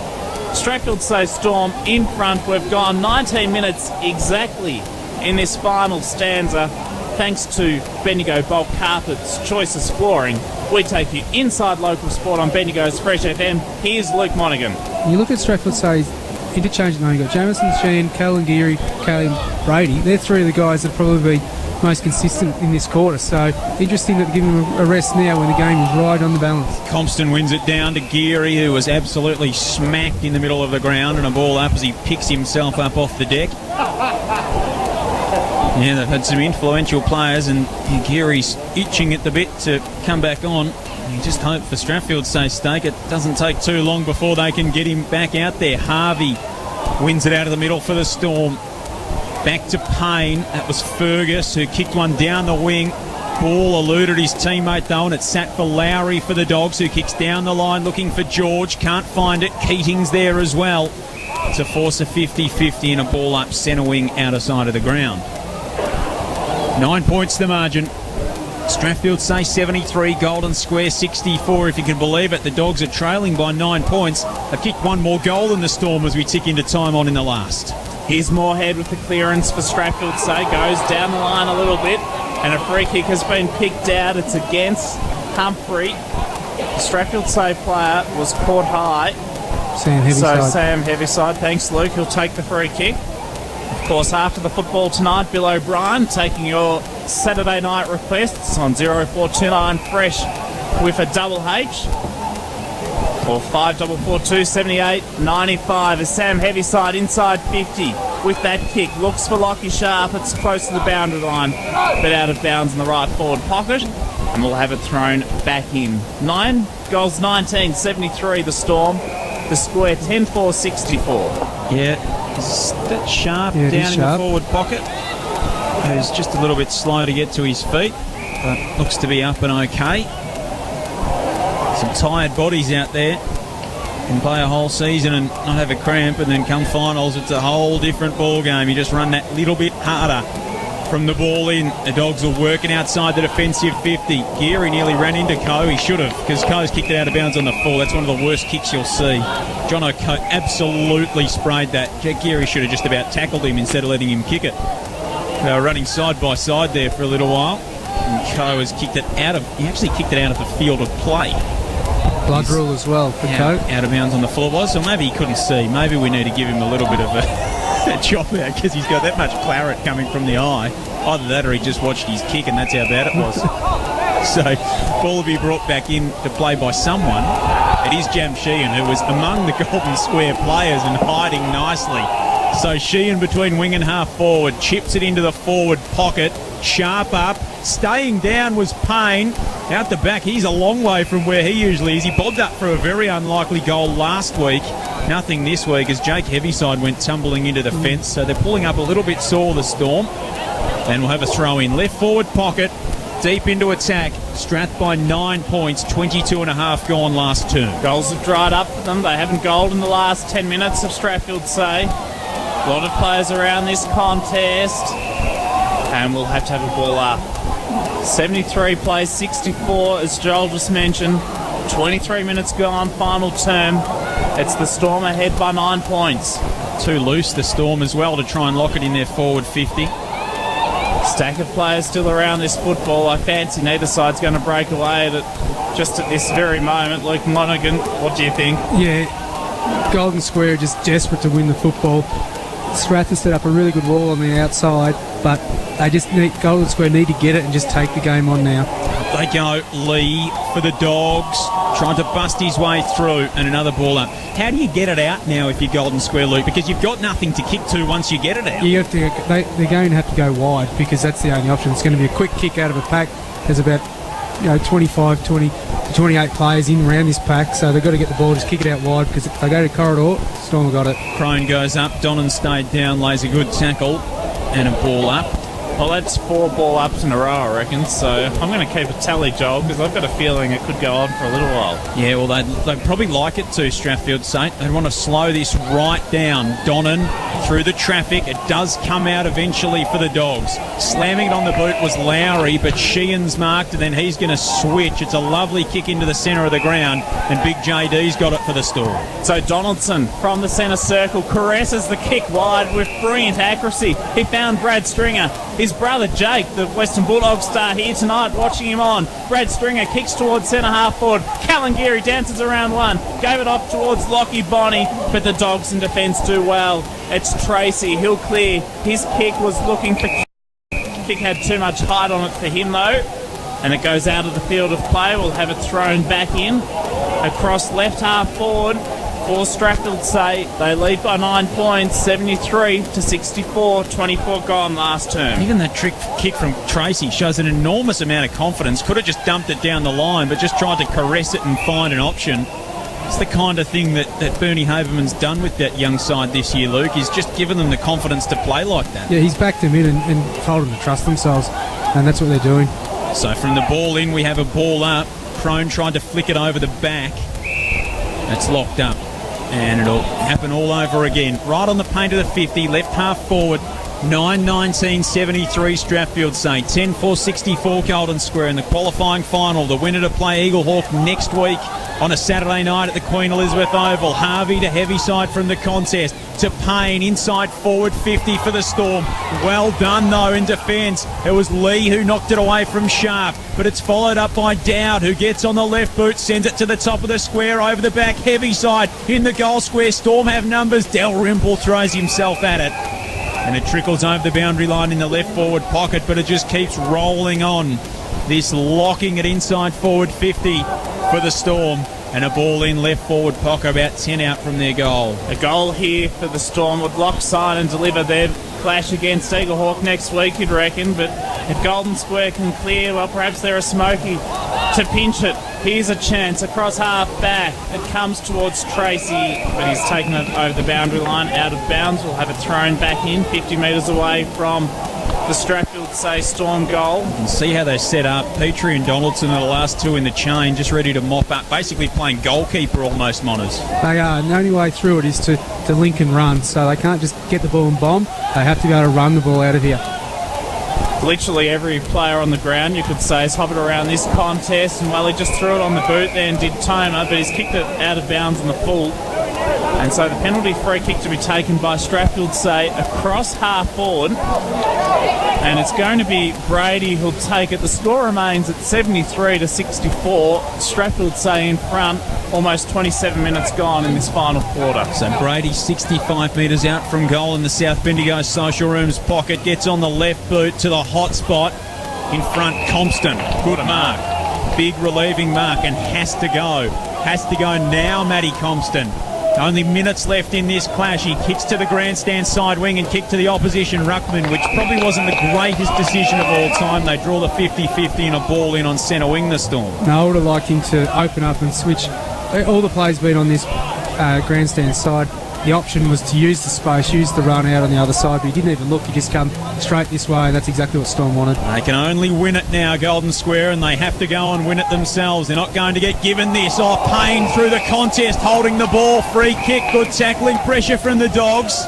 Strathfield Say Storm in front. We've gone 19 minutes exactly in this final stanza. Thanks to Bendigo Bulk Carpets, choice of scoring. We take you inside local sport on Bendigo's Fresh FM. Here's Luke Monaghan. You look at Strathfield Say's interchange at the moment. You've got Jamison, Sheen, Callan Geary, Callan Brady. They're 3 of the guys that probably be most consistent in this quarter. So interesting that they're giving them a rest now when the game is right on the balance. Compston wins it down to Geary, who was absolutely smacked in the middle of the ground, and a ball up as he picks himself up off the deck. Yeah, they've had some influential players, and Geary's itching at the bit to come back on. You just hope for Strathfield's sake it doesn't take too long before they can get him back out there. Harvey wins it out of the middle for the Storm. Back to Payne. That was Fergus who kicked one down the wing. Ball eluded his teammate though, and it's sat for Lowry for the Dogs, who kicks down the line looking for George. Can't find it. Keating's there as well to force a 50-50 and a ball up centre wing outer side of the ground. 9 points the margin. Strathfield say 73, Golden Square 64, if you can believe it. The Dogs are trailing by 9 points. They've kicked one more goal than the Storm as we tick into time on in the last. Here's Moorhead with the clearance for Strathfield say. Goes down the line a little bit, and a free kick has been picked out. It's against Humphrey. The Strathfield say player was caught high. Sam Heavyside. Sam Heavyside, thanks Luke, he'll take the free kick. Of course, after the football tonight, Bill O'Brien taking your Saturday night requests on 0429 Fresh with a double H or 5442 78 95 as Sam Heavyside inside 50 with that kick. Looks for Lockie Sharp. It's close to the boundary line, but out of bounds in the right forward pocket. And we'll have it thrown back in. 9 goals, 19, 73 the Storm. The Square 10-4, 64. Yeah, is that Sharp Yeah, down in Sharp. the forward pocket? Who's just a little bit slow to get to his feet, but looks to be up and okay. Some tired bodies out there. Can play a whole season and not have a cramp, and then come finals, it's a whole different ball game. You just run that little bit harder from the ball in. The Dogs are working outside the defensive 50. Geary nearly ran into Coe. He should have, because Coe's kicked it out of bounds on the full. That's one of the worst kicks you'll see. John O'Coe absolutely sprayed that. Jack Geary should have just about tackled him instead of letting him kick it. They were running side by side there for a little while, and Coe has kicked it out of. He actually kicked it out of the field of play. Blood rule as well for Coe. Out of bounds on the floor was, so maybe he couldn't see. Maybe we need to give him a little bit of a chop out, because he's got that much claret coming from the eye. Either that or he just watched his kick and that's how bad it was. So ball will be brought back in to play by someone. It is Jam Sheehan, who was among the Golden Square players and hiding nicely. So Sheehan between wing and half forward, chips it into the forward pocket. Sharp up, staying down was Payne. Out the back, he's a long way from where he usually is. He bobbed up for a very unlikely goal last week. Nothing this week as Jake Heavyside went tumbling into the fence. So they're pulling up a little bit sore, the Storm. And we'll have a throw in. Left forward pocket, deep into attack. Strath by 9 points, 22 and a half gone last term. Goals have dried up for them. They haven't goaled in the last 10 minutes of Strathfield say. A lot of players around this contest. And we'll have to have a ball up. 73 plays 64, as Joel just mentioned. 23 minutes gone, final term. It's the Storm ahead by 9 points. Too loose, the Storm as well, to try and lock it in their forward 50. Stack of players still around this football. I fancy neither side's going to break away just at this very moment. Luke Monaghan, what do you think? Yeah, Golden Square are just desperate to win the football. Strath has set up a really good wall on the outside, but they just need, Golden Square need to get it and just take the game on now. They go Lee for the Dogs, trying to bust his way through, and another ball up. How do you get it out now if you're Golden Square, Luke? Because you've got nothing to kick to once you get it out. You have to, they're going to have to go wide, because that's the only option. It's going to be a quick kick out of a pack. There's about 25, 20 to 28 players in around this pack, so they've got to get the ball, just kick it out wide, because if they go to corridor, Storm have got it. Crone goes up, Donnan stayed down, lays a good tackle, and a ball up. Well, that's 4 ball ups in a row, I reckon. So I'm going to keep a tally, Joel, because I've got a feeling it could go on for a little while. Yeah, well, they'd probably like it to, Strathfield Saint. They'd want to slow this right down. Donnan through the traffic. It does come out eventually for the Dogs. Slamming it on the boot was Lowry, but Sheehan's marked, and then he's going to switch. It's a lovely kick into the centre of the ground, and Big JD's got it for the Storm. So Donaldson from the centre circle caresses the kick wide with brilliant accuracy. He found Brad Stringer. His brother Jake, the Western Bulldogs star, here tonight, watching him on. Brad Stringer kicks towards centre half forward. Callan Geary dances around one, gave it off towards Lockie Bonney, but the Dogs in defence do well. It's Tracy, he'll clear. His kick was looking for kick, had too much height on it for him though, and it goes out of the field of play. We'll have it thrown back in across left half forward for Strathfield Say. They lead by 9 points, 73 to 64, 24 gone last term. Even that trick kick from Tracy shows an enormous amount of confidence. Could have just dumped it down the line, but just tried to caress it and find an option. It's the kind of thing that Bernie Haberman's done with that young side this year, Luke. He's just given them the confidence to play like that. Yeah, he's backed them in and told them to trust themselves, and that's what they're doing. So from the ball in, we have a ball up. Crone trying to flick it over the back. It's locked up, and it'll happen all over again. Right on the paint of the 50, left half forward. 9-19-73 Strathfield Say. 10-4-64 Golden Square in the qualifying final. The winner to play Eagle Hawk next week on a Saturday night at the Queen Elizabeth Oval. Harvey to Heaviside from the contest. To Payne, inside forward 50 for the Storm. Well done though in defence. It was Lee who knocked it away from Sharp, but it's followed up by Dowd, who gets on the left boot, sends it to the top of the square, over the back. Heaviside in the goal square. Storm have numbers. Dalrymple throws himself at it, and it trickles over the boundary line in the left forward pocket, but it just keeps rolling on. This locking it inside forward 50 for the Storm. And a ball in left forward pocket, about 10 out from their goal. A goal here for the Storm would lock, sign and deliver their clash against Eagle Hawk next week, you'd reckon. But if Golden Square can clear, well, perhaps they're a smoky to pinch it. Here's a chance across half back. It comes towards Tracy, but he's taken it over the boundary line, out of bounds. We'll have it thrown back in, 50 metres away from the Strathfield Say Storm goal. You can see how they set up. Petrie and Donaldson are the last two in the chain, just ready to mop up, basically playing goalkeeper almost, Monners. They are, and the only way through it is to link and run, so they can't just get the ball and bomb. They have to be able to run the ball out of here. Literally every player on the ground, you could say, has hovered around this contest, and well, he just threw it on the boot there and did Toma, but he's kicked it out of bounds on the full. And so the penalty free kick to be taken by Strathfield Say across half forward. And it's going to be Brady who'll take it. The score remains at 73 to 64. Strathfield Say in front, almost 27 minutes gone in this final quarter. So Brady 65 metres out from goal in the South Bendigo Social Rooms pocket. Gets on the left boot to the hot spot in front. Compston, good mark. Big relieving mark, and has to go. Has to go now, Matty Compston. Only minutes left in this clash. He kicks to the grandstand side wing and kick to the opposition ruckman, which probably wasn't the greatest decision of all time. They draw the 50-50 and a ball in on centre wing, the Storm. No, I would have liked him to open up and switch. All the plays been on this grandstand side. The option was to use the space, use the run out on the other side, but he didn't even look. He just come straight this way, and that's exactly what Storm wanted. They can only win it now, Golden Square, and they have to go and win it themselves. They're not going to get given this. Oh, Payne through the contest, holding the ball. Free kick, good tackling, pressure from the Dogs.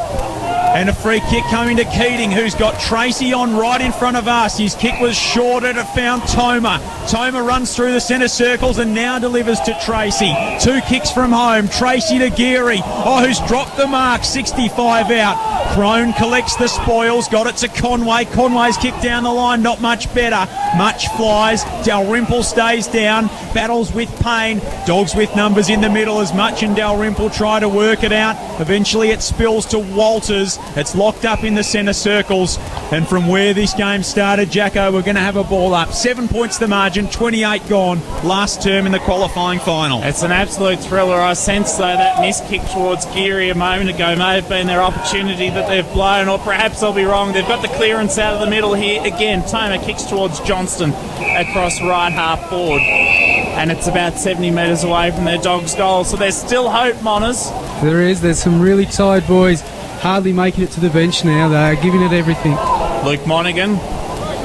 And a free kick coming to Keating, who's got Tracy on right in front of us. His kick was shorted. It found Toma. Toma runs through the centre circles and now delivers to Tracy. Two kicks from home. Tracy to Geary. Oh, who's dropped the mark. 65 out. Crone collects the spoils. Got it to Conway. Conway's kick down the line. Not much better. Much flies. Dalrymple stays down. Battles with Payne. Dogs with numbers in the middle as Much and Dalrymple try to work it out. Eventually it spills to Walters. It's locked up in the centre circles. And from where this game started, Jacko, we're going to have a ball up. 7 points the margin, 28 gone. Last term in the qualifying final. It's an absolute thriller. I sense, though, that missed kick towards Geary a moment ago may have been their opportunity that they've blown, or perhaps they'll be wrong. They've got the clearance out of the middle here. Again, Toma kicks towards Johnston across right half forward. And it's about 70 metres away from their Dogs' goal. So there's still hope, Monners. There is. There's some really tired boys hardly making it to the bench now. They're giving it everything. Luke Monaghan,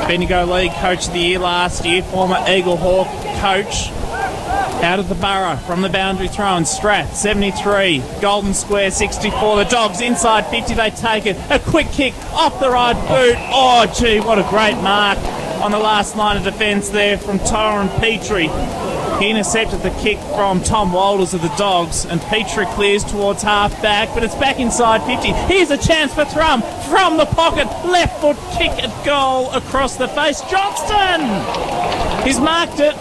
Bendigo League Coach of the Year last year, former Eagle Hawk coach, out of the borough from the boundary throw, and Strath 73, Golden Square 64. The Dogs inside 50, they take it. A quick kick off the right boot. Oh, gee, what a great mark on the last line of defence there from Tyron Petrie. He intercepted the kick from Tom Walters of the Dogs, and Petrie clears towards half back, but it's back inside 50. Here's a chance for Thrum from the pocket. Left foot kick at goal across the face. Johnston! He's marked it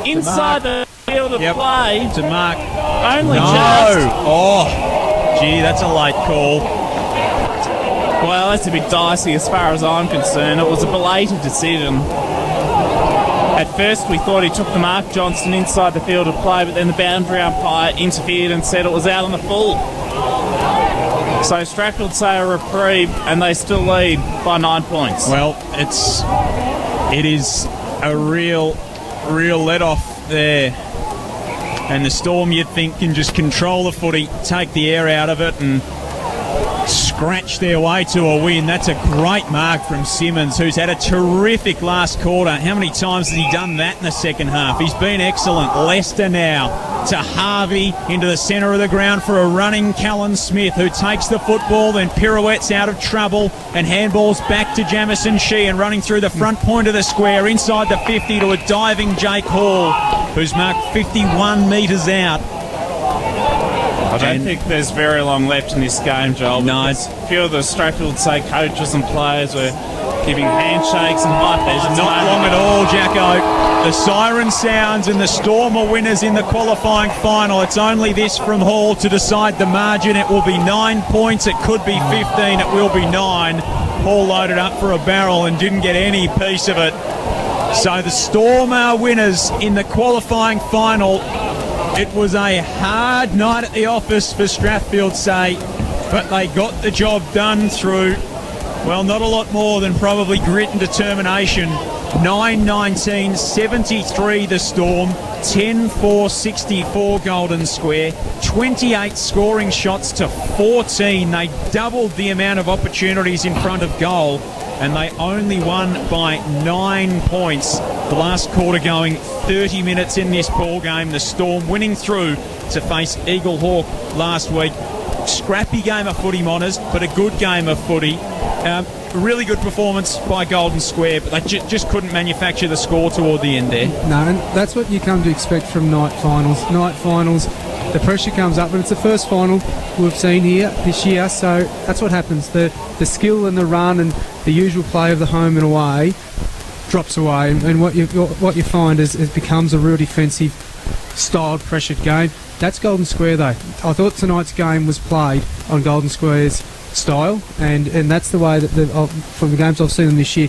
inside the field of play. To mark. Only no. just. Oh, gee, that's a late call. Well, that's a bit dicey as far as I'm concerned. It was a belated decision. At first, we thought he took the mark, Johnston, inside the field of play, but then the boundary umpire interfered and said it was out on the full. So Strathfield say a reprieve, and they still lead by 9 points. Well, it is a real let-off there. And the Storm, you'd think, can just control the footy, take the air out of it, and scratch their way to a win. That's a great mark from Simmons, who's had a terrific last quarter. How many times has he done that in the second half? He's been excellent. Lester now to Harvey into the centre of the ground for a running Callan Smith, who takes the football, then pirouettes out of trouble and handballs back to Jamison Sheehan, running through the front point of the square inside the 50 to a diving Jake Hall, who's marked 51 metres out. I don't think there's very long left in this game, Joel. No. A few of the Strathfield say coaches and players were giving handshakes and high fives. Not long at all, Jacko. The siren sounds and the Storm are winners in the qualifying final. It's only this from Hall to decide the margin. It will be 9 points. It could be 15. It will be 9. Hall loaded up for a barrel and didn't get any piece of it. So the Storm are winners in the qualifying final. It was a hard night at the office for Strathfield, say, but they got the job done through, well, not a lot more than probably grit and determination. 9-19, 73 the Storm, 10-4-64 Golden Square, 28 scoring shots to 14. They doubled the amount of opportunities in front of goal, and they only won by 9 points. The last quarter going 30 minutes in this ball game. The Storm winning through to face Eagle Hawk last week. Scrappy game of footy, Monners, but a good game of footy. Really good performance by Golden Square, but they just couldn't manufacture the score toward the end there. No, and that's what you come to expect from night finals. Night finals, the pressure comes up, but it's the first final we've seen here this year, so that's what happens. The skill and the run and the usual play of the home and away drops away, and what you find is it becomes a real defensive styled pressured game. That's Golden Square though. I thought tonight's game was played on Golden Square's style, and that's the way that from the games I've seen them this year.